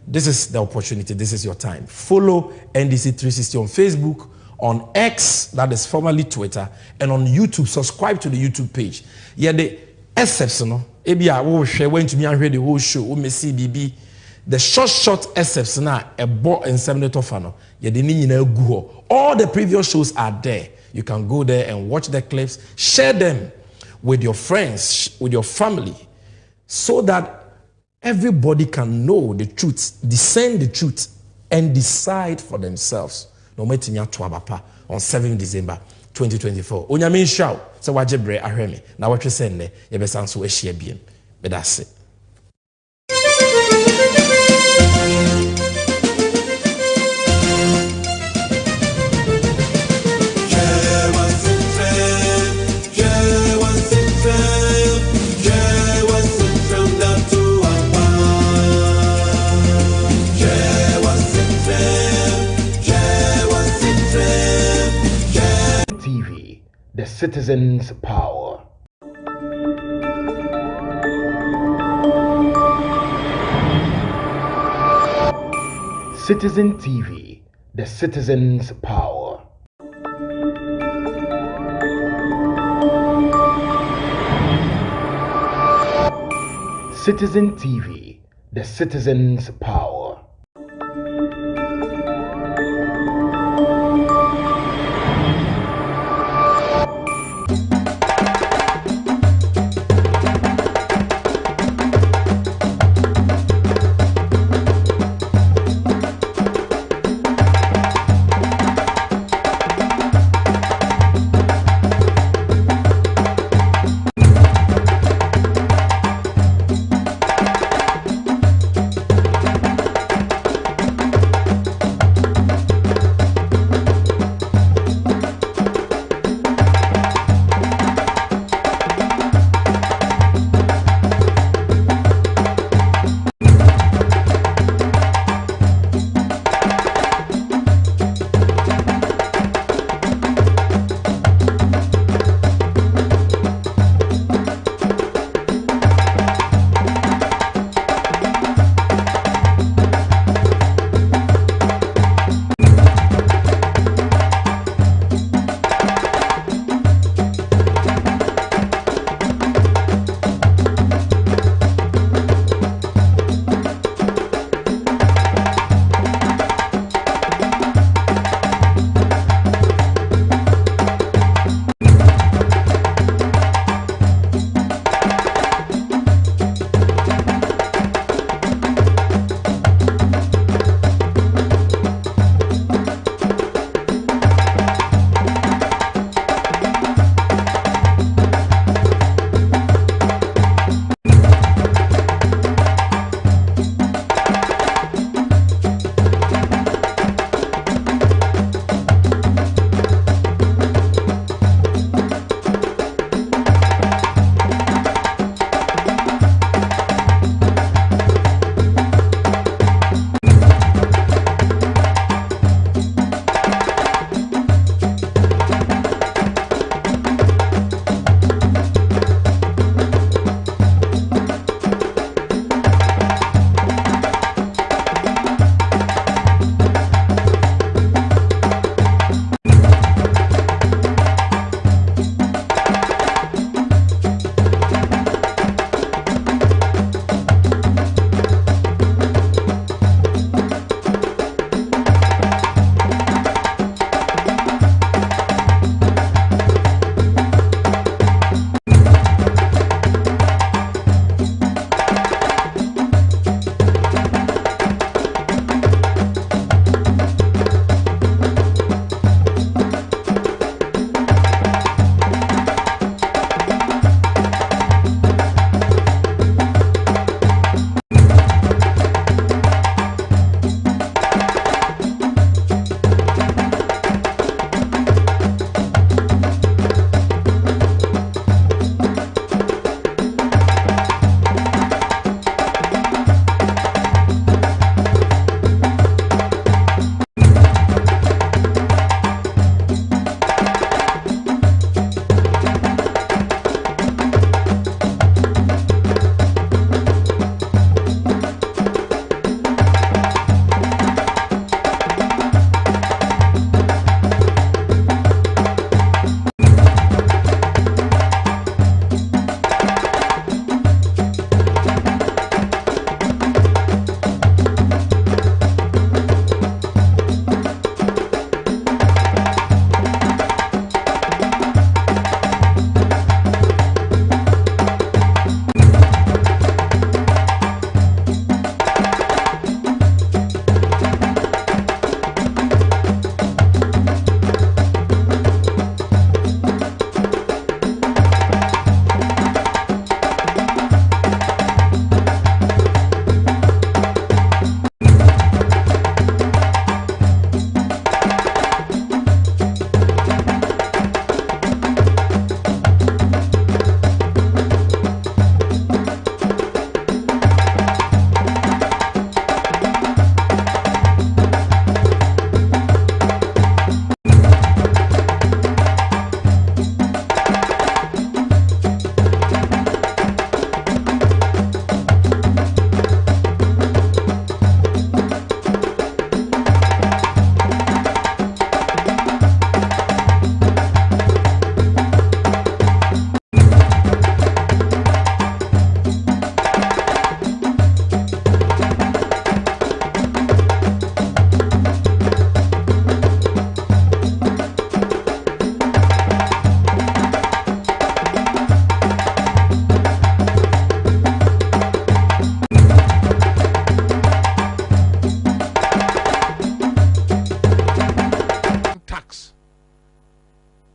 This is the opportunity. This is your time. Follow NDC 360 on Facebook, on X, that is formerly Twitter, and on YouTube. Subscribe to the YouTube page. Yeah, the exceptional. Maybe I will share when to me and read the whole show. We may see BB. The short exceptional a bought and 70 fano. Yeah, the Google. All the previous shows are there. You can go there and watch the clips. Share them with your friends, with your family, so that everybody can know the truth, discern the truth, and decide for themselves. No matter on 7 December 2024. Onyamin show, so wajebre ahwemi. Na what you send ne, yebesan so ehia biem. But that's it. The citizen's power. Citizen TV, the citizen's power. Citizen TV, the citizen's power.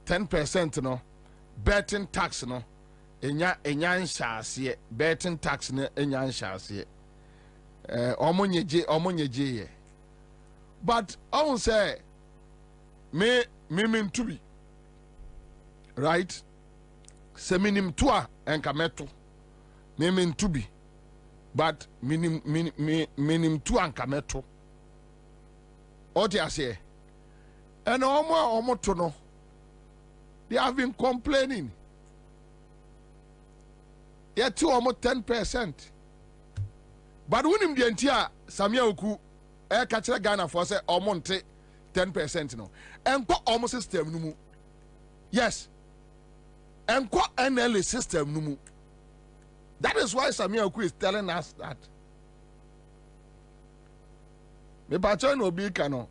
10% no betting tax no enya nhyase betting tax no enya nhyase omonyeje ye but I won't say me to be right seminim to a enka meto me to be but minim to anka meto oti ase and omo to no they have been complaining yet to almost 10%. But when him the entire Samia Oku catch Ghana for say almost 10% no. And what almost system no. Yes. And what NLA system no. That is why Samia Oku is telling us that. Me pacho no be kano.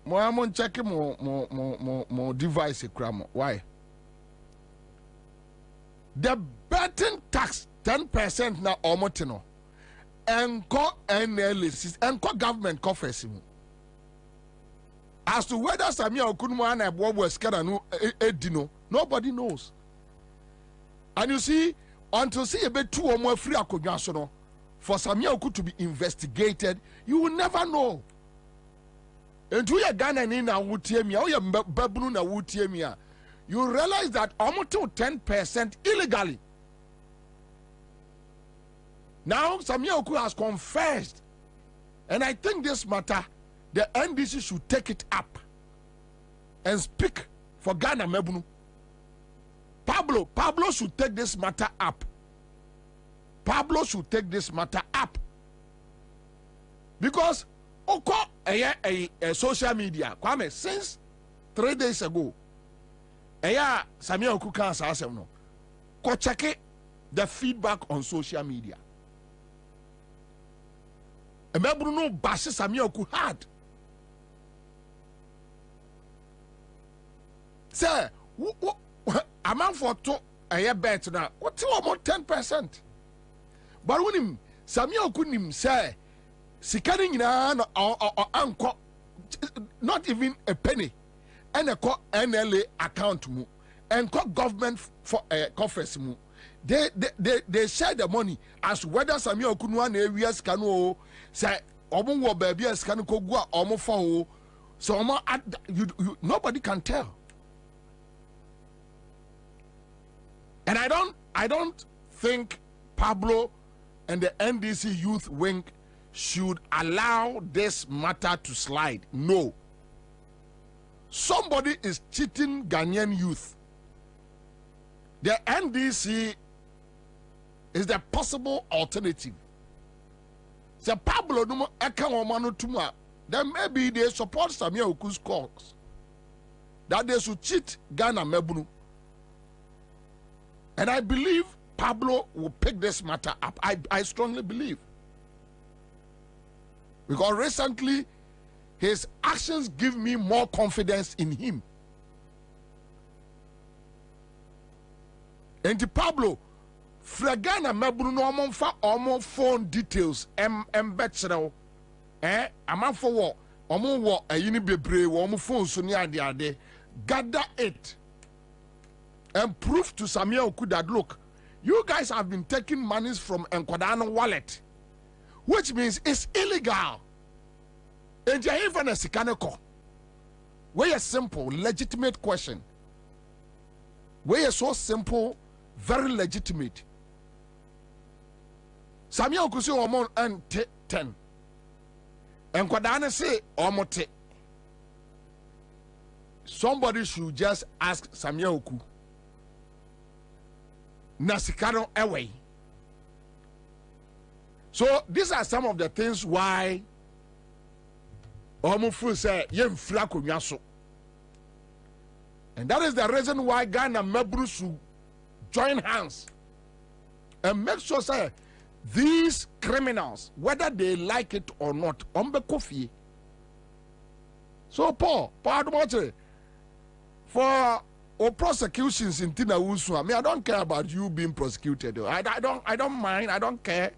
Mo amon check mo device kramo. Why? The betting tax 10% na omotino. Enko NLA enko government coffers him. As to whether Samia Okunmu and Bobo Skara no edino, nobody knows. And you see, until see a bit 2 or more free akonyasono for Samia Oku to be investigated, you will never know. And to your Ghana na wutiemia, or your babunu na wutiemia, you realize that almost 10% illegally. Now Samia Oku has confessed, and I think this matter, the NDC should take it up and speak for Ghana Mebunu. Pablo should take this matter up. Pablo should take this matter up because Oko a social media Kwame since 3 days ago. Samia Oku can say no. Go check the feedback on social media. Emebru no bash Samia Oku hard. Say, a man for to a year bet now. What's about 10%? But when him Samia Oku him say, Sikani na anko not even a penny, and a NLA account mu, and government for coffers mu. They share the money as whether Samia Oku no areas cano say omo wo baby as can go omo for so omo nobody can tell. And I don't think Pablo and the NDC youth wing should allow this matter to slide. No. Somebody is cheating Ghanaian youth. The NDC is the possible alternative. So Pablo no ekamomano tuma. Then maybe they support Samia Oku's cause that they should cheat Ghana Mebunu. And I believe Pablo will pick this matter up. I strongly believe. Because recently, his actions give me more confidence in him. And Pablo, Fragana Mebunu no amon phone details embetchero. Aman for what? Omo wo ayini bebre wo omo phone so ni ade gather it and prove to Samia Oku that look, you guys have been taking monies from Nkwadano wallet, which means it's illegal. And you even a sikaneko. Where a simple, legitimate question. Where so simple, very legitimate. Samia Oku say omon and 10. Nkwadano say omote. Somebody should just ask Samia Oku. Nasikano away. So these are some of the things why Omufu say yem flako nyaso. And that is the reason why Ghana Mebru should join hands and make sure say these criminals, whether they like it or not, ombe kofi. So Paul for or prosecutions in Tina Wusu. I mean, I don't care about you being prosecuted. I don't mind. I don't care.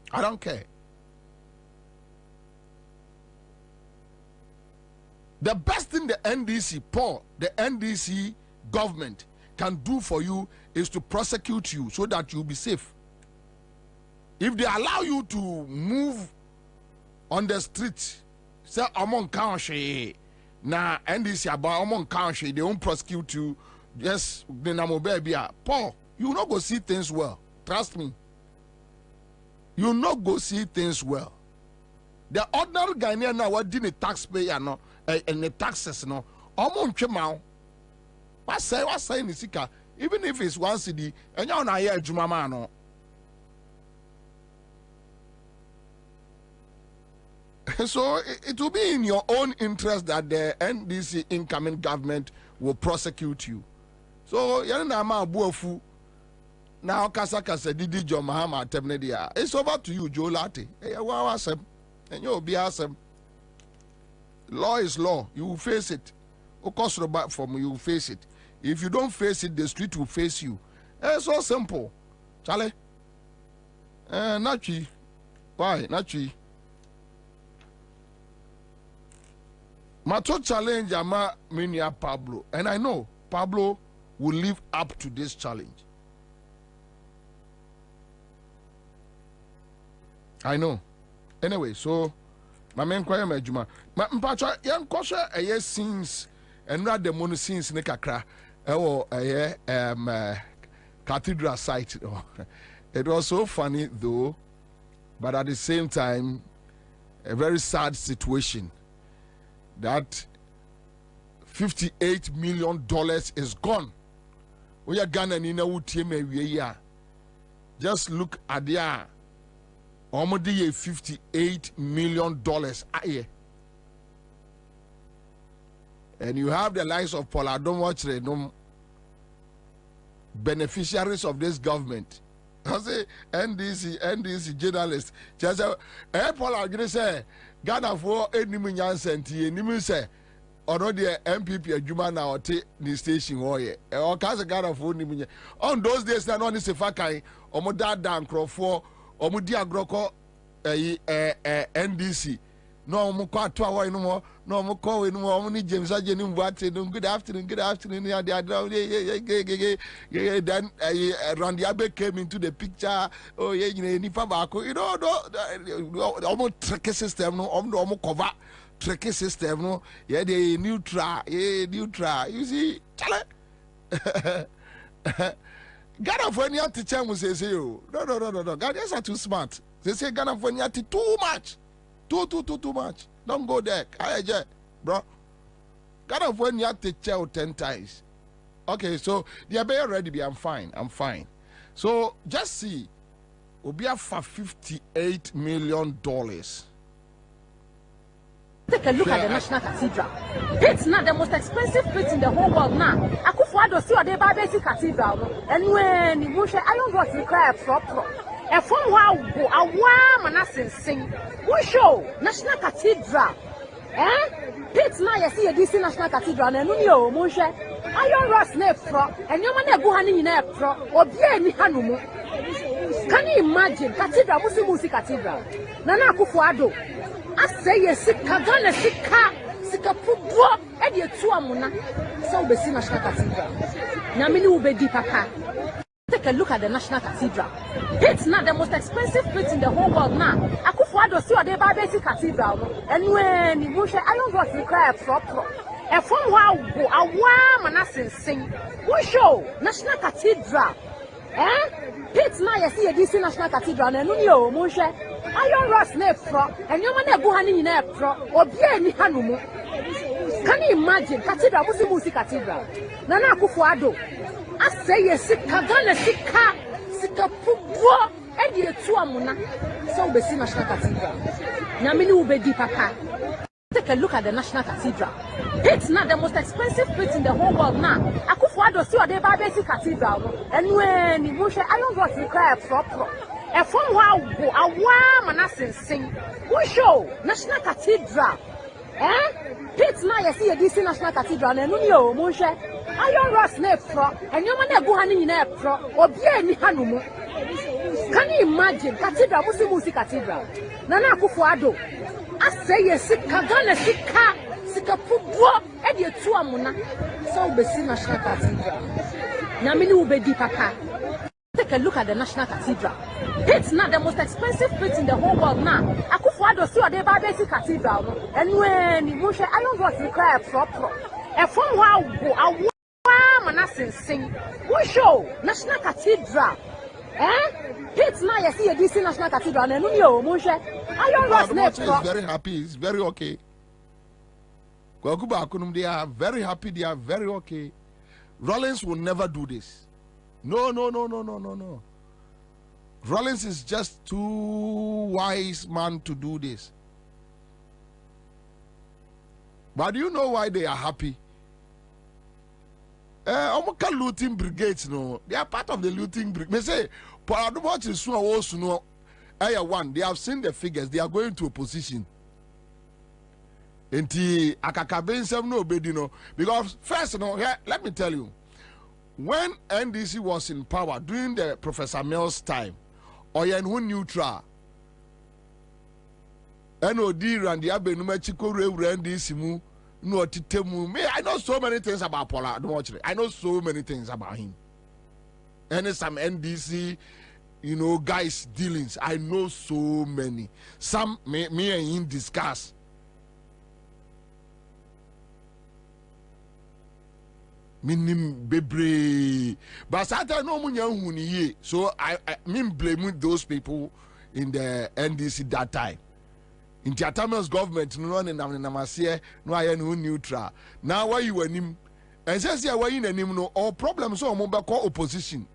I don't care. The best thing the NDC, the NDC government can do for you is to prosecute you so that you'll be safe. If they allow you to move on the street, say among country, now NDC about among country, they won't prosecute you. Yes, Paul, you will not go see things well. Trust me. You will not go see things well. The ordinary Ghanaian now what did the taxpayer no and the taxes no. What say in the even if it's 1 cedi, and you're not here, Jumama no. So it will be in your own interest that the NDC incoming government will prosecute you. So Yanama Buofu now Kasa Didi John Mahama Temnedia. It's over to you, Joe Latte. And you'll be awesome. Law is law. You will face it. You will face it. If you don't face it, the street will face you. It's so simple. Charlie. Nachi. Why? Nachi. My top challenge ama Minia Pablo. And I know Pablo will live up to this challenge. I know. Anyway, so my main choir majuma. My mpacha yan kosha aye scenes and not the mono scenes ne kakra. Cathedral site. It was so funny though, but at the same time, a very sad situation that $58 million is gone. We are Ghana in a just look at the almost $58 million a year. And you have the likes of Paul, I don't watch the beneficiaries of this government. I say NDC journalists. Just Paul, I'm gonna say Ghana for any million centi, and you say, or not the MPP Juma now or take the station or cause Ghana for any on those days, not only Sefakai, or Modada Crawford, or Mudia Groko, NDC. No more quite 2 hours no more. No more call no more. Only James Ajenim Watson. Good afternoon. Good afternoon. Then Randy Abe came into the picture. Oh yeah, you know, almost tricky system. No, almost cover tricky system. No, yeah, the neutral. You see, Ghana for any teacher will say, no. Ghanaians are too smart. They say Ghana for any too much. Too much. Don't go there. Bro. Ghana when you have to tell 10 times. Okay, so they are very ready. I'm fine. So just see. We'll be up for $58 million. Take a look at the National Cathedral. It's not the most expensive place in the whole world now. Akufuado see what they buy basic cathedral. And when you move, iron rods require proper. A phone wow, a warm and a sing. We show National Cathedral. It's now you see a DC National Cathedral and you Moshe. Iron rods nepro, and your man go honey in nepro, or be any hanumu. Can you imagine Cathedral, Musi Cathedral? Nana Akufuado. I say yes, Kagana Sika Pugo, and your Tuamuna. So the National Cathedral. Namini will be papa. Take a look at the National Cathedral. It's not the most expensive place in the whole world now. Akufuado see what they buy basic cathedral. And when you move, iron rods require proper. A phone wow, a warm and a sing. We show National Cathedral. It's now you see a DC National Cathedral and you move. Iron rods nepro, and your man go honey in nepro, or be any hanumu. Can you imagine Cathedral, Musi Cathedral? Nana Akufuado. I say yes, Kagana Sika Pugo, and you Tuamuna. So the National Cathedral. Namini will be papa. Take a look at the National Cathedral. It's not the most expensive place in the whole world now. Akufuado see what they buy basic cathedral. And when you move, iron rods require proper. A phone wow, a warm and a sing. We show National Cathedral. It's now you see a DC National Cathedral and you Moshe. Iron rods nepro, and your man go honey in nepro, or be any hanumu. Can you imagine Cathedral, Musi Cathedral? Nana Akufuado. I say yes, Kagana sika pubo e de tu amuna so be see National Cathedral na me ni wo be di papa. Take a look at the National Cathedral. It's not the most expensive place in the whole world now. Akufo-Addo see the Bobie Cathedral no. And when you say iron rod require proper. E from wa go mana sing. Who show National Cathedral? It's now you see this National Cathedral and you mo say iron rod is very happy. It's very okay. They are very happy. They are very okay. Rollins will never do this. No. Rollins is just too wise man to do this. But do you know why they are happy? Omoka looting brigades, no. They are part of the looting brigade. They say, one, they have seen the figures. They are going to opposition. Enti akakabe no obedino. Because first, let me tell you. When NDC was in power during the Professor Mills time, Oyenhu neutral, NOD Randy Abenuma Chikore NDC mu no titemu. Me, I know so many things about Paula. Don't watch it. I know so many things about him. And some NDC, guys dealings. I know so many. Some me and him discuss. Minim bebre, but Satan no munya. So I blame those people in the NDC that time. In Tiatama's government, no one in Namasia, no I no neutral. Now why you and him? And says yeah, why in him no all problems so call opposition.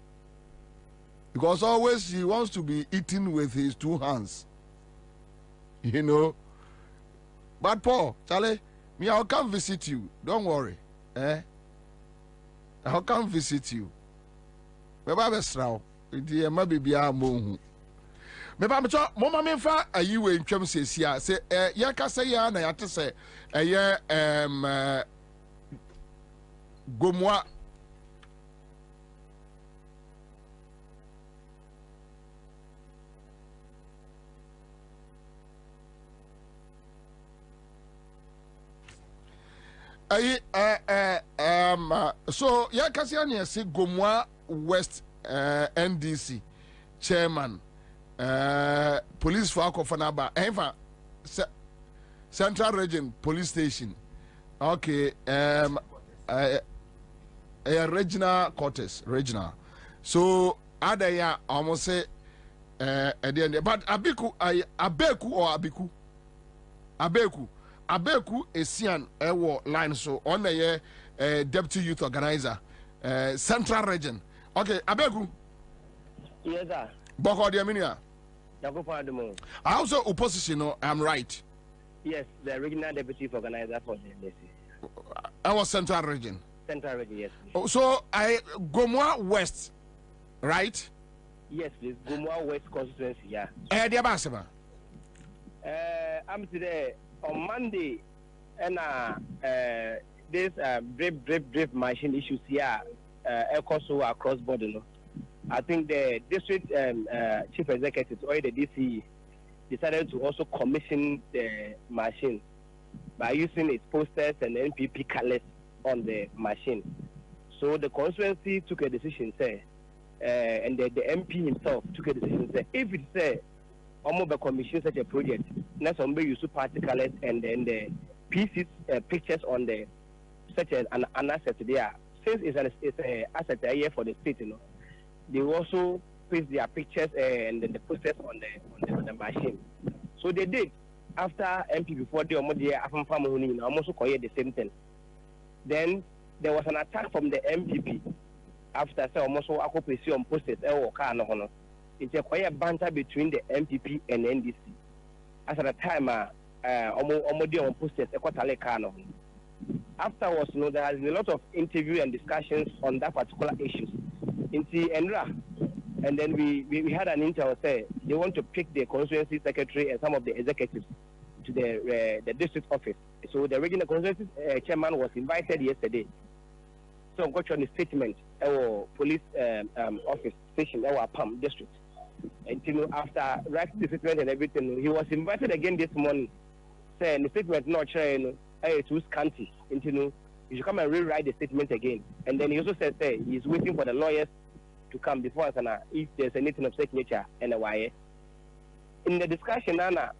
Because always he wants to be eating with his two hands. But Paul, Charlie, I'll come visit you. Don't worry. I'll come visit you. Maybe I'm a straw. Maybe be a moon. Maybe I'm a mama mefa a you in Chum says here. Say, Yaka say, ya, and I have to say, a year, Gomoa. So Yakasian say Gomoa West NDC chairman police for Akofanaba Eva Central Region Police Station. Okay, regional quarters, regional. So Adaya almost say at the end, but Abiku Abeku or Abeku Abeku Esian Ewo line so on the deputy youth organizer Central Region. Okay, Abeku. Yes, sir. Boko Diaminia. I also opposition, I'm right. Yes, the regional deputy youth organizer for the NDC. I was Central Region. Central Region, yes. So I Gomoa West, right? Yes, please. Gomoa West constituency, yeah. Dear Basima. I'm today on Monday, and this drip machine issues here, also across border. No? I think the district chief executive or the DCE decided to also commission the machine by using its posters and NPP colors on the machine. So the constituency took a decision, say, and the MP himself took a decision, say, if it say almost commission such a project, now somebody use party colors and then the pieces pictures on the such an asset there. Since it's an asset here for the state, you know, they also paste their pictures and then the posters on the machine. So they did after MP before the almost created the same thing. Then there was an attack from the MPP after almost occupation posters it's a quiet banter between the MPP and NDC. As at the time, on posters afterwards, there has been a lot of interview and discussions on that particular issue. And then we had an interview say they want to pick the constituency secretary and some of the executives to the district office. So the regional constituency chairman was invited yesterday. So got on the statement our police office station, our PAM district. And after writing the statement and everything, he was invited again this morning. Say the statement not sharing too scanty. You should come and rewrite the statement again. And then he also said, he's waiting for the lawyers to come before us, and if there's anything of such nature, and why. In the discussion, Anna,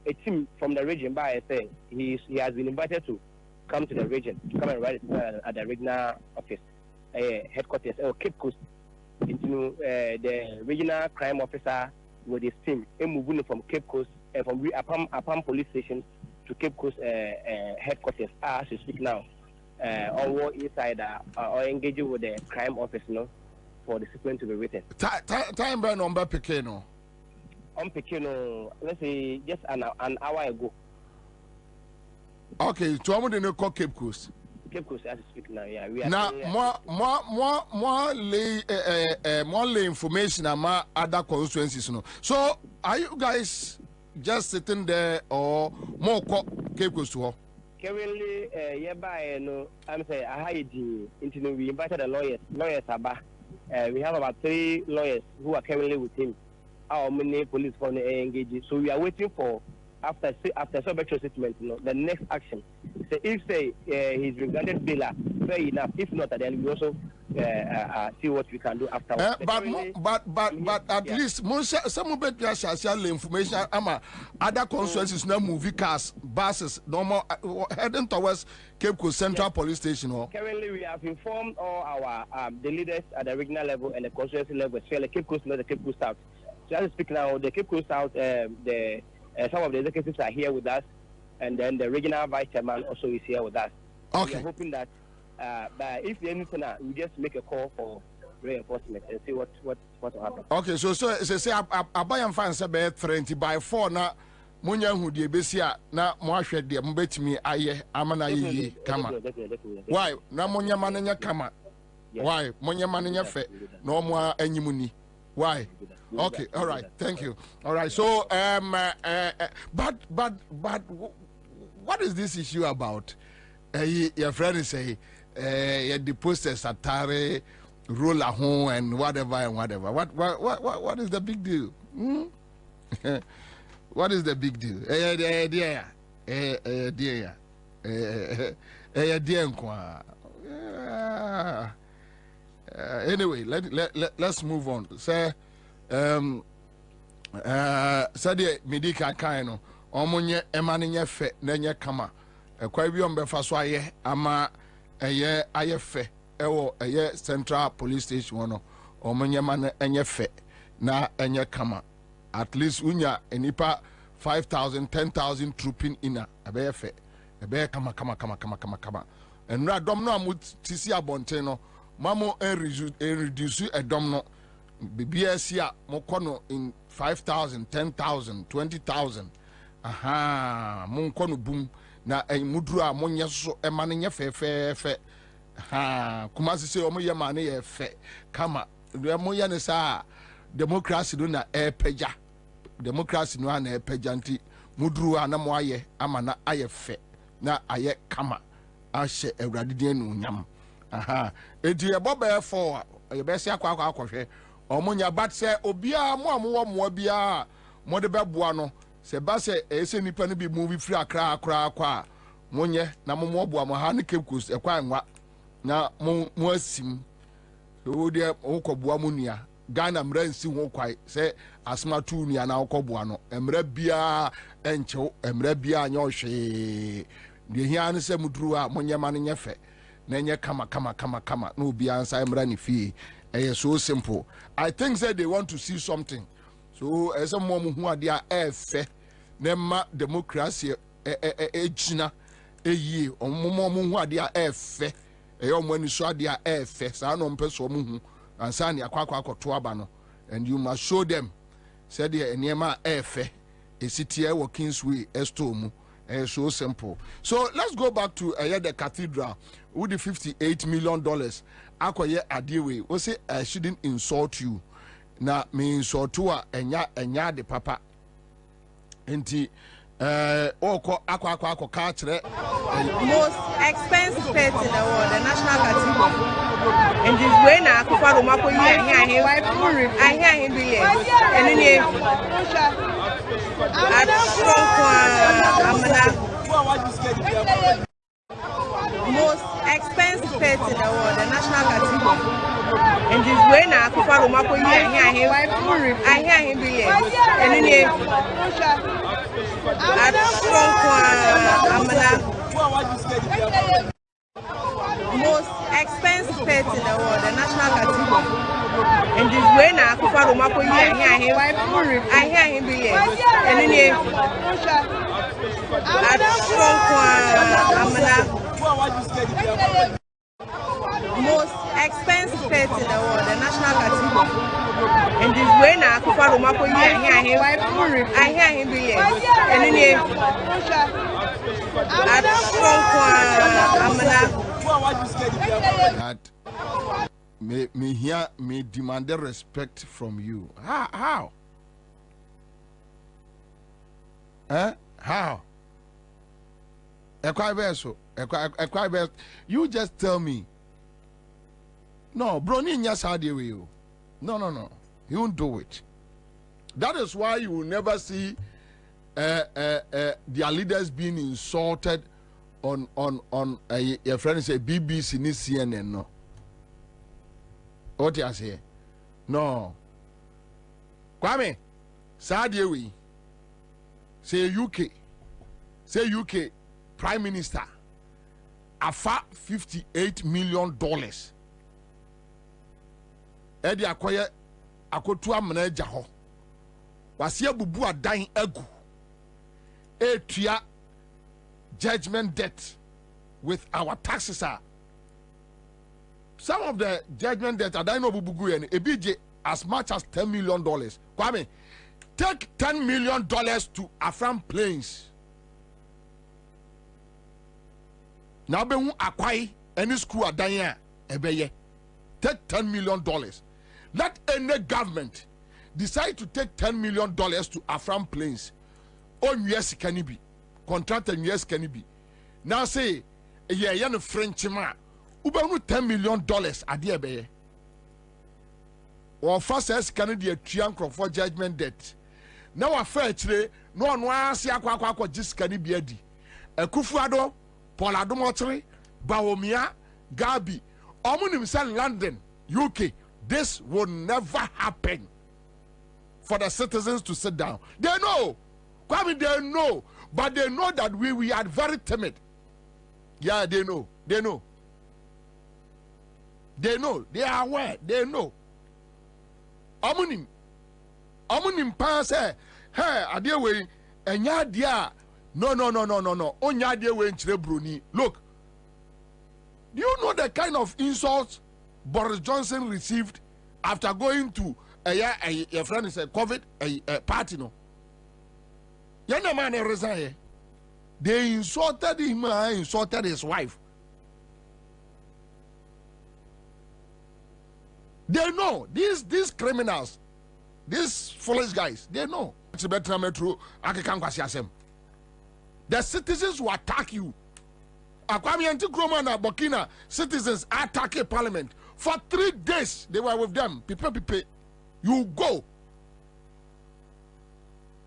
a team from the region by say he has been invited to come to the region to come and write at the regional office, headquarters, or Cape Coast, into the regional crime officer with his team, moving from Cape Coast, from Apam police station to Cape Coast headquarters as we speak now, or inside or engaging with the crime office, for the statement to be written. Time by number Pequeno. On Pequeno, let's say just an hour ago. Okay, so I'm going to call Cape Coast. Cape Coast as we speak now, yeah. We are now, more information about other constituencies. So, are you guys just sitting there or more Cape Coast to? Currently, I'm saying, we invited the lawyers about. We have about 3 lawyers who are currently with him. Our many police for engaged. So we are waiting for after subject statement, the next action. So if he's regarded bail, fair enough. If not, then we also see what we can do afterwards. But at least some of it shall information. Other constituencies now movie cars, buses, normal heading towards Cape Coast Central Police Station. Currently, we have informed all our the leaders at the regional level and the constituency level, especially Cape Coast North, the Cape Coast South. So as I speak now, the Cape Coast South, some of the executives are here with us, and then the regional vice chairman also is here with us. Okay. We are hoping that, but if anything, we just make a call for reinforcement and see what will happen. Okay, so say I buy and find some 30 by 4 now. Munya who de besia na mo ahwe de mo betimi aye amana yi kama. Why? Na munya mananya kama. Why? Munya mananya fe no mo anyimuni. Why? Okay, all right. Thank you. All right. So but what is this issue about? Your friend is say the posters atare roll a home and whatever. What is the big deal? What is the big deal? Anyway, let's move on. Say, Sadia Medica Kaino, Omonye Emania Fe, Nanya Kama, a Kwabion Befaswaye, Ama, a year Ayefe, a year Central Police Station, Omonye Man, Enya Fe, na Enya Kama. At least unya enipa 5,000, 10,000 trooping ina abe fe ebe kama and ra dom no amu tisi abonte no mamo reduce a dom no BBS ya mokono in 5,000, 10,000, 20,000 aha mon kono boom na mudru a monye so e mane nye fe ha kuma se o mo ye mane ye fe kama mo ye ne sa democracy do na epeja democracy no na epeja nti muduru ana mo aye ama na aye fe na aye kama ahye awurade den no nyam aha enti e bobe for e be se akwa akohwe omunya bat se obia mo bia mo de beboa no se ba se ese nipa no bi movie free akra akwa monye na mo boa mo ha ne Cape Coast e kwa nwa na mo asim so de okoboa mo nua Ghana mra nsi ho kwai se asma tu nua na okoboa no emra bia enchew emra bia anya ohwe de hia ne se muduru a monyema ne nyefe na nye kama na obi ansa emra ne fie so simple. I think that they want to see something. So as a mom who are there efe nema democracy ejina eyi omom who are there efe omani so there efe sa no mpeso mu ansa ne akwa to aba no, and you must show them said there enema efe esitie wo Kingsway esto mu. So simple. So let's go back to the cathedral with the $58 million. Akoye adiwe. We say I shouldn't insult you. Na me insult you enya de papa. Enti oko akwa kachre. Most expensive place in the world, the National Cathedral. And this way na akwa do mako yi anya him billions. And then most expensive pet in the world, the national cathedral. And this way now, Akufo-Addo mako yi I hear him billions. And then at strong most expensive pet in the world, the national cathedral. And this way now, Akufo-Addo mako yi I hear him billions. And then at strong most expensive pet in the world, the national cathedral. And this way now, Akufo-Addo mako yi I hear him billions. And then at strong me here me demand respect from you. How? How? You just tell me. No, bro, you. No. You won't do it. That is why you will never see their leaders being insulted on your friend say BBC ni CNN. No. What you say? No. Kwame, Sadiewi. Say UK Prime Minister afa $58 million. Edi akoye akotu amana agya ho. Wase abubu adan agu. Etua judgment debt with our taxes are. Some of the judgment debt I don't know bubugu and ebije as much as $10 million. Kwame, take $10 million to Afram Plains. Now be akwai any school adanya ebeye. Take $10 million. Let any government decide to take $10 million to Afram Plains. On US can it be? Contract and US can it be? Now say a French man Ubanu $10 million at the ebeye. Or first as Canadian triangle for judgment debt. Now a fair today, no one wants to just can it be a Akufo-Addo, Paul Adomotri, Bawumia, Gabi, Omunim San London, UK. This will never happen for the citizens to sit down. They know. Kwame, they know. But they know that we are very timid. Yeah, they know. They know. They know. They are aware. They know. Omunim pa say, hey, adewe enya dia. No. Onya adewe nchire broni. Look. Do you know the kind of insults Boris Johnson received after going to a friend is a COVID party? No. Yana man resign. They insulted him, insulted his wife. They know these criminals, these foolish guys. They know. The citizens will attack you. Akwami Anti-Kroma na Burkina citizens attack a parliament. For 3 days, they were with them. Pipe. You go.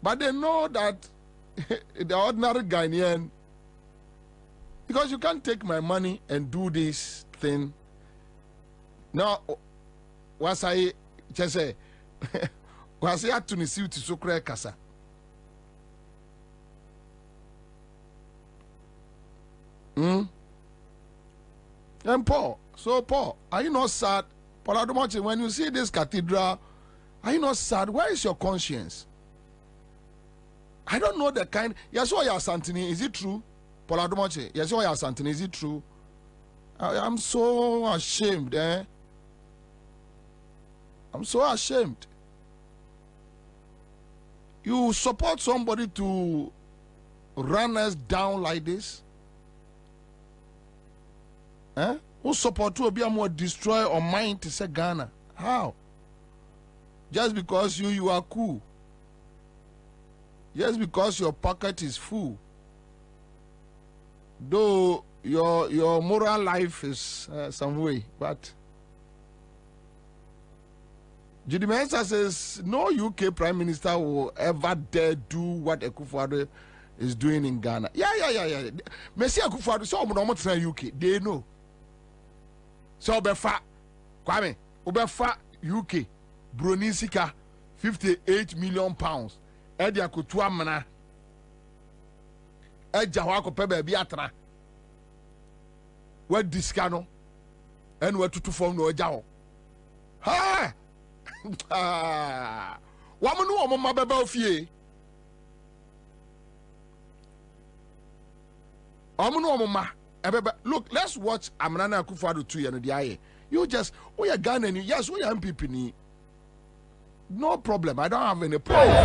But they know that the ordinary Ghanaian, because you can't take my money and do this thing. Now, was I just say, was I to receive to Sukre Kasa? And Paul, are you not sad? Paul Adomoche, when you see this cathedral, are you not sad? Where is your conscience? I don't know the kind. Yes, what you are Santini, is it true? Paul Adomoche, yes, what you are Santini, is it true? I'm so ashamed, I'm so ashamed. You support somebody to run us down like this? Who support to be more destroy or mind to say Ghana? How? Just because you are cool. Just because your pocket is full. Though your moral life is some way, but Judy Ansah says no UK Prime Minister will ever dare do what Akufo-Addo is doing in Ghana. Yeah. Messi Akufo-Addo so omo no try UK. They know. So obefa Kwame, obefa UK Broni sika 58 million pounds. Edi akotu amana. Eja ho akope ba bi atra. What diska no? En what to form no eja ho. Ha! Wamunu omo mabeba ofie. Look, let's watch Amnana Akufo-Addo 2 years the eye. You just we are Ghana, yes, we are MPP. No problem. I don't have any problem.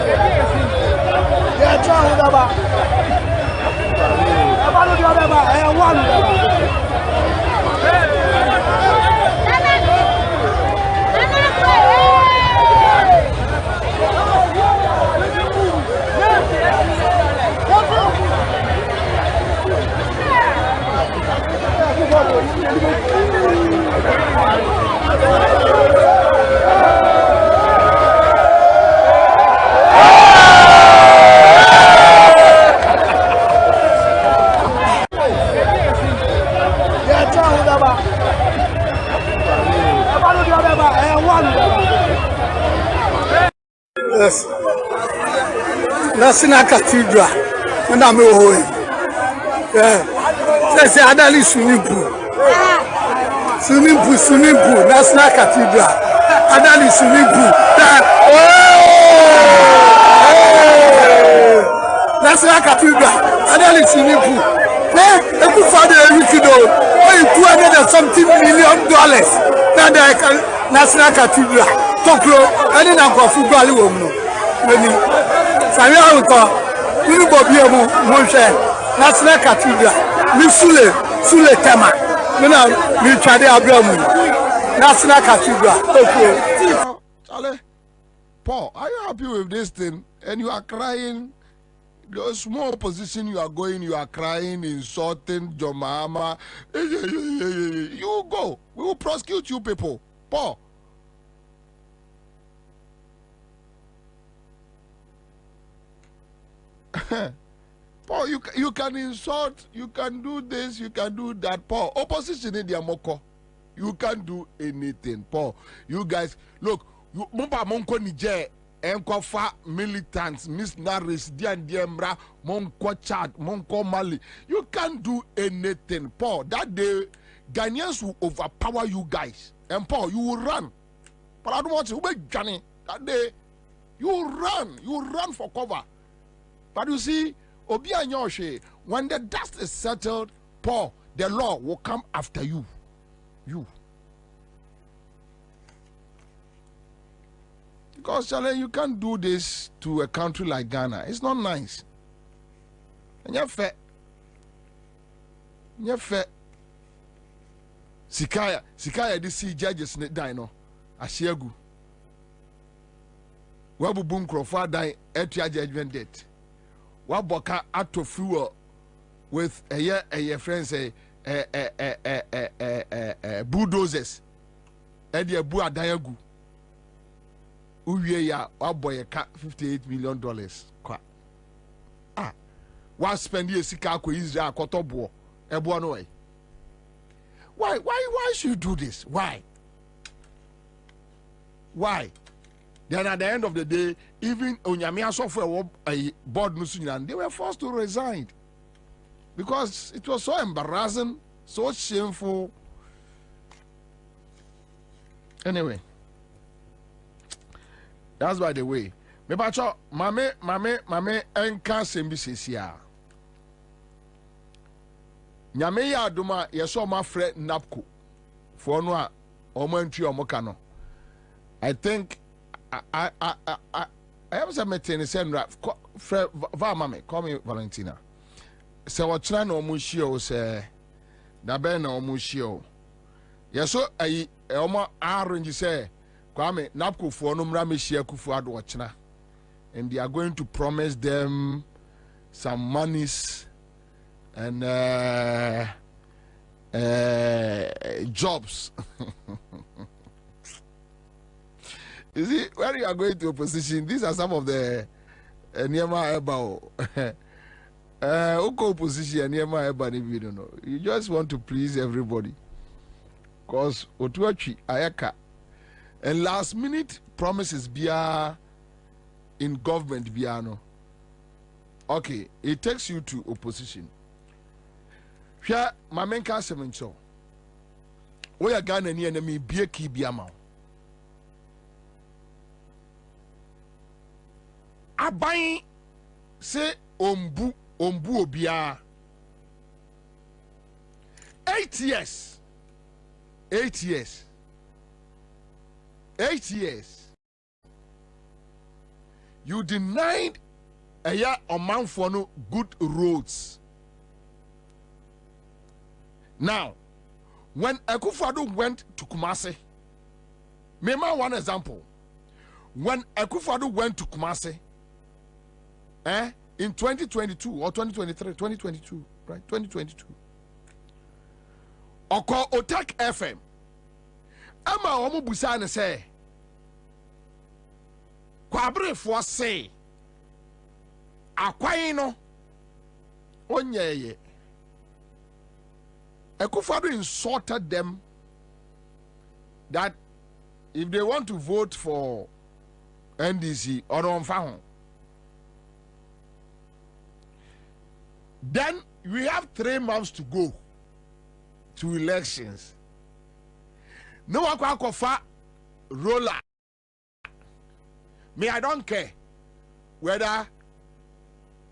Yes. National Cathedral. And I'm away. Yeah. Let's say Adali swimming pool. Swimming pool. National Cathedral. Adali swimming pool. National Cathedral. Adali swimming pool. Hey, Akufo-Addo everything though. $200 million. Now the National Cathedral. Tokyo, any number of football woman. Samia Uko, Bobie National Cathedral, Sule Tema, National Cathedral, Tokyo. Charlie, Paul, are you happy with this thing? And you are crying. The small position you are going, you are crying, insulting Jomama. You go. We will prosecute you people. Paul. Paul, you can insult, you can do this, you can do that. Paul, opposition in their moko. You can't do anything. Paul, you guys, look, Mumba Monko Niger, Enkofa militants, missionaries, Diandra, Monko Chad, Monko Mali. You can't do anything. Paul, that day, Ghanaians will overpower you guys. And Paul, you will run. But I don't want you to be Johnny. That day, you run for cover. But you see, Obi Anyoshe, when the dust is settled, Paul, the law will come after you. Because Charlie, you can't do this to a country like Ghana. It's not nice. And you're fair. Sikaya, this see judges net dino. Ashiagu. Wabu boom crofar die at your judgment date. Waboka ato fuel with a year friends bulldozers. Edia bua diagu. Uye ya waboy $58 million. Kwa. Wa spend ye sika ko Israel kotobo. Ebo no way. Why should you do this? Why? Then at the end of the day, even Onyamia software a board nusunan, they were forced to resign. Because it was so embarrassing, so shameful. Anyway. That's by the way. Me bacho mame enka sembi sesia. Nyame ya aduma yeso ma fre napko. For no a omo ntwi omo ka no. I think I have some meeting send va mame call me Valentina. Se watchna no omo hie se na be na omo hie. Yeso ayi omo arrange say Kwame napko for no mra me hie Akufo-Addo watchna. And they are going to promise them some monies and jobs. You see, when you are going to opposition, these are some of the Niema Ebao. Oko opposition you just want to please everybody. Cause Otuachi Ayaka and last minute promises bia in government biano. Okay, it takes you to opposition. Here, my main casement so. We are Ghana ni enemy bia ki biama. Abai say ombu obia 8 years 8 years 8 years you denied a year man for no good roads. Now when Akufo-Addo went to Kumasi, remember one example, when Akufo-Addo went to Kumasi in 2022 or 2023, 2022, right? 2022. Oko Otak FM. Ama omu busa ne say. Kwabena for say. Akwan no. Onyeye. Akufo-Addo insulted them that if they want to vote for NDC or on. Then we have 3 months to go to elections. No one can offer roller. Me, I don't care whether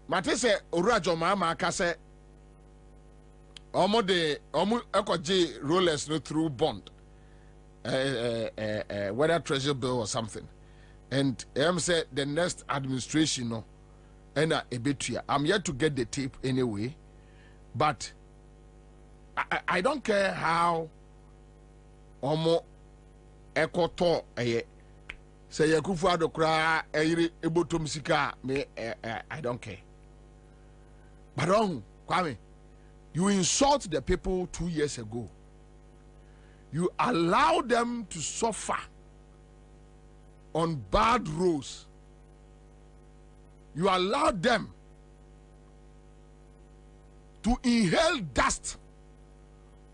Matese Urajo Mama Kase Omo Ekoji rollers no through bond, whether treasure bill or something. And say the next administration no. I'm yet to get the tape anyway, but I don't care how Omo Ekoto say Akufo-Addo kra ebotom sika me I don't care. But Kwame, you insult the people 2 years ago. You allow them to suffer on bad roads. You allow them to inhale dust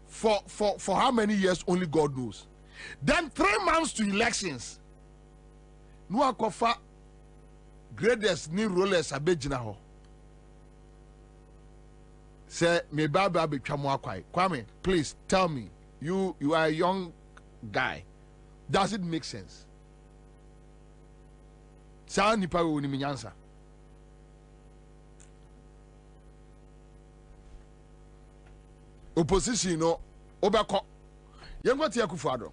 for how many years only God knows. Then 3 months to elections. No akofa graders ni rollers abegina ho. Say me baba be twamo akwai. Kwame, please tell me, you are a young guy. Does it make sense? Sa nipa we ni Ansah. Opposition no obeko yengoti Akufo-Addo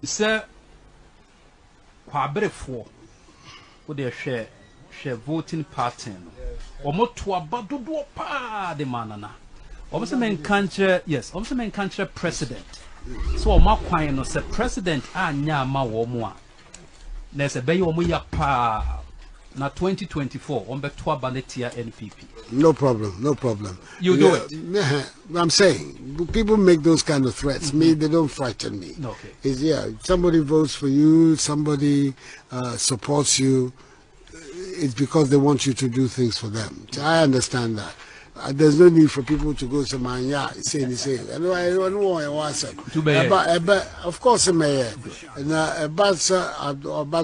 se kwabrefo wo de hwe voting pattern omo to abadodo pa de manana omo se men kanche yes omo se men kanche president so omo kwan no se president anya ma wo mo a na se be omo ya pa na 2024 on beto abanetia NPP. No problem. You do it. I'm saying people make those kind of threats. Me, they don't frighten me. Okay. Somebody votes for you, somebody supports you. It's because they want you to do things for them. I understand that. There's no need for people to go to my say. I don't want to of course, mayor. And about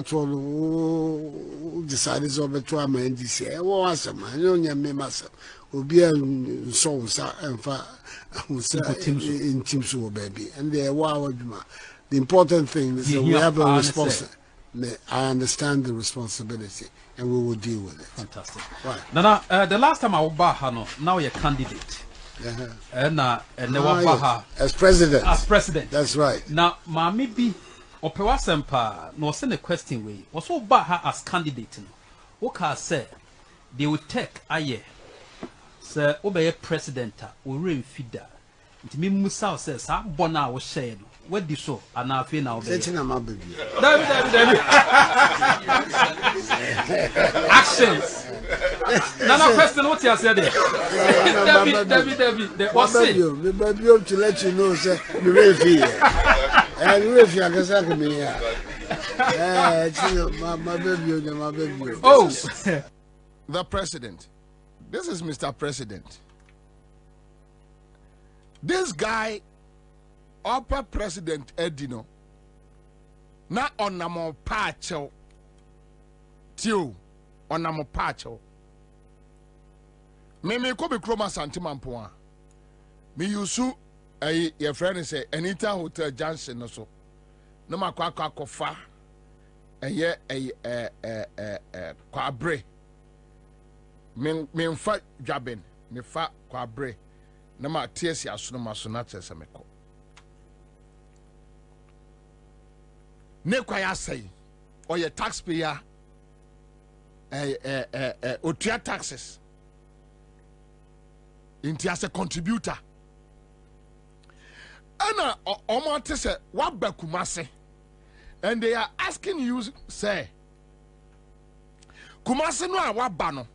to decide is over to my NDC. I want some. I don't know myself. Will be in songs and in Timsu, baby. And they are the important thing is that we have a responsibility. I understand the responsibility. And we will deal with it. Fantastic. Right. Now, the last time I was back, now you're a candidate. And as president. As president. That's right. Now, maybe Opewa Sempa, no send a question way. Was so back as candidate. What can I say? They will take a year. Sir, obey president, or rain feeder. It means Musa says, I'm born out was saying. What do you so? And I feel now. Actions. No question. What you said there? David. What's it? The baby to let you know, sir. The referee. And the referee can say me here. Oh, the president. This is Mr. President. This guy, upper president Edino, na onamo pacho, tio, onamo pacho. Me ko be kroma santimampoa. Me yusu your friend say Anita Hotel Junction no so. No ma kwa kofa. Kwabre. Me mfa dwaben, me fa kwabre. Na ma tiesi aso no ma so na tese me ko. Ne kwa ya say or your taxpayer otua taxes. Inti as a contributor. Ana omo say what Kumase, and they are asking you, say Kumase no a waba no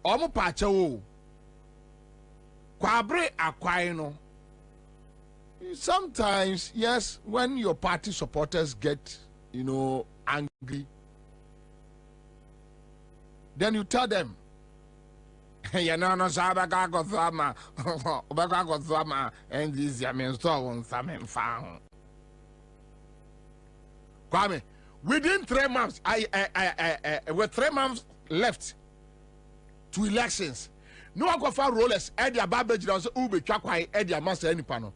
omo pacha o kwabre akwai no. Sometimes, yes, when your party supporters get, angry, then you tell them, you know, no, Sabagagozama, Obagagozama, and this Yamin Samin found. Kwame, within 3 months, with 3 months left to elections, no one go for rollers, Eddie Babage, Ube Chakwai, Eddie Master, any panel.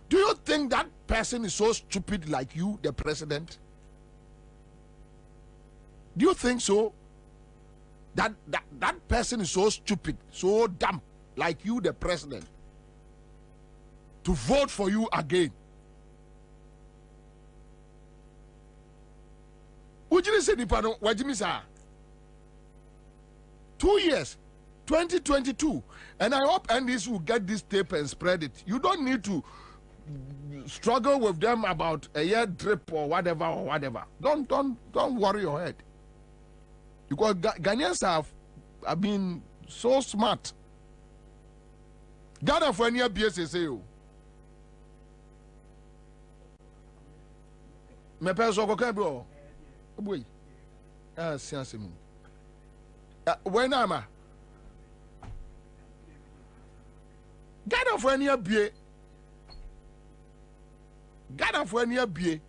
Do you think that person is so stupid like you, the president? Do you think so? That person is so stupid, so dumb, like you, the president, to vote for you again? Would you say, what you say? 2 years, 2022, and I hope NDC will get this tape and spread it. You don't need to struggle with them about a year drip or whatever. Don't worry your head. Because Ghanaians have been so smart. Ghana for any BSSA. Me peso ko kan bro. Boy. Sianse mu. When am I? Ghana for any BSSA. Ghana for any BSSA.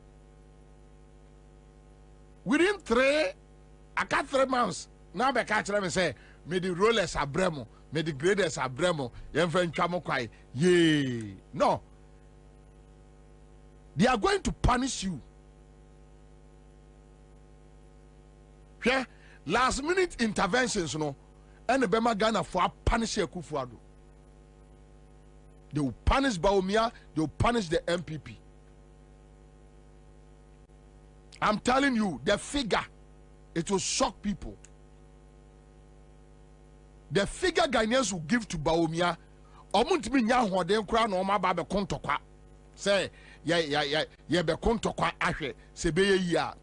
Within 3 months, now be catch them and say, me the rollers are bremo, me the graders are bremo, yemfen chamo kwai. Yay. No. They are going to punish you. Yeah? Last minute interventions, and the Bema Ghana for punish Kufuado. They will punish Baumia, they will punish the MPP. I'm telling you, the figure, it will shock people. The figure Ghanaians will give to Baumia, omuntimi nya hoden kra na oma ba be kontokwa. Say, yeah, be kontokwa ahwe, se be ye a.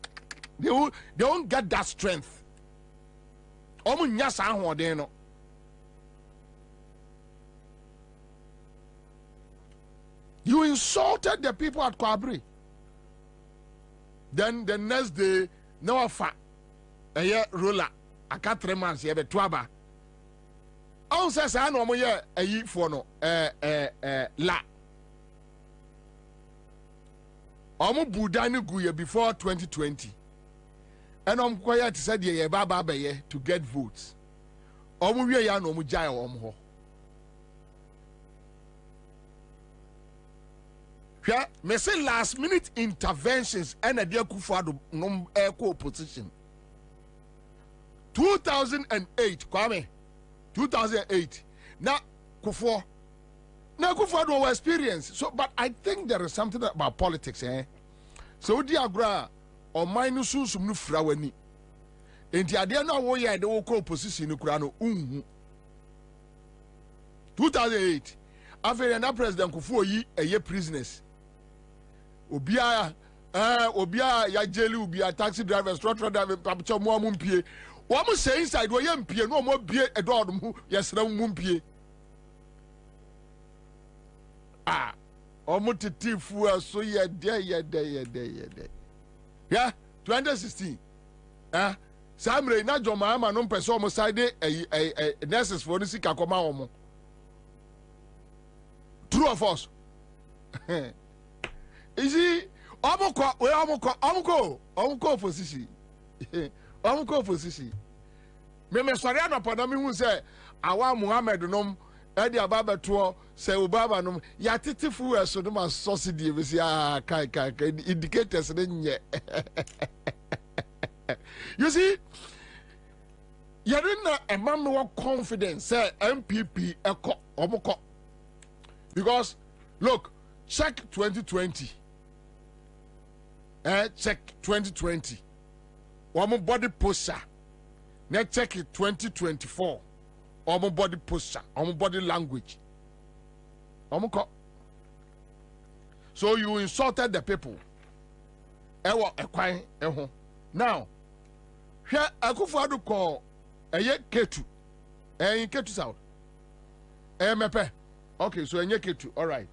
They won't get that strength. Omu nya sa hoden no. You insulted the people at Kwabri. Then the next day, no offer. A year ruler, I can't 3 months, you have a twaba. Ansah say no mo ye ayi for no la. Omo budani guye before 2020. And quiet said ye baba be to get votes. Omo wie ya no mo jai omo ho. Yeah, me say last minute interventions and a dear Kufuado no echo opposition. 2008, Kwame. 2008. Now Kufuor no experience. So, but I think there is something about politics, So diagra or minus some new fraweni. And the idea now we are the local opposition in Ukraine. 2008. After another President Kufuor a year prisoners. Obia ya jeli ubia taxi drivers, truck driver, papicha mo amumpie. What must say inside where you pay no more beer a dog who yes mumpie. Omutiti fu so ye day. Yeah, 2016. Samre na Joma ama no mpese omo side nurses for nisi kakoma omo. True of us. Isi omuko position. Omuko position. Me sorry anopada mi hu say awa Muhammad nom e di ababa to say obaba nom ya titifu eso no ma subsidy be say kai indicators nye. You see, you didn't know a man more confidence say MPP omuko. Because look, check 2020. Check 2020. One body posture. Now check it 2024. One body posture. One body language. So you insulted the people. Now, here Akufo-Addo call Ketu. Ketu South. Mepe. Okay, so Ketu. All right.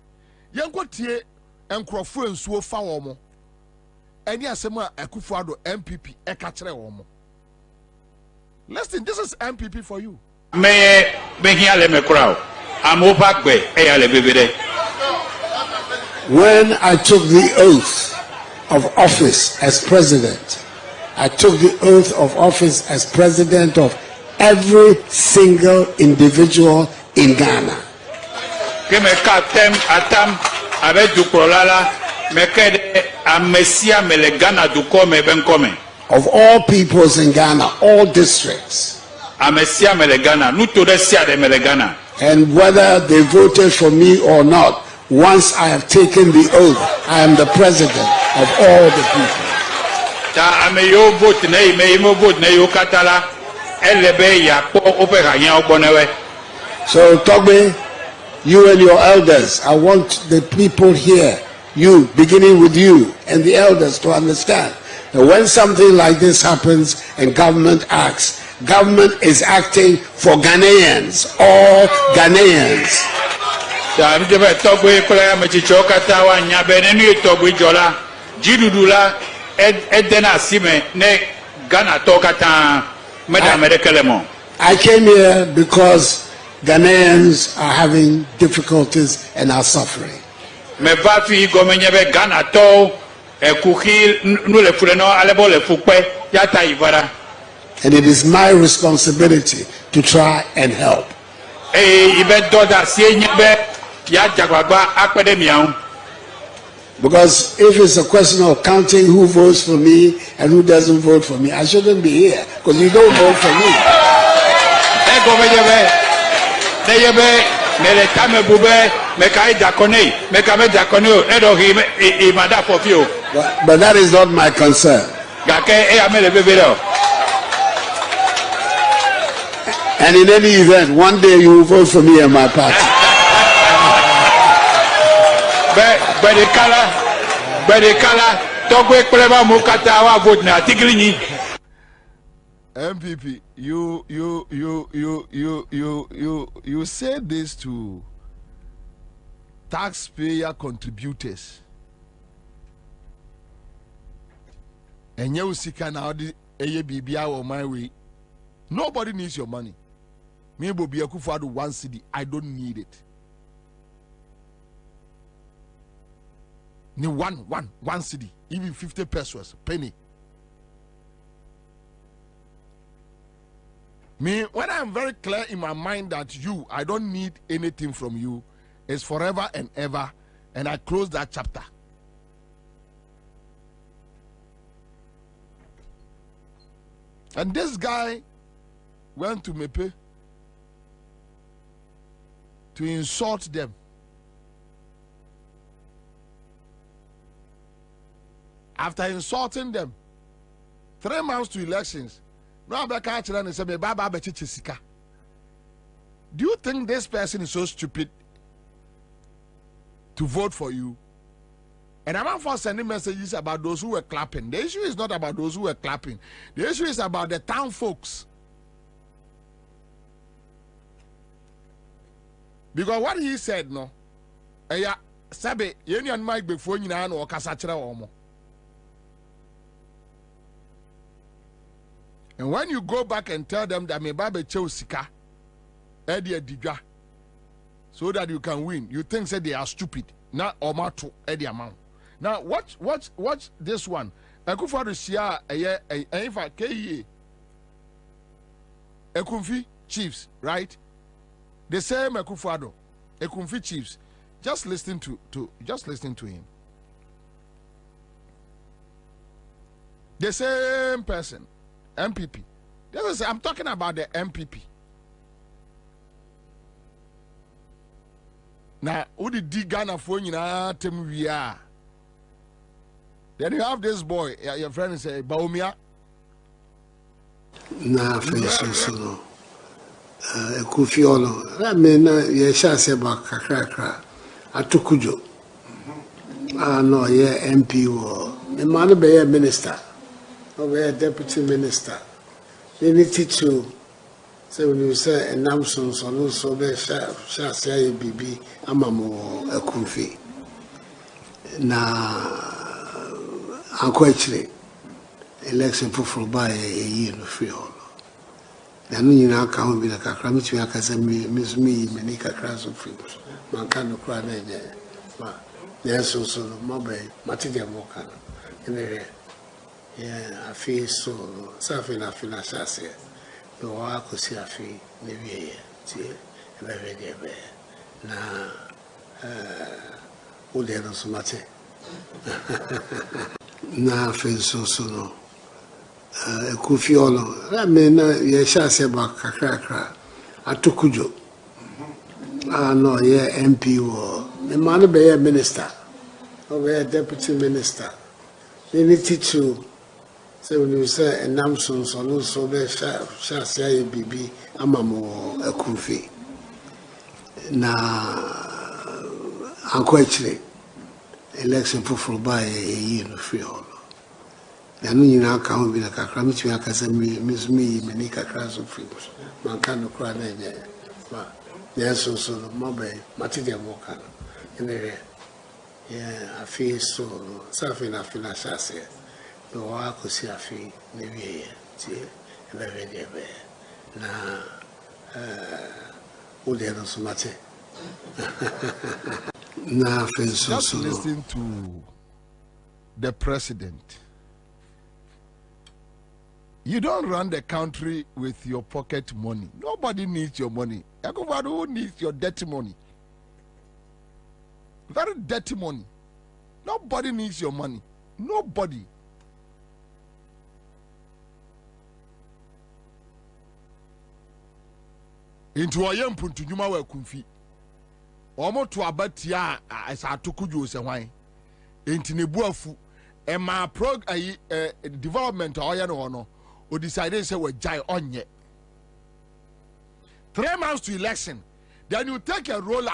Yanko tie enkrofo ensuo fa wo mo. Any asema Akufo-Addo MPP ekachre wo mo. Listen, this is MPP for you. Me hiale me crowd. I'm opakbe eyale bebede. When I took the oath of office as president, I took the oath of office as president of every single individual in Ghana. Of all peoples in Ghana, all districts. And whether they voted for me or not, once I have taken the oath, I am the president of all the people. So Togbe, you and your elders, I want the people here, you, beginning with you and the elders, to understand that when something like this happens and government acts, government is acting for Ghanaians, all Ghanaians. I came here because Ghanaians are having difficulties and are suffering. And it is my responsibility to try and help. Because if it's a question of counting who votes for me and who doesn't vote for me, I shouldn't be here because you don't vote for me. But that is not my concern. And in any event, one day you will vote for me and my party. MPP, you said this to taxpayer contributors. And you see can how the ABBI or my way. Nobody needs your money. Me Bobie Akufo-Addo 1 cedi. I don't need it. Ni one cedi, even 50 pesos, penny. Me, when I'm very clear in my mind that I don't need anything from you, it's forever and ever, and I close that chapter. And this guy went to Mepe to insult them. After insulting them, 3 months to elections, do you think this person is so stupid to vote for you? And I'm not for sending messages about those who were clapping. The issue is not about those who were clapping. The issue is about the town folks. Because what he said, no, sabe, yeni an mic before you know, or kasachira omo. And when you go back and tell them that me babe sika Eddie Didja, so that you can win, you think say they are stupid. Now Omato Eddie amount. Now watch this one. Akufo-Addo shia efa KE Ekumfi Chiefs, right? The same Akufo-Addo, Ekumfi Chiefs. Just listen to him. The same person, MPP. I'm talking about the MPP. Now, who did the Ghana for you? Then you have this boy, your friend say, Baumia. Na face so Kufiolo. I mean, ye shall say about kakra. Atukujo. No, yeah, MP or the man be a minister, or a deputy minister. They need to say when you say a Namson, so no, so be shall say BB, Amamo, a Kufi. Na unquestionably, election for by a year no free hall. The new now can't be like a crammet, I can say, Miss Me, Manica Crass of Freedoms. Man can't cry there. Yes, so mobile, Matilda Mokana. Yeah, I feel so, something I feel as I say. The work could see a fee, maybe a very dear bear. Now, would there not so much? Now, I feel so no. Kufiolo, I mean, ye shall say about Kakra, Atukujo. No, yeah, MP or the man be a minister, or a deputy minister. They need to say when you say a Namson, so no, so they shall say a BB, Amamo, a Kufi. Now, unquestionably, election for by a year no free hall. The new now can't be like a crammet, I can say, Miss Me, Manica Crass of Freedoms. Man can't cry there. Yes, so mobile, Matilda Mokana. Yeah, I feel so, something I feel as I say. The work could see a fee, maybe a very dear bear. Now, would there not so much? Now, I feel so. Just listen to the president. You don't run the country with your pocket money. Nobody needs your money. Who needs your dirty money? Very dirty money. Nobody needs your money. Nobody. Into a young put to Juma were Kumfi. Omo to abatia as I took you say why. Into Nebuafu. And my development or no. Or decided say we jai on ye. 3 months to election, then you take a roller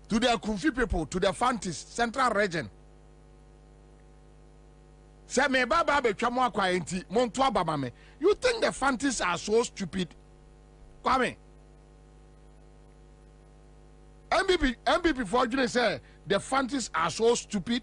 to the Kumfi people, to the Fantis Central Region. Say me baba be twamo akwaenti monto ababa me. You think the Fantis are so stupid? Kwame. MPP for you say the Fantis are so stupid.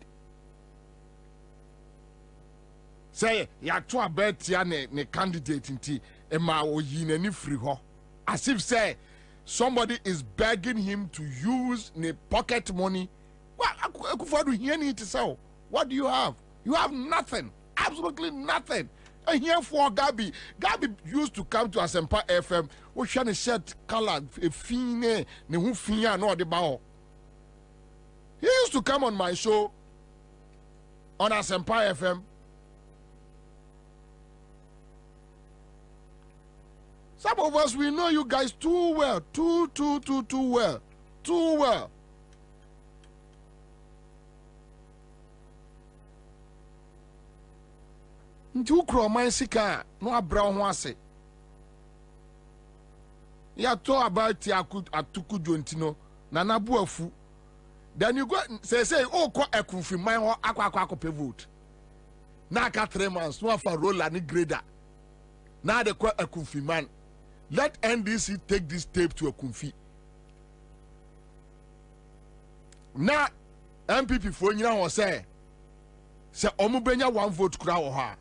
Say ya to abet ya ne candidate nti e ma oyi nani free ho. As if say somebody is begging him to use the pocket money. Well, Akufo-Addo here need to say, what do you have? You have nothing, absolutely nothing. And here for Gabi used to come to Asempa FM. We share shirt color, a fine, ne hu finya no de bao. He used to come on my show on Asempa FM. Some of us, we know you guys too well. Too well. Too well. Ntu kro man sika no abra ho ase. Ya to about atuku jontino na nabu afu. Then you go say oh ko Ekunfi man ho akwa vote. Na ka 3 months no afa roller ni grader. Na de ko Ekunfi man. Let NDC take this tape to Ekunfi. Now, MPP for you now say omubenya 1 vote kura wo ha.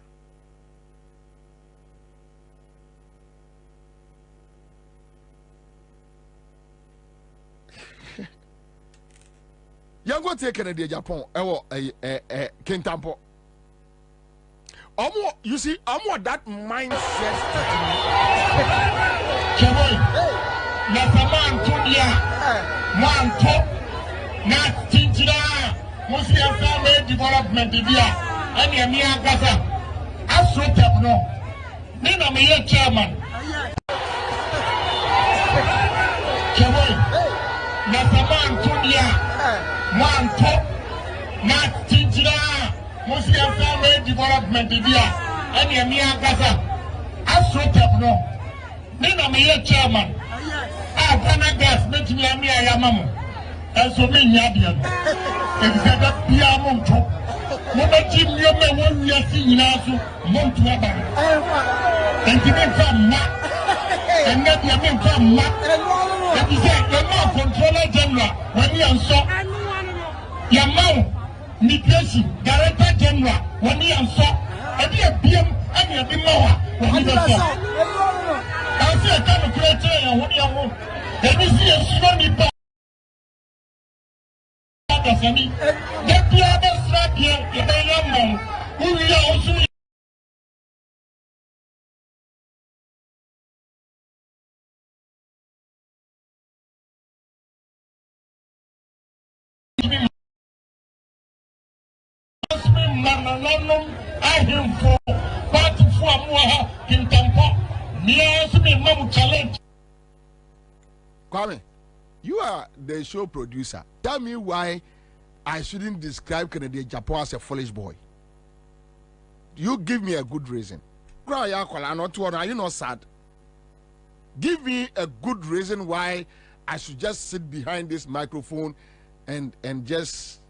Yango take Canada Japan Kintampo. You see, that mindset. Muslim family development idea and Yamia Gaza. As no. Nina me chairman. Chairman. Nasaman Tudia. One top. Not Tinjira. Muslim family development idea and Yamia Gaza. As no. Nina me chairman. Ah, Ghana gas, make me a Yamamu. And so many Yadian. Exactly, Piamonto. Mama Jim, you may want me to see now, Montuaba. And you may come Mac. And then you may come Mac. And you say, you're not controller general when you are so. Your mouth, Niplesi, director general when you are so. And you are BM and you are Bimoa when you are so. I see a kind of creator when you are. And you see a tsunami. Sami, the other slap here, the young man who we are also. I am for part of Moha in Tampa, near me, Mom challenge. Kwame, you are the show producer. Tell me why I shouldn't describe Kennedy Japan as a foolish boy. You give me a good reason. Are you not sad? Give me a good reason why I should just sit behind this microphone and just.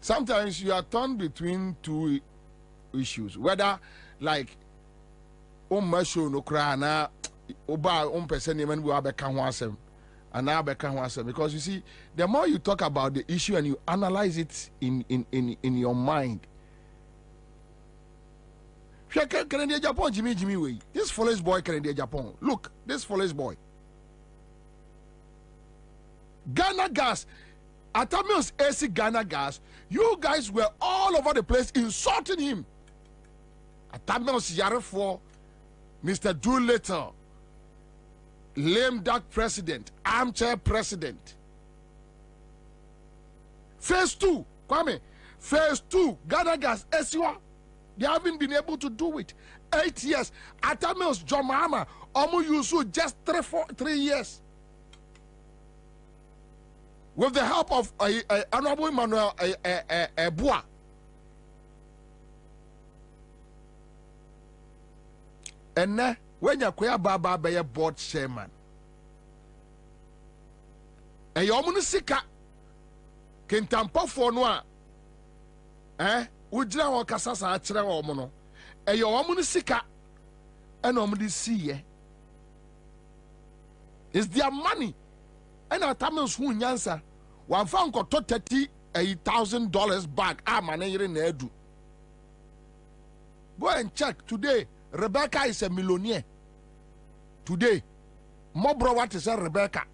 Sometimes you are torn between two issues, whether like masho no cry na oba person even we abeka and now because you see, the more you talk about the issue and you analyze it in your mind. Canada Japan Jimmy way. This foolish boy Canada Japan. Look, this foolish boy. Ghana gas. Atamios AC Ghana gas, you guys were all over the place insulting him. Atamios Yarefo, Mr. Doolittle, lame duck president, armchair president. Phase 2, Kwame, Phase 2, Ghana gas, Esiwa, they haven't been able to do it. 8 years. Atamios John Mahama, Omu Yusu, just 3 years. With the help of Honorable Emmanuel Bois. And now, when you're Baba be a board chairman, and you're Munisika can tamper for no, would you know Casasa Achra or Mono? And you're Munisika and Omudi see, it's their money. And our Tamils who Ansah, one found got $30,000 back. Nedu. Go and check today. Rebecca is a millionaire. Today, Mobro, what is a Rebecca?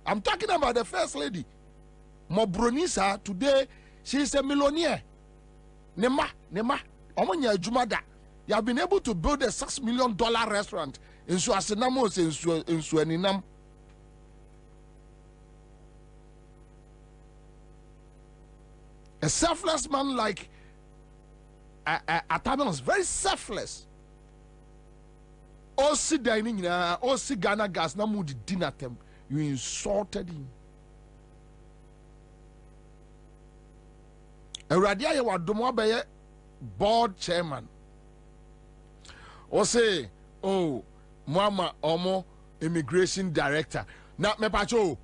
I'm talking about the first lady. Mobronisa, today, she is a millionaire. Nema, Omonya Jumada. You have been able to build a $6 million restaurant in Suasinamos in Suaninam. A selfless man like Atamios, very selfless. All see dining, all see Ghana gas, no mood dinner them. You insulted him. Radia wa domo be board chairman. Or say, oh, Mama Omo immigration director. Now me pacho.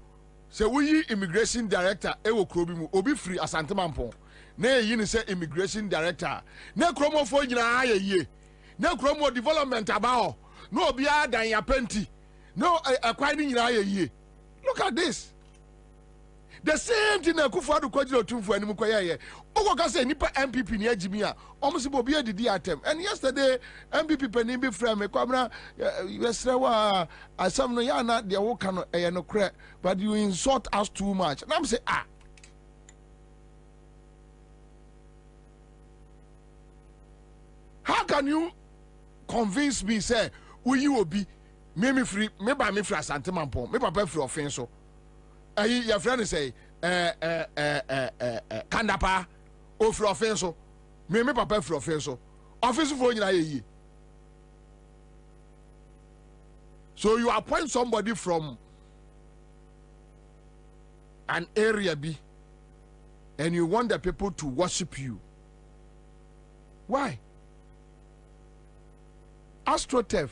Say we immigration director ewo krobi mu obi free asante mampon na yi ni say immigration director na kromo fo nyina aye na kromo development about no obi adan ya penti no akwai ni nyina aye. Look at this. the same thing na Akufo-Addo kwajiro tumfu animu kwaye ogo ka say nipa MPP ni agimi a omo Bobie didi atem. And yesterday MPP panin bi frame Kwabena yesrewa asam no ya na de wo ka no eye no kre, but you insult us too much. And I'm say how can you convince me say you obi me free me ba me free asante mampon me papa free offense so your friend say kandapa o free offense so me papa free offense so offense for nyina ye. So you appoint somebody from an area B and you want the people to worship you. Why? AstroTurf.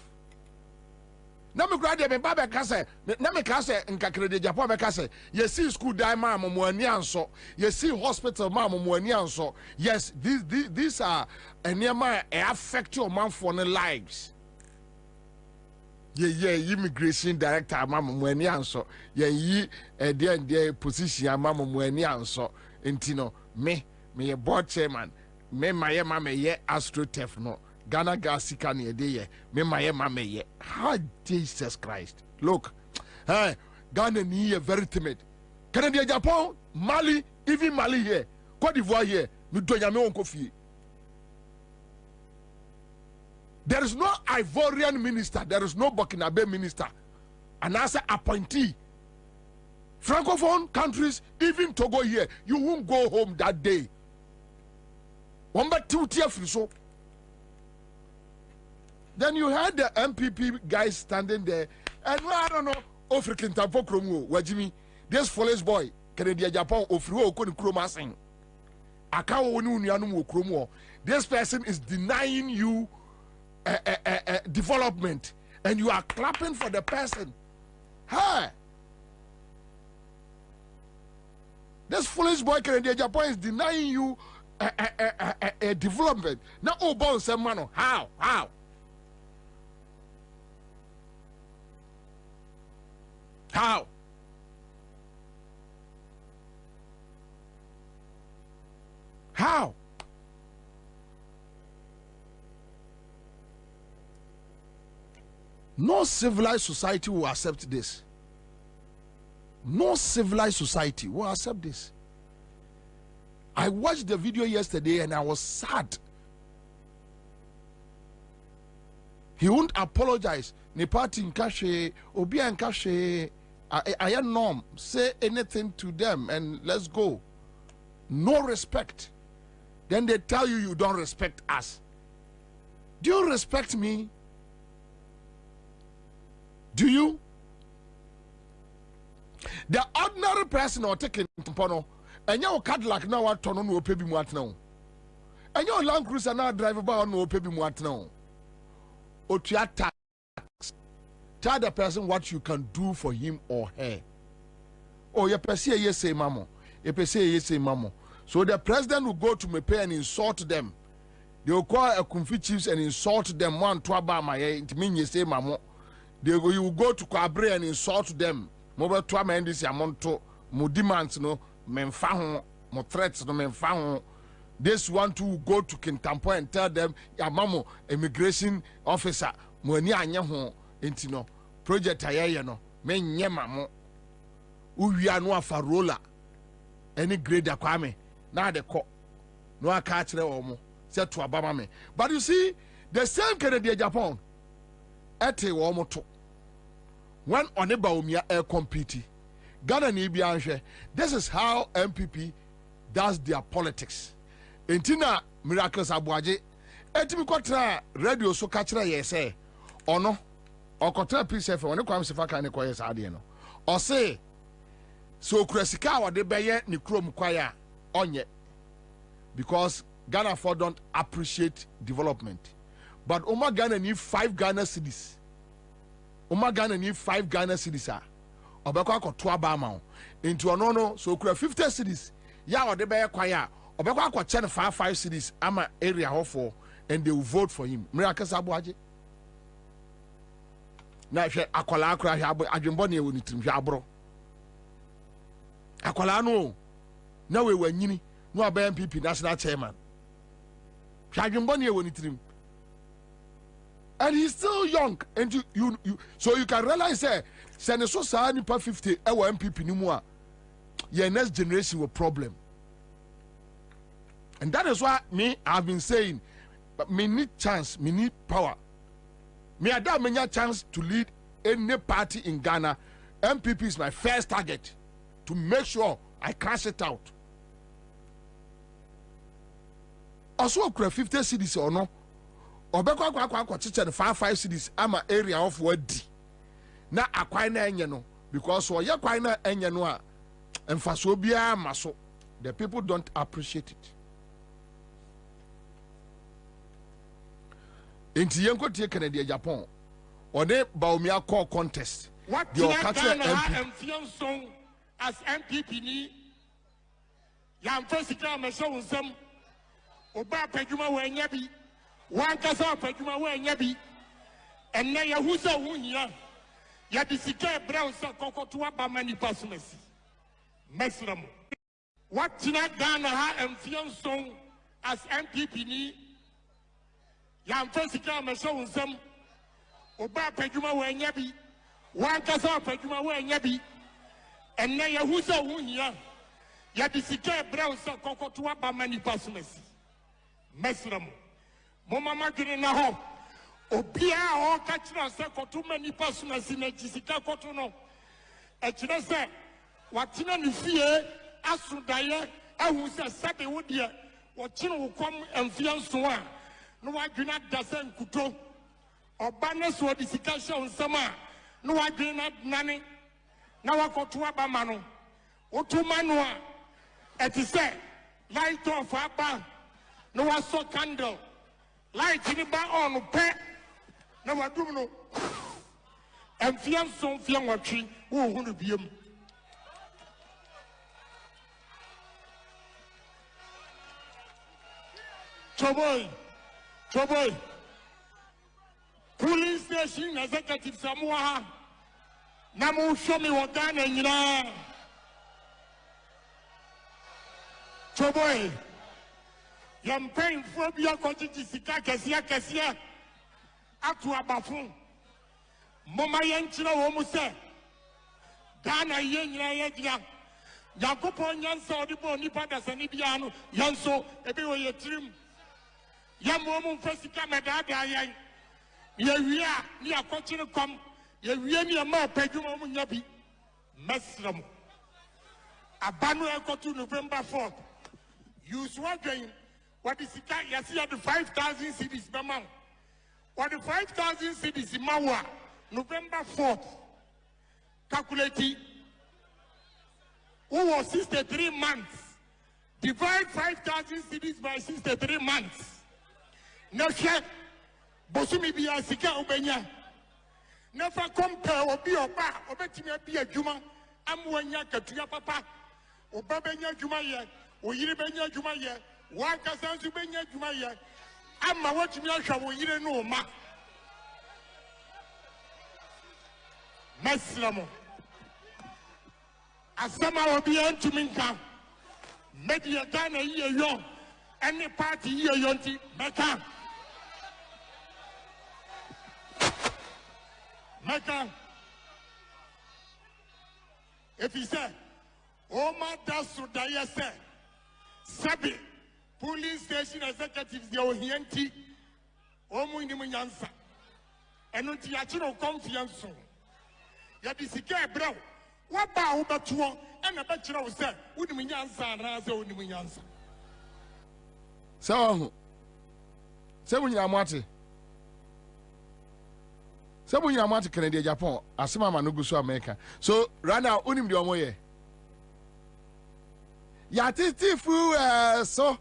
Na me grade me baba kase na me kase nkakrede Japan me kase you see school die ma mo ani anso you see hospital ma mo ani anso. Yes, these are enema affect your man for the lives. Immigration director ma mo ani anso yi there position ma mo ani anso entino me board chairman me ye AstroTurf no Ghana Gasika near day, me my mama. How Jesus Christ. Look, hey, Ghana ni very timid. Canada, Japan, Mali, even Mali here, Cote d'Ivoire here, me do yame on coffee. There is no Ivorian minister, there is no Burkinabe minister, and as an appointee. Francophone countries, even Togo here, you won't go home that day. One but 2 tier free so. Then you had the MPP guys standing there, and I don't know, African Tampo Kromo, Wajimi, this foolish boy, Canada Japan, Ofru, Okon Kromasing. This person is denying you development, and you are clapping for the person. Hey! This foolish boy, Canada Japan, is denying you development. Now, oh, boss, man, how? How? How? No civilized society will accept this. No civilized society will accept this. I watched the video yesterday and I was sad. He won't apologize. Ne party in kashe, obi en kashe. I am norm. Say anything to them and let's go. No respect. Then they tell you you don't respect us. Do you respect me? Do you? The ordinary person or taking pono, and your Cadillac now what turn on no pay what now. And your Land Cruiser now drive about no pay what now. Or to attack. Tell the person what you can do for him or her. Oh, you per se yes say mamo. You per se yes say mamo. So the president will go to Mepe and insult them. They will call a Kumfi chiefs and insult them. One to Abama, it means you say mamo. You will go to Kwabre and insult them. Mobile to amend this amount to mo demands no menfahon, mo threats no menfahon. This one to go to Kintampo and tell them, ya mamo, immigration officer, mo ni anya ho intino. Project ayaya no men nyema mo uwia no afarola any grade akwame na de ko no aka kire wo mo se to abama me. But you see the same Canada Japan ete wo mo to when oneba omia air compete Ghana ni bia nhwe. This is how MPP does their politics. Entina Miracles Abuaje etimi kwatra radio so ka kire ye say ono okotra PCF when kwam sefa kan ko yes ade no o say so krasika wo de beye ni krom kwaya onye because Ghana for don't appreciate development, but Oma Ghana need 5 Ghana cities. Oma Ghana need 5 Ghana cities ah obekwa akoto abama into onono so kura 50 cities ya wo de beye kwaya obekwa akoche 5 cities ama area hofo and they will vote for him. Miracles Abuaje na hwe akola akora hwe adwembo na ewo ni trim hwe abro akwala no na we wanyini no aba MPP national chairman hwadwembɔ ne woni trim and he's still young and you so you can realize say ne so saa nipa 50 e wa MPP ni mu a your next generation will problem. And that is why I've been saying, but me need chance, me need power. Me ada me need chance to lead any party in Ghana. MPP is my first target to make sure I crash it out. Also, 50 cities or no, or kwa teacher the 5 cities. I'm an area of word. Na akwaina enyeno because so ye kwaina enyeno a emfaso bia maso the people don't appreciate it. Inti yenko tie Canada Japan or they Baumia call contest. What the MP as MPP ni yam first come and show some oba peduma we nyabi one kasa peduma we nyabi and na yahusa hunya ya disika brown so kokoto aba mani pasumesi mesram what tina Ghana ha MPP as MPP ni yam first come and show some oba peduma we nyabi one kasa peduma we nyabi and na yahusa hunya ya disika brown so kokoto aba mani pasumesi mesram mo mama gine na ho obia ho ka kira se koto mani pasumesi na disika koto no e kira se watina ni fie asudaye ahu se sabe wo de wo kire wo kom amfia nso a no wadwina da se nkuto oba na so disika hye onsama no wadwina nane na wakoto aba ma no otuma no a etise light off aba no waso candle light ni ba on pe na wadum no amfian so mfian watwi wo hu no biem choboy police station executive Samoa na mo show me what Ghana nyina choboy yam pain phobia konjiji sika kesia atu abafun mama yenchira wo mu se Ghana ye nyina ye gina yakopon nyansa odibo nipa dasani bia no yanso ebe wo yetrim yamo mu fasika medada yan ye wia ni akochire kom ye wie ni ma padwuma mu nya bi mesram abanu ekotu November 4th you swagging what is it? Yes, you have the 5,000 cities, Mama. What the 5,000 cities in Mawa, November 4th, calculating who was 63 months. Divide 5,000 cities by 63 months. No check. Bosumi biya sika ubenya. Never compare obi oba obetime biya juma amwanya katuya papa obabenya juma ye oyiribenya juma ye one person to be Jumaya. I'm my watching your show, you don't know, ma. Maslamo. As somehow be on to Minka. Maybe a Ghana year young. Any party year yonti, Mecca. Mecca. If he said, oh, my that's what I said. Sabi. Police station executives they ohianti omu ndi munyansa eno nti ya kire confiance ya disika ebra wa ba wo beto ena be kire wo se wudi munyansa na se wudi munyansa so se munya amate Canada Japan asema ma no gusu America so right now unim de omoye ya titifu so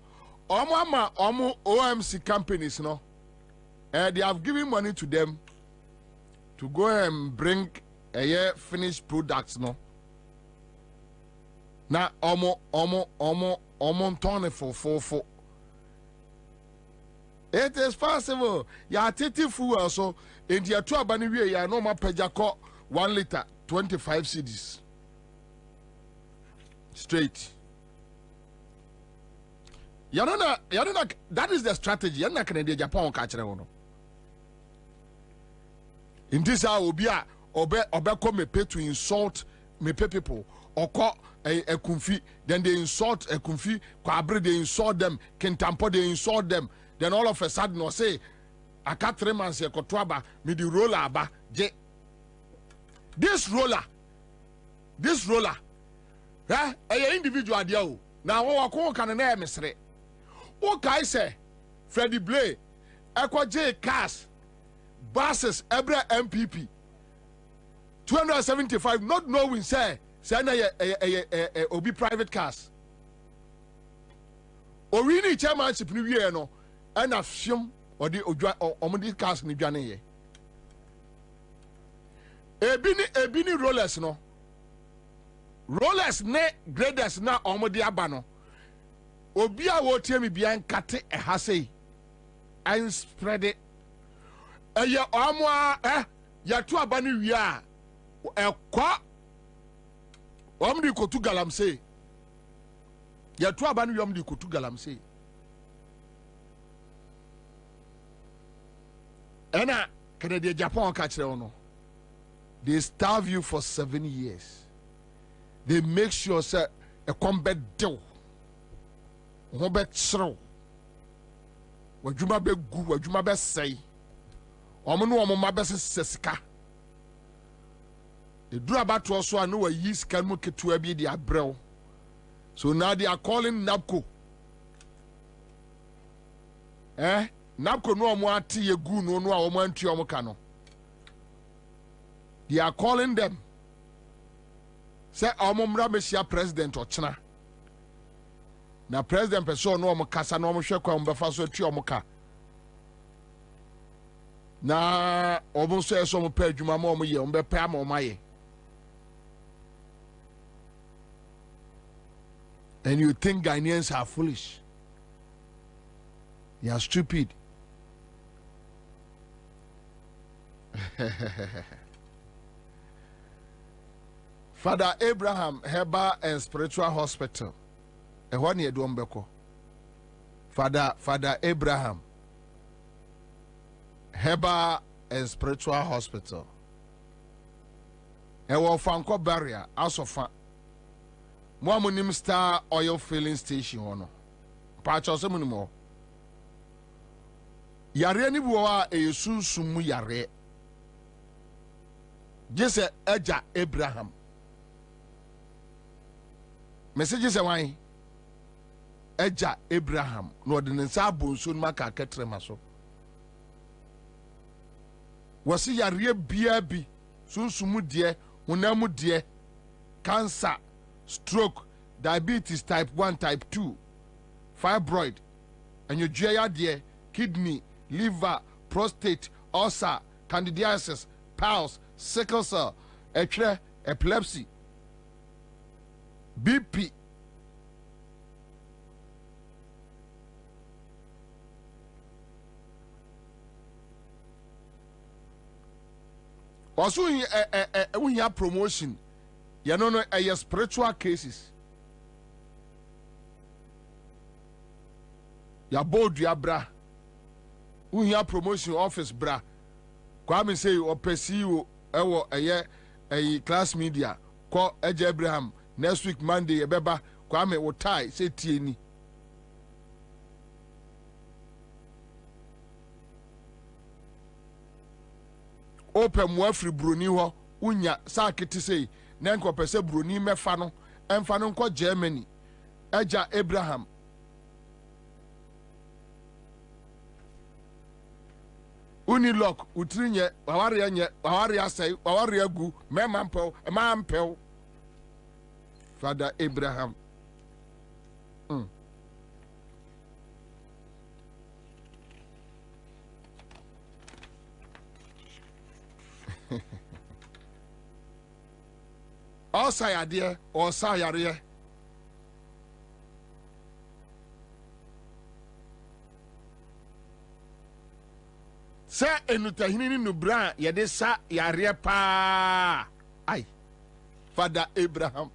Omo OMC companies, no, they have given money to them to go and bring finished products, no. Now, Omo turn for. It is possible. Ya titi fuel so in the 2 abani ya no ma pejako 1 liter 25 cedis. straight. That is the strategy. You're not going to Japan catch it. In this hour, Obe me pay to insult me pay people or call a kumfi. Then they insult a kumfi. Kwabre they insult them. Kentampo they insult them. Then all of a sudden, no say, I can't 3 months here. Kotwaba me the roller ba je. This roller, eh? A individual deal. Now what can an air misre? What can I say? Freddie Blay, Equa J Cass, buses, Ebra MPP. 275, not knowing, say Obi private cars. Or really chairmanship New Year, no, and a film or the Omodi cars in Jane. Ebini rollers, no. Rollers ne graders na Omodi Abano. Obia wo tie me bia nkate ehase and spread it. Eye omo ya to abani wi a ekwa omdi kotu galamse. Ya to abani wi omdi kotu galamse. Ena Canada Japan ka kire ono. They starve you for 7 years. They make sure say a combat deal. Robert Shrow. Wajuma be gu, wajuma be say. Omunu omuma be sesika. The do about to also know a yeast can make it to be the abrel. So now they are calling NABCO. NABCO no more tea a gu no one to omokano. They are calling them. Say Omumra Mesia President or China. Na president person no mo kasa no mo hwe kwa mbefa so atu omoka na obo so eso mo pa adwuma ma mo ye mo be pa ma mo aye. And you think Ghanaians are foolish? You are stupid. Father Abraham Herbal and Spiritual Hospital. Ehwa ne edom beko. Father Abraham Herbal and Spiritual Hospital. Ewo Fanko Barrier asofa. Mo amonim Star Oil Filling Station hono. Pa cho se munimo. Yare ni bo a eyesunsumu yare. Jese Eja Abraham. Message say why? Eja Abraham no de nsa abonso maka ketrema so. Wasi yare bia bi sunsumu de hunamu de cancer, stroke, diabetes type 1, type 2, fibroid, and your GIA, kidney, liver, prostate, ulcer, candidiasis, piles, sickle cell, epilepsy, BP. Also, we have promotion. You know, spiritual cases. Ya board ya bra. We have promotion office bra. Kwame say o pesi o a class media. Call Eja Abraham next week Monday ebeba Kwame o tie say tieni. Open mo afri broni ho unya saketi say na nko pese broni mefa no emfa no nko Germany. Eja Abraham Unilok utrinye wawari nye wawari asai wawari agu memampel Father Abraham. All sayade or sayare. Say enutahini no bra yede sa yare pa. Ai. Father Abraham.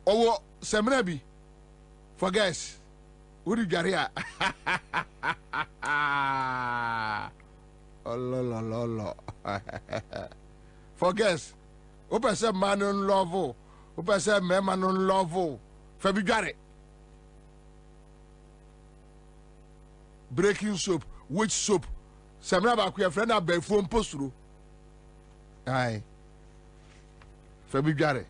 Owo semina bi for guys. Who Garia? Oh lo. For guys. Who person man on love? Who person man on love? Fabi Gare. Breaking soap, which soap? Semina ba ku your friend na be phone posturu. Aye. Fabi Gare.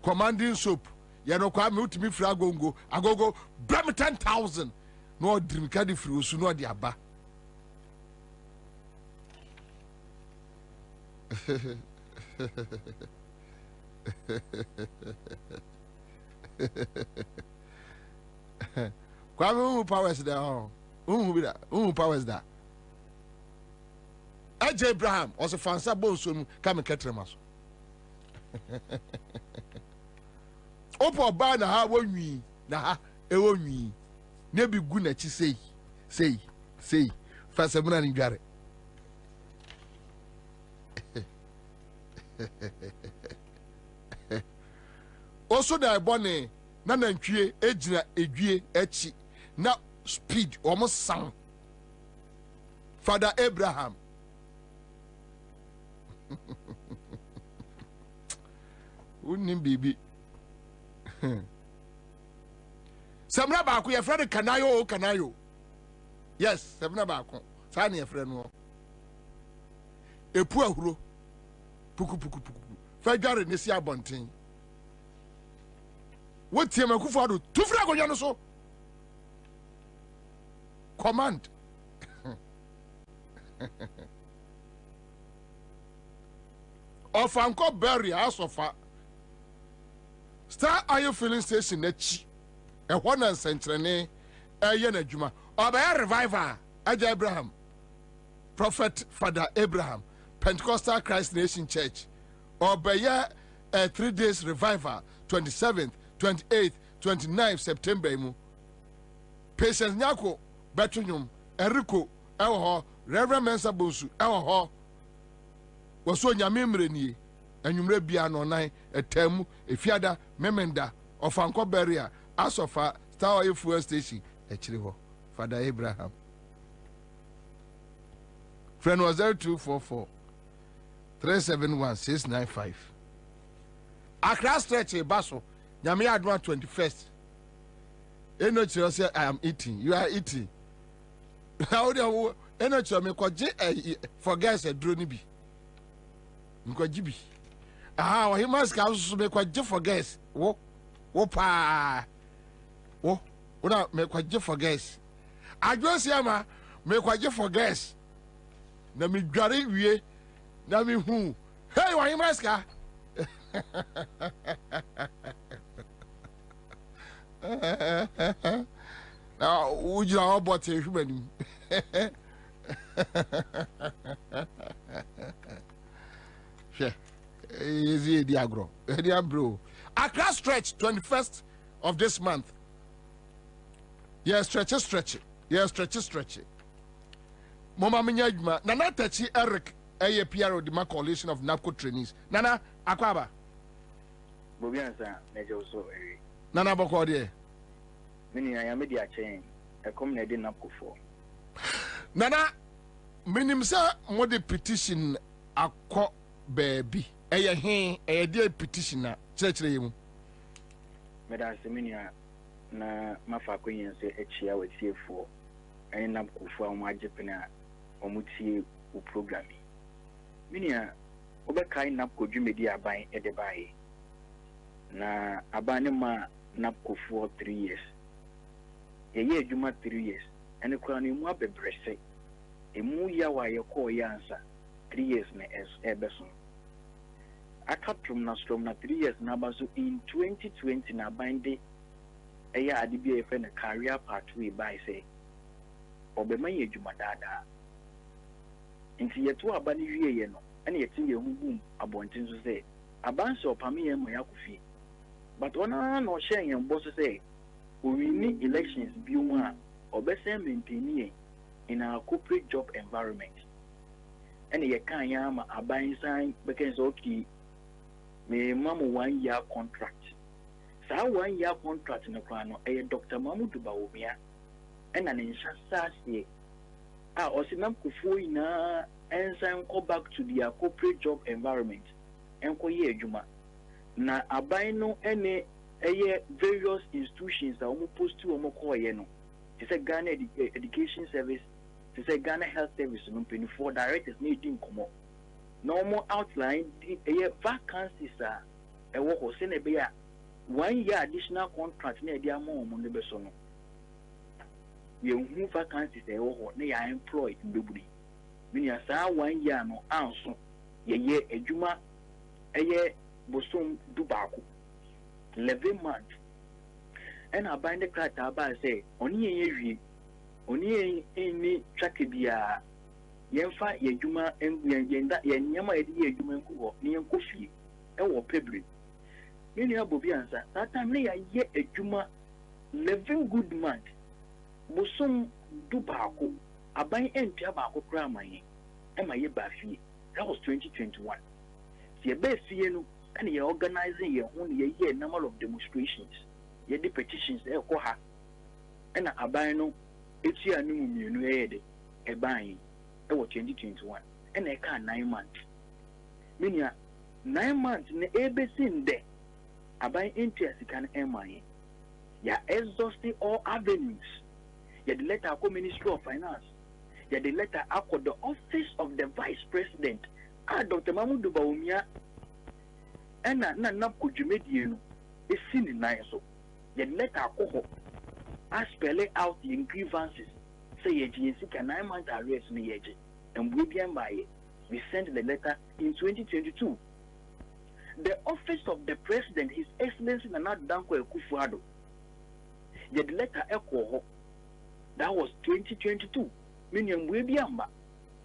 Commanding soap. You know, kwa me utimi free agogo bram 10,000. No dream kadi free osu no di aba. Kwa me powers there oh. Bi da. Powers da. AJ Abraham was a fansa bonso mu ka me ketrema so. Opo ba na ha wonwi na ha e wonwi ne bi gu na chi sei fa semuna ni dware oso da ebone na nantwie ejina edwie echi na speed omo san Father Abraham unim bibi Samra baako ye friend Kanayo. Yes, Samra baako. Sa na ye friend no. Epu ahuro. Puku. Fa dware ne si abonten. Wotie makufo ado tu fra agonwa no so. Command. Ofanko bury asofa. Star Ayo filling station echi. E ho na nsentrene eye na dwuma. Obaya revival Aja Abraham. Prophet Father Abraham. Pentecostal Christ Nation Church. Obaya 3 days revival 27th, 28th, 29th September mu. Patience Nyako Betunyum Eriko ewo ho Reverend Mensa Bonsu ewo ho. Woso nyame mrenie anwumre bia no nan etamu efiada memenda ofanko beria asofa Star Oil fuel station echiri ho Father Abraham friend was 0244 371 695 Accra stretch baso nyame adwa 21st eno chiro say I am eating you are eating how do eno chiro me koje for guys e dro ni bi nkwaji bi aha o himas ka so me kwaje for guys wo pa wo na me kwaje for guys adwosi ama me kwaje for guys na me dware wie na me hu hey wa himas ka na ujira obot ehumani Easy diagro. Bro. Accra stretch 21st of this month. Yes, stretch. Yes, stretch. Mama Minyajma. Nana Techi Eric APRO the coalition of NAPCO trainees. Nana Akwaba. Bobie Ansah Major so Nana Bokode. Mini I am media chain. I come na dey NAPCO for. Nana minimsa mo de petition akọ baby. Eye dear petitioner, church mu. Meda seminia na mafa kwenye se echia wetie for. Ene na kufu a mo agepena omutie u programming. Minia obekai na kodwumedi aban edebae. Na abane ma na kufu 3 years. Ye adwuma 3 years. Ene kwa na mu abebrese. Emu ya wa ye ko Ansah 3 years na ebeso. Akatrum na strom na 3 years na baso in 2020 na bande eya adibia efe na career pathway by say obema ye dwuma dada nti yeto aba ne wie ye no ene yeti ye hubum abontin so say abanse opame ye mo yakofi but ona no hye ye mbo so say we need elections bi mu a obese maintain in our corporate job environment ɛna yɛka yɛn ama aban san bɛka sɛ okay me ma mo 1 year contract saa 1 year contract no koraa no ɛyɛ Dr. Mahmoud Bawumia ɛna ne nhyɛ saaseɛ a ɔsi nam kufuo nyinaa ɛnsan kɔ back to their corporate job environment ɛnkɔ yɛ adwuma na aban no ɛne ɛyɛ various institutions a wɔn post to wɔn kɔɔyɛ no te sɛ Ghana Education Service te sɛ Ghana Health Service no mpanyinfoɔ directors na edi nkɔmɔ na wɔn outline ɛyɛ vacancies a ɛwɔ hɔ sɛ na ɛbɛyɛ a 1 year additional contract na ɛde ama wɔn no bɛso no yɛnhu vacancies ɛwɔ hɔ na yɛ employed mbɛburi minia saa 1 year no anso yɛyɛ adwuma ɛyɛ bosom dubaako 11 months ɛna aban de krataa baa sɛ ɔne yɛn yɛwie ɔne yɛn ni twake biara yɛmfa yɛ adwuma yɛn nneɛma a yɛde yɛ adwuma nku hɔ ne yɛnkɔ fie ɛwɔ pɛbire me nua Bobie Ansah saa time ne yɛayɛ adwuma 11 good months bosom dubaako aban ɛntua baako koraa ma yɛn ɛma yɛ baa fie that was 2021 sɛ yɛbɛɛ fie no ɛna yɛ organizing yɛn ho ne yɛyɛ number of demonstrations yɛde petitions ɛkɔ ha ɛna aban no etua ne mu mmienu ɛyɛ de ɛban ɛwɔ 2021 ɛna ɛka 9 months minia 9 months ne ebesi ndɛ aban ntua sika no ɛma yɛn yɛ exhausting all avenues yɛde letter akɔ Ministry of Finance yɛde letter akɔ the office of the Vice President a Dr. Mahmoud Bawumia ɛna na kodwumadie no esi ne nan so yɛde letter akɔ hɔ a spell out the grievances say yɛgye sika 9 months arrears no yɛgye mbue bi mbaayɛ we sent the letter in 2022 the office of the President His Excellency Nana Dankwa Akufo-Addo yɛde letter ɛkɔ hɔ that was 2022 meaning mbue bi amba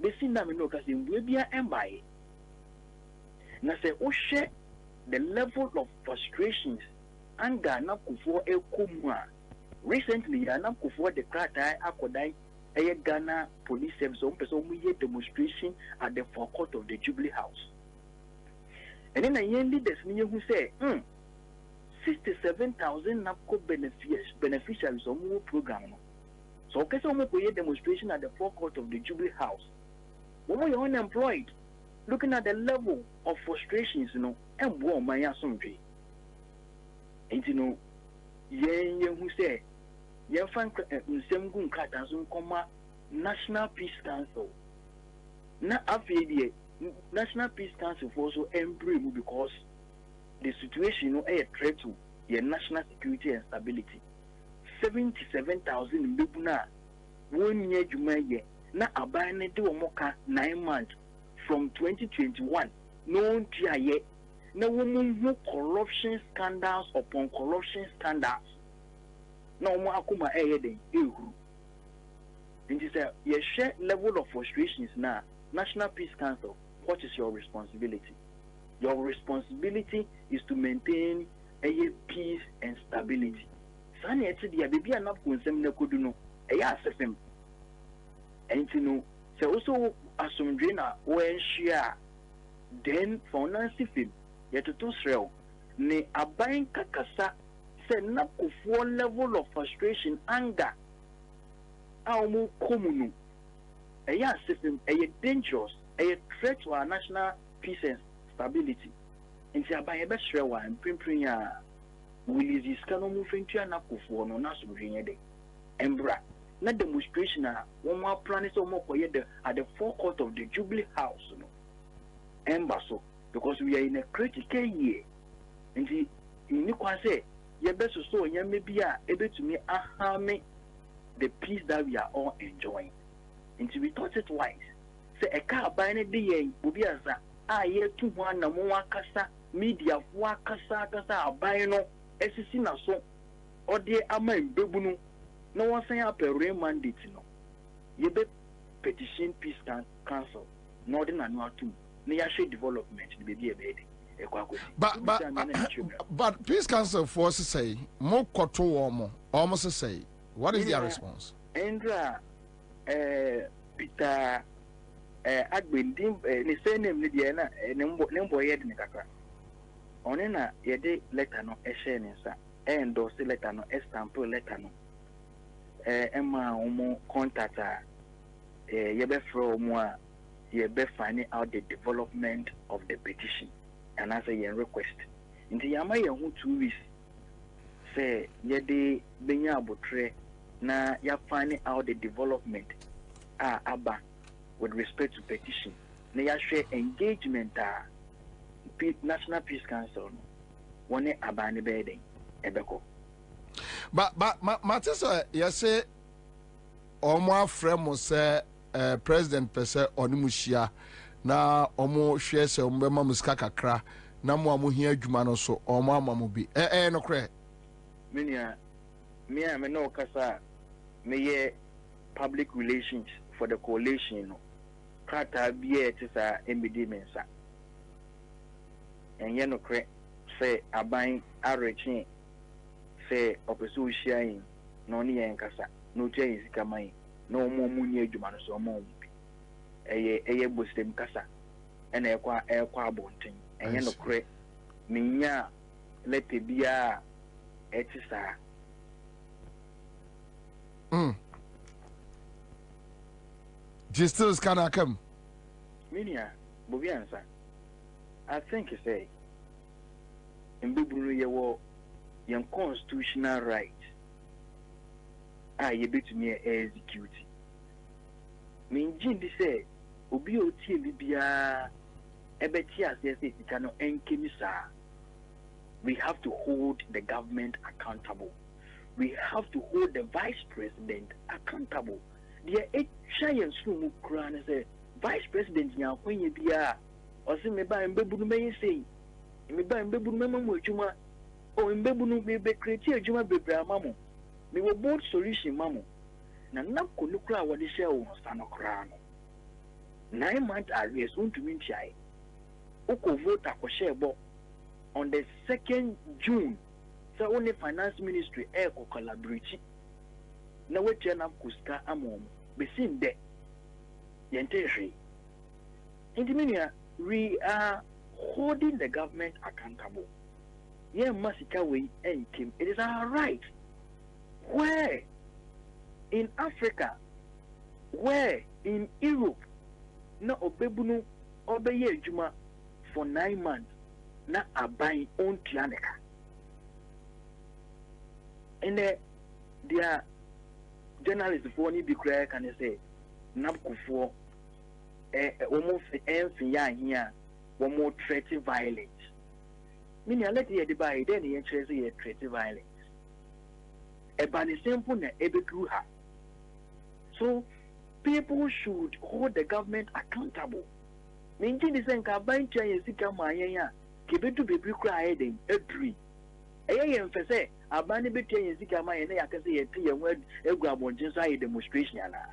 besi na me no ka sɛ mbue bi mbaayɛ na sɛ wohwɛ the level of frustrations anger na kufuo ekomu a recently ya na kufuo de krataa akodan eye Ghana Police Service on person we demonstration at the forecourt of the Jubilee House and then yen leaders ni who say 67,000 NAPCO beneficiaries on our program no so okay so we demonstration at the forecourt of the Jubilee House when we are unemployed looking at the level of frustrations you know and wo man asomdwe enti no yen who say yen fan nsem gu nkata so nkoma National Peace Council na afei National Peace Council for so embrace because the situation no a threat to your national security and stability 77,000 mbebuna 1 year juma ye na aban ne de omoka 9 months from 2021 no ntiaye na womu corruption scandals upon corruption scandals na omo akoma eyede ehuru nti say ye share level of frustrations na National Peace Council. What is your responsibility? Your responsibility is to maintain a peace and stability. Sani eti dia baby anap konsem na kodu no eya asefem enti no se also asomdwe na wo enhia then finance film yetoto srew ne aban kakasa se na kofuo level of frustration anger amu komunu eya asefem eya dangerous a threat to our national peace and stability. Nti aban ebe srew an pimprin ya will this cano moving to an akufu no na sumdwe de embra na demonstration a one more plan so more at the forecourt of the Jubilee House no embasso because we are in a critical year nti ni kwa say ye be so nya mebi a ebetumi ahame the peace that we are all enjoying nti we thought it wise say e ka aban ne de yen Bobie Ansah a ye tu ho na mo akasa media fo akasa aban no esisi na so ode ama mbebunu na won san apere mandate no ye be petition peace council no de na no atum na ya share development the baby ebede but peace council force say mo koto wo mo almost say what is their response Andra Peter Agbendim ne say name ne de na ne boy yed ne kakra one na yede letter no share ne nsa endorse letter no stamp letter no ema omo contact a yebe fro omo a yebe find out the development of the petition and as a request nti yama ye hu 2 weeks say yede benya abotre na ya find out the development aba with respect to petition na ya share engagement National Peace Council one abane beden ebeko but Matisa yase omo afrem say president pese onimuhia na omo hwe se omo be ma muska kakra na mo amohia adwuma no so omo amamu bi no kre me no kasa me ye public relations for the coalition no kata bia tisa emedi mensa enye no kre say aban arechi say opesu hia no ne yen kasa no tia yisika man no mo munye adwuma no so mo eye bostem kasa ena ekwa abonten enye no kre minya lete bia etisa Justus can come minia Bobie Ansah I think say in bibulu yewo yen constitutional right ye betumi execute minjin di say obi otie bibia ebeti ase sika no enkemi saa. We have to hold the government accountable. We have to hold the vice president accountable. The giant sumu kran say vice president nya kwenye bia o se me ba mbebunu me say me ba mbebunu me mamu adwuma o mbebunu me be create adwuma bebra mamu me wo board solution mamu na napko nukra wode share wo sano kra no 9 months arrears untumi ntiae oko vote akoshe bo on the 2nd June so only finance ministry ko collaborate na wetia na kuska amom besin de yenteshi intimania we are holding the government accountable. Yeah, masika we enkim. It is our right. Where in Africa, where in Europe, na obebunu obeye juma for 9 months na abai on tianeka. And their journalists for ni be clear can say napkufo almost every here one more threat violence. Meaning I let the debate then the interest is threat violence. But the simple na ebekruha. So people should hold the government accountable. Meaning the same kaban chanya sika maya kebetu bebi kura eden every. Eye emphasize abani be chanya sika maya na yakase yeti yenwe egu abonjin so aye demonstration ana.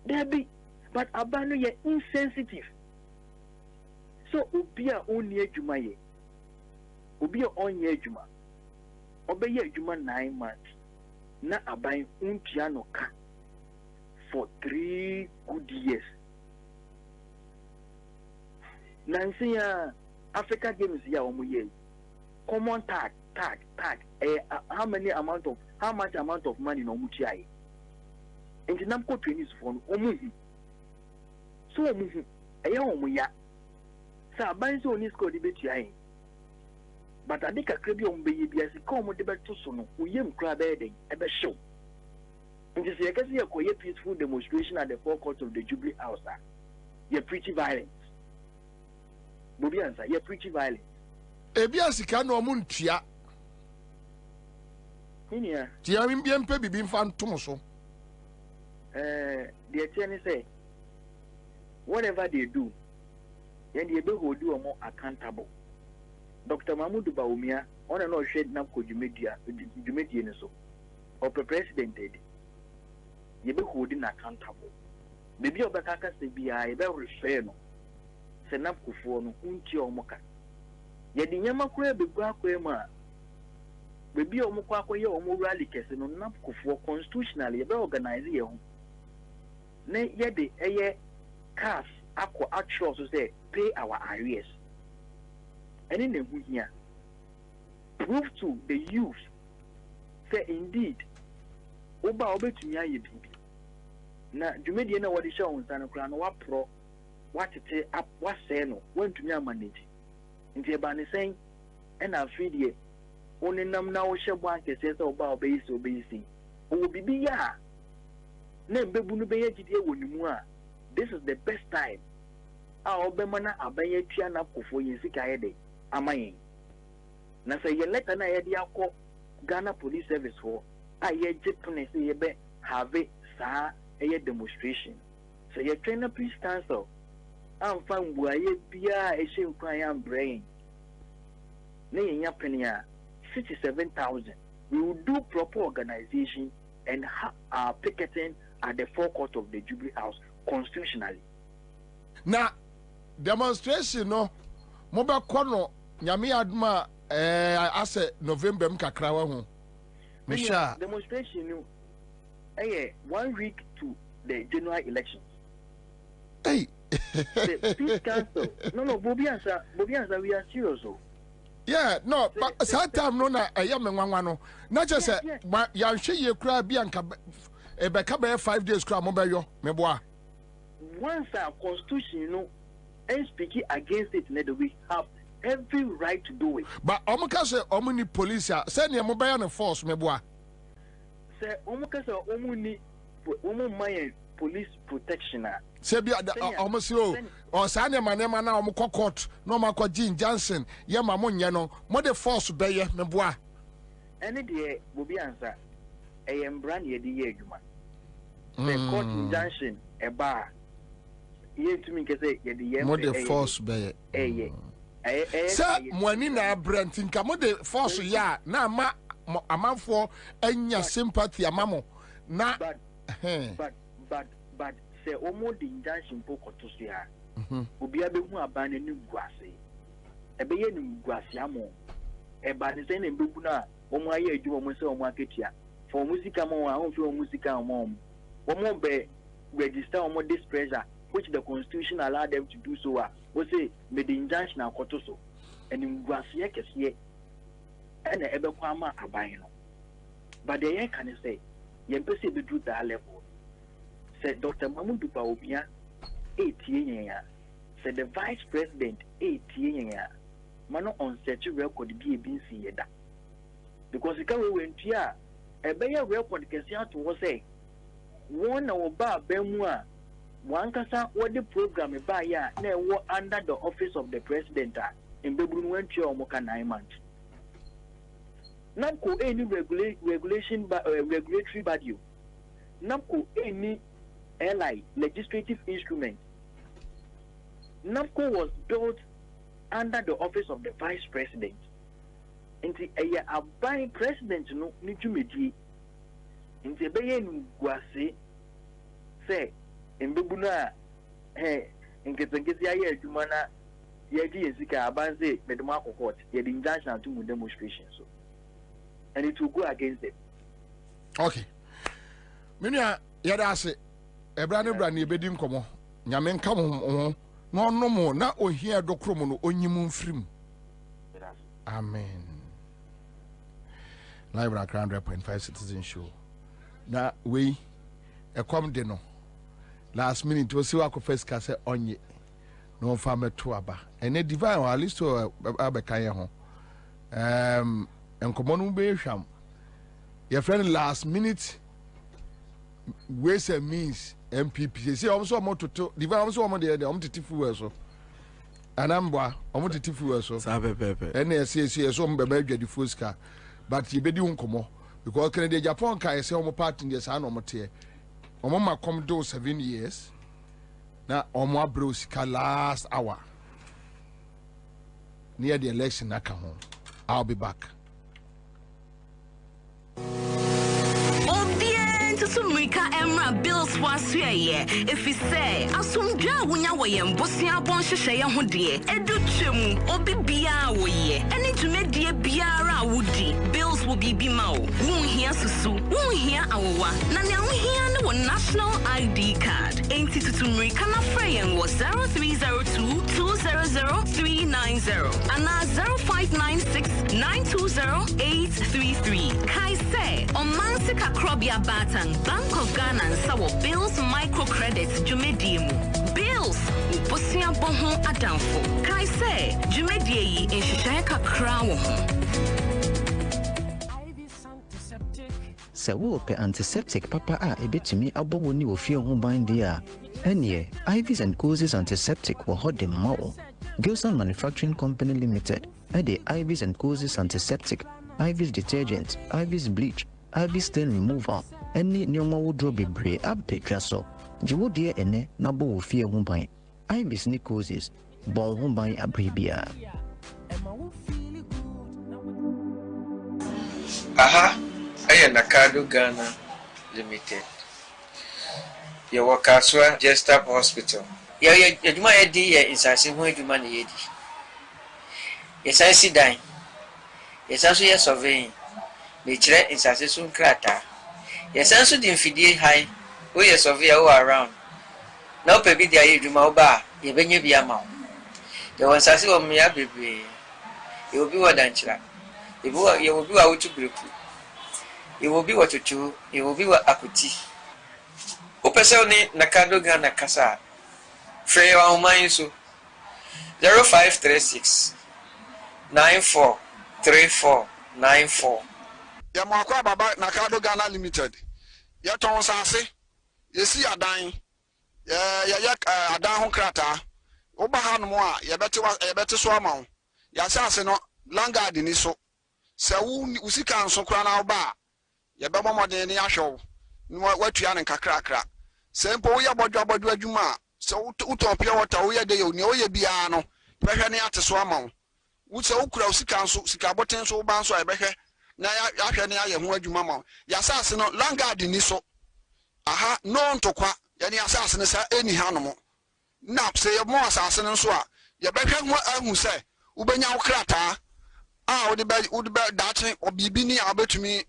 There be, but abano ye insensitive. So ubia onye juma ye. Ubia onye juma. Obeye juma 9 months. Na abai untiano ka for 3 good years. Nansi ya Africa Games ya omuye. Common tag. How much amount of money no mutia? And the number training is for omuhi. So omuhi. Aya omuya. Sa ban so ni score debate yain. But I think a crebi on be biasi come debate to sono. Uyem crab eden ebe show. And this is a peaceful demonstration at the forecourt of the Jubilee House. You're pretty violent. Bobie Ansah, you're pretty violent. Ebiasi kano muntia. Hinia. Tia mpe bibi mfan tumoso. The attorney say, whatever they do, then they be hold you more accountable. Dr. Mahmoud Baumia, on and on shed Namco Jumedia, so, or president did. You be holding accountable. Maybe your Bakaka say be I very fair no. Senapco for no unti or moka. Yet the Yamakwe be Guaquema. Maybe your Mokwa or more rally case no Napco for constitutionally about organizing. Nay, yet the cars actual so say pay our arrears. And in the here, prove to the youth say indeed oba to me aye bibi. Na dwumedi na wode show nsa no kra no wa pro watete what say no want to manage. Nti eba ne sen e na afidie oni nam na wo hyebo anke say oba obeyisi o bibi ya na mbebu no beye gidie wonimu a this is the best time a obema na abanye tua na kofo yensika yede amayin na say ye letter na yede akọ Ghana Police Service for a ye jipne say ye be have sa a demonstration so ye trainer please cancel am fan buaye bia e hye nkwan am brain na yenya penia 67,000 we will do proper organization and picketing at the forecourt of the Jubilee House constitutionally. Now, demonstration no, mobile kono nyame adma ase November mkakrawa ho. Misha demonstration no 1 week to the general elections. Hey, please cancel. No, Bobie Ansah, we are serious. Yeah, no, but sometime no na menwanwa no. Not just say ya hwe ye kura bi anka e be ka be 5 days kura mo be yo meboa. Once our constitution no and speaking against it, we have every right to do it. But omuka say omuni police say ne mo be na force meboa. Say omuka say omuni omu police protection. Say be almost or sa ne manema na omukọ court no makọ Jean Johnson ye ma mo nye no mo de force be ye meboa. Any de Bobie Ansah brand ye di ye adwuma. The court injunction e ba ye tumi ke say ye di ye mo de force be ye. Sir money na brand nka mo de force ya na ama amanfo anya sympathy amamo na but say omo the injunction poko to so ya obi abehu abane ni guase ebe ye ni guase amo e ba ni say na mbebu na omo aye adwuma mo say omo aketia for music amo wa on fi music amo omo be register omo this pressure which the constitution allowed them to do so we say me the injunction akoto so and in guase kese and ebe kwa ma aban no but the yen can say yen pese be do that level. Said Dr. Mamudu Kwabena, 8 years. Said the Vice President, 8 years. Mano on such a record be a BC yeda. Because the guy went here, a better record can to say, one or bar Bemwa, one casa what the program by ya, never under the office of the President in Bebu went to Moka 9 months. Not any regulation by regulatory body. Not any ally legislative instrument. NAPCO was built under the office of the Vice President. Inti a Vice President no nijumedi. Inti beye nguase say embebuna nketengezi aye adwuma na yedi yesika abanze meduma court yedi injunction to demonstration so and it will go against them. Okay. Minya yada ase ebra ne ebedi nkomo nyame nka mo no no mo na ohia dokromo no onyim mfrim. Amen. Live at 100.5 Citizen Show. Na we ekom de no last minute we see wa ko first ka say onye no fa meto aba ene divine at least abeka ye ho enkomo no be hwam your friend last minute ways and means MPP say also want to divine also want the titifu so anambwa omo titifu so sabepepe ene say so mbeba adwadi foska but ye bedi nkomo because Canada Japan kai say omo part in the san omo te omo ma come do 7 years na omo abro sika last hour near the election aka ho. I'll be back. Tumrika Emra bills was ye. If he say, Asumja Wunya Wayam, Bosia Bonshaya Hodie, Edu Chim, Obi Bia Woye, any to make dear Biara Woody, bills will be Bimao, won't hear Susu, won't hear Awa, Nanya here no national ID card. Ain't it to Tumrika Frayan was 0302 200390 and 0596 920 833. Kai say, on Mansika Krobia Batang, Bank of Ghana and Sawo Bills Microcredit Jumediemu. Bills, Uposia Bonhon Adamfo. Kai say, Jumedie in Shishaka Crown. Sɛ wopɛ antiseptic papa a ebetumi abɔ wo ni wo fie ho ban de a ɛneɛ Ivies and Causes antiseptic wɔ hɔ de ma wo. Gilson Manufacturing Company Limited ɛde Ivies and Causes antiseptic, Ivies detergent, Ivies bleach, Ivies stain removal ɛne nneɛma wodoro bebree abɛtwa so. Gye wo deɛ ɛnɛ na bɔ wo fie ho ban. Ivies ne Causes bɔ wo ho ban abere biara. Aha, I am Nakado Ghana Limited. You work Kaswa Jestap Hospital. You do my idea in Sassi when you money. Yes, I see dying. Yes, also yes surveying. Nature in Sassi Crata. Yes, also the infidel high. Oh, yes, survey all around. Now, baby, there you do my bar. You bring you be a mount. There was Sassi of me, baby. You will be what danger. You will be out to break. It will be what you do, it will be what akuti. Opesoni Nakado Ghana Kasa. Frey wa umayinsu 0536 943494. Yamakwa Baba Nakado Ghana Limited. Yaton Sase. Yesi adan. Adan ho krata. Oba ha no a yebete so ama. Yasase no langard ni so. Se wo usika nso kra na oba. Yebeba modern ni ahwew watua ne kakrakra sempo wo yabodwa adwuma se uton pia water wo yede yo ne wo ye bia no behwe ne ate so ama wo se ukura usika nso sika boten so ba nso ebehwe na yahwe ne aye ho adwuma ma yasase no langard ni so aha no ntokwa ye ne yasase ne sa eni hanom na se ye mo asase ne nso a ye behwe ho ahu se ubenya wo krata a wo de dache obibi ni abetumi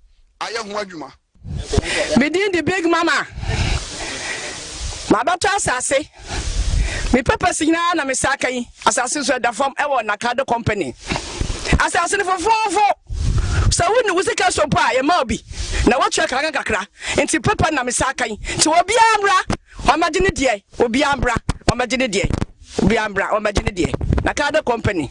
Within the big mama, my daughter Sassy, my purpose in Anna Misaki, assassin to the form Ewa Nakado Company. Assassin for 4. So when was a castle pie, a mobi. Now what check Kakra, and to Papa Namisaki, to Obiambra, or Majinidie, Obiambra, or Majinidie, Obiambra, or Majinidie, Nakado Company.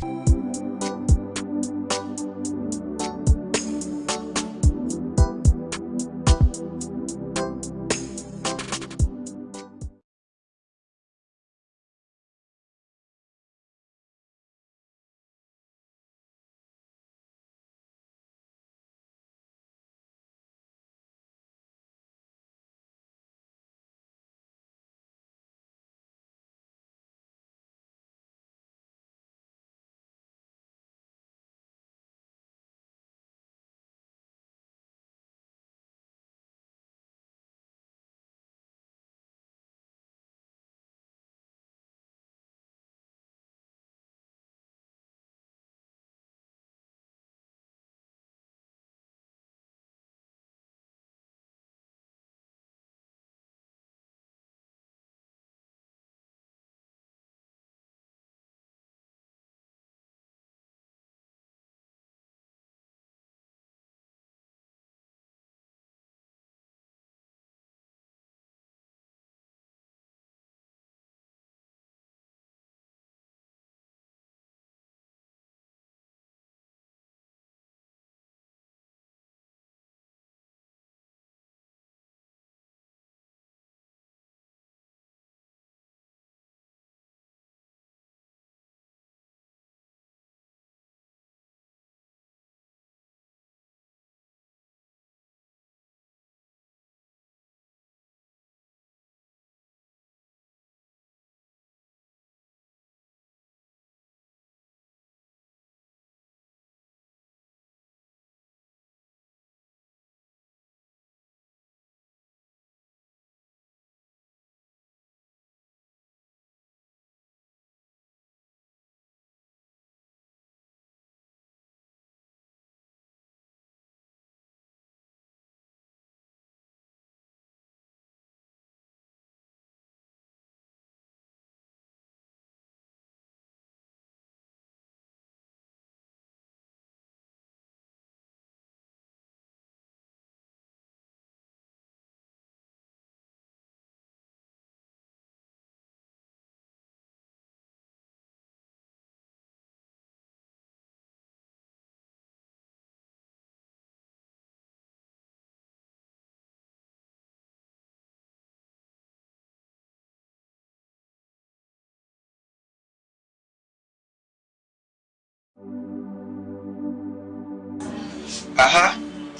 Aha,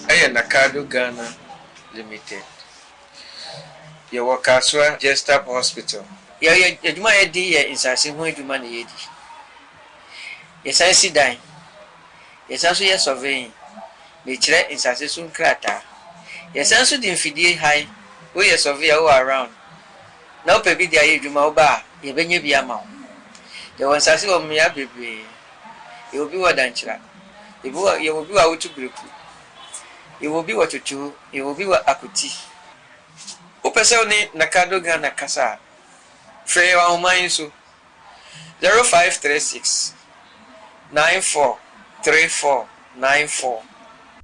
ɛyɛ Nakado Ghana Limited. Yɛwɔ Kaswa Jessup Hospital. Yɛyɛ adwuma yɛdi yɛ nsase ho adwuma na yɛdi. Yɛsan si dan. Yɛsan so yɛ surveying. Mekyerɛ nsase so nkrataa. Yɛsan so di mfidie high. Woyɛ surveyor wo around. Na wopɛ bi de ayɛ adwuma wo ba a yɛbɛnya bi ama wo. Yɛwɔ nsase wɔ mmea bebree. Yɛwɔ bi wɔ Dankyera. Yɛwɔ bi wɔ Awotu Breku. Yɛwɔ bi wɔ Twotwo. Yɛwɔ bi wɔ Akuti. Wopɛ sɛ wo ne Nakado Ghana kasa a frɛ yɛ wɔ ahoma yi so 0536 943494.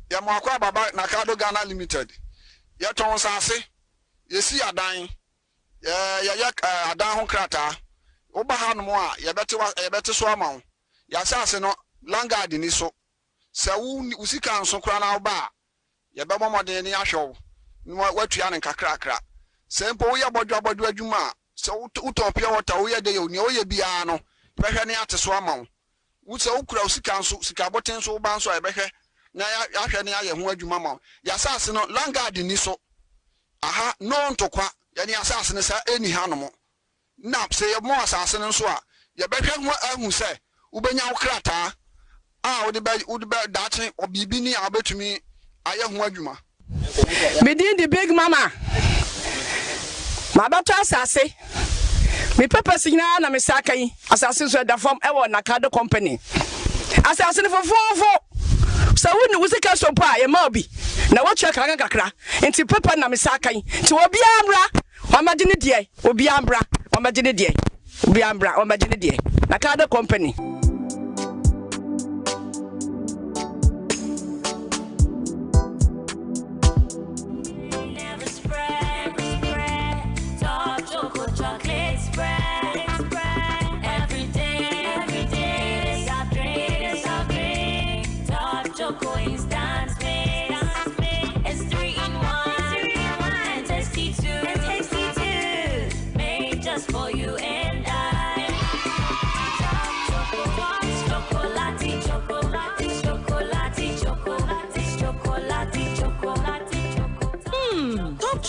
Yamakwa Baba Nakado Ghana Limited. Yɛtɔn nsase. Yɛsi adan. Yɛyɛ adan ho krata. Woba ha no mo a yɛbɛte so ama wo. Yɛasase no langard ni so. Sɛ wo sika nso kra na woba a yɛbɛbɔ mɔden ne ahwɛ wo. No watua ne kakrakra. Sɛ mpo wo yɛ bɔdwa adwuma a sɛ wotɔn pia water wo yɛ de yo ne wo yɛ bia no bɛhwɛ ne ate so ama wo. Wo sɛ wo kura wo sika nso sika boten so wo ba nso a yɛbɛhwɛ na yɛahwɛ ne ayɛ ho adwuma ma wo. Yɛasase no langard ni so. Aha no ntokwa yɛne asase ne sa eni ha no mo. Na sɛ yɛ mo asase no nso a yɛbɛhwɛ ho ahu sɛ wobɛnya wo krataa a wode bɛ daakye obibi ni a wobɛtumi ayɛ ho adwuma. Medin the big mama. Mabata asase. Me purpose nyina na me saka yi. Asase so da form e wo Nakado company. Asase ne fofofo. So wonu wusika so pa ye ma obi. Na wo check kakra. Enti papa na me saka yi. Ti obi amra. Wamaje ne die. Obi amra. Wamaje ne die. Obi amra. Wamaje ne die. Nakado company.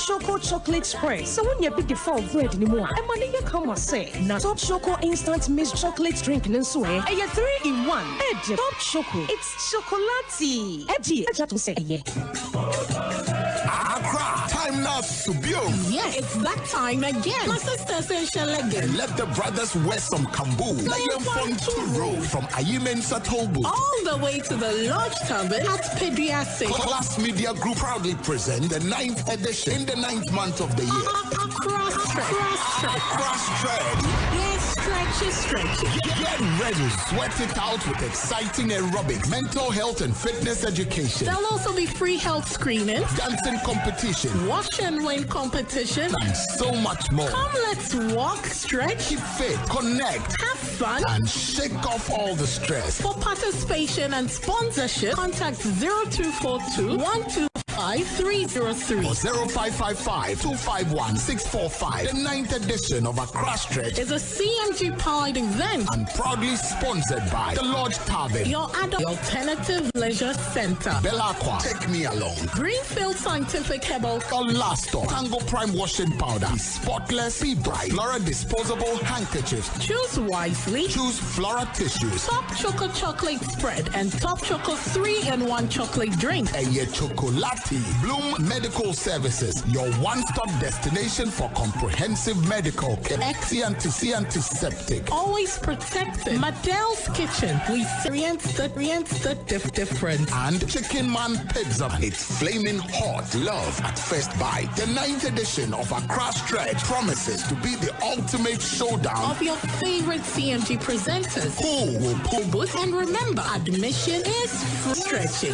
Choco chocolate spread. So when you big the fall bread anymore, and money you come and say, now Top Choco instant mixed chocolate drink in Sway, and you 3-in-1. Edge Top Choco. It's chocolatey. Edgy, I just to say, yeah. Accra, time now to build. Yeah, it's that time again. My sister says she'll again. Let the brothers wear some kambu. Lion Fun Road from Ayimensa Tobu. All the way to the Lodge Tavern at Pediatric. Class Media Group proudly present the 9th edition in the 9th month of the year. Cross-stretch. Yes, stretchy. Get ready, sweat it out with exciting aerobic, mental health and fitness education. There'll also be free health screening, dancing competition, wash and win competition, and so much more. Come, let's walk, stretch, keep fit, connect, have fun, and shake off all the stress. For participation and sponsorship, contact 0242 125-303 or 0555-251-645. The 9th edition of Accra Stretch is a CMG powered event and proudly sponsored by the Lodge Tavern, your adult alternative leisure center, Belaqua, Take Me Alone, Greenfield Scientific Herbal, Last Stop, Tango Prime Washing Powder, Spotless, Be Bright, Flora Disposable Handkerchiefs. Choose wisely. Choose Flora Tissues, Top Choco Chocolate Spread, and Top Choco 3-in-1 chocolate drink. And your chocolate. Bloom Medical Services, your one-stop destination for comprehensive medical care. Antiseptic. Always protected. Madel's Kitchen. We experience the difference. And Chicken Man Pizza. It's flaming hot. Love at first bite. The 9th edition of Accra Stretch promises to be the ultimate showdown of your favorite CMG presenters. Who will pull booth? And remember, admission is free. Stretchy.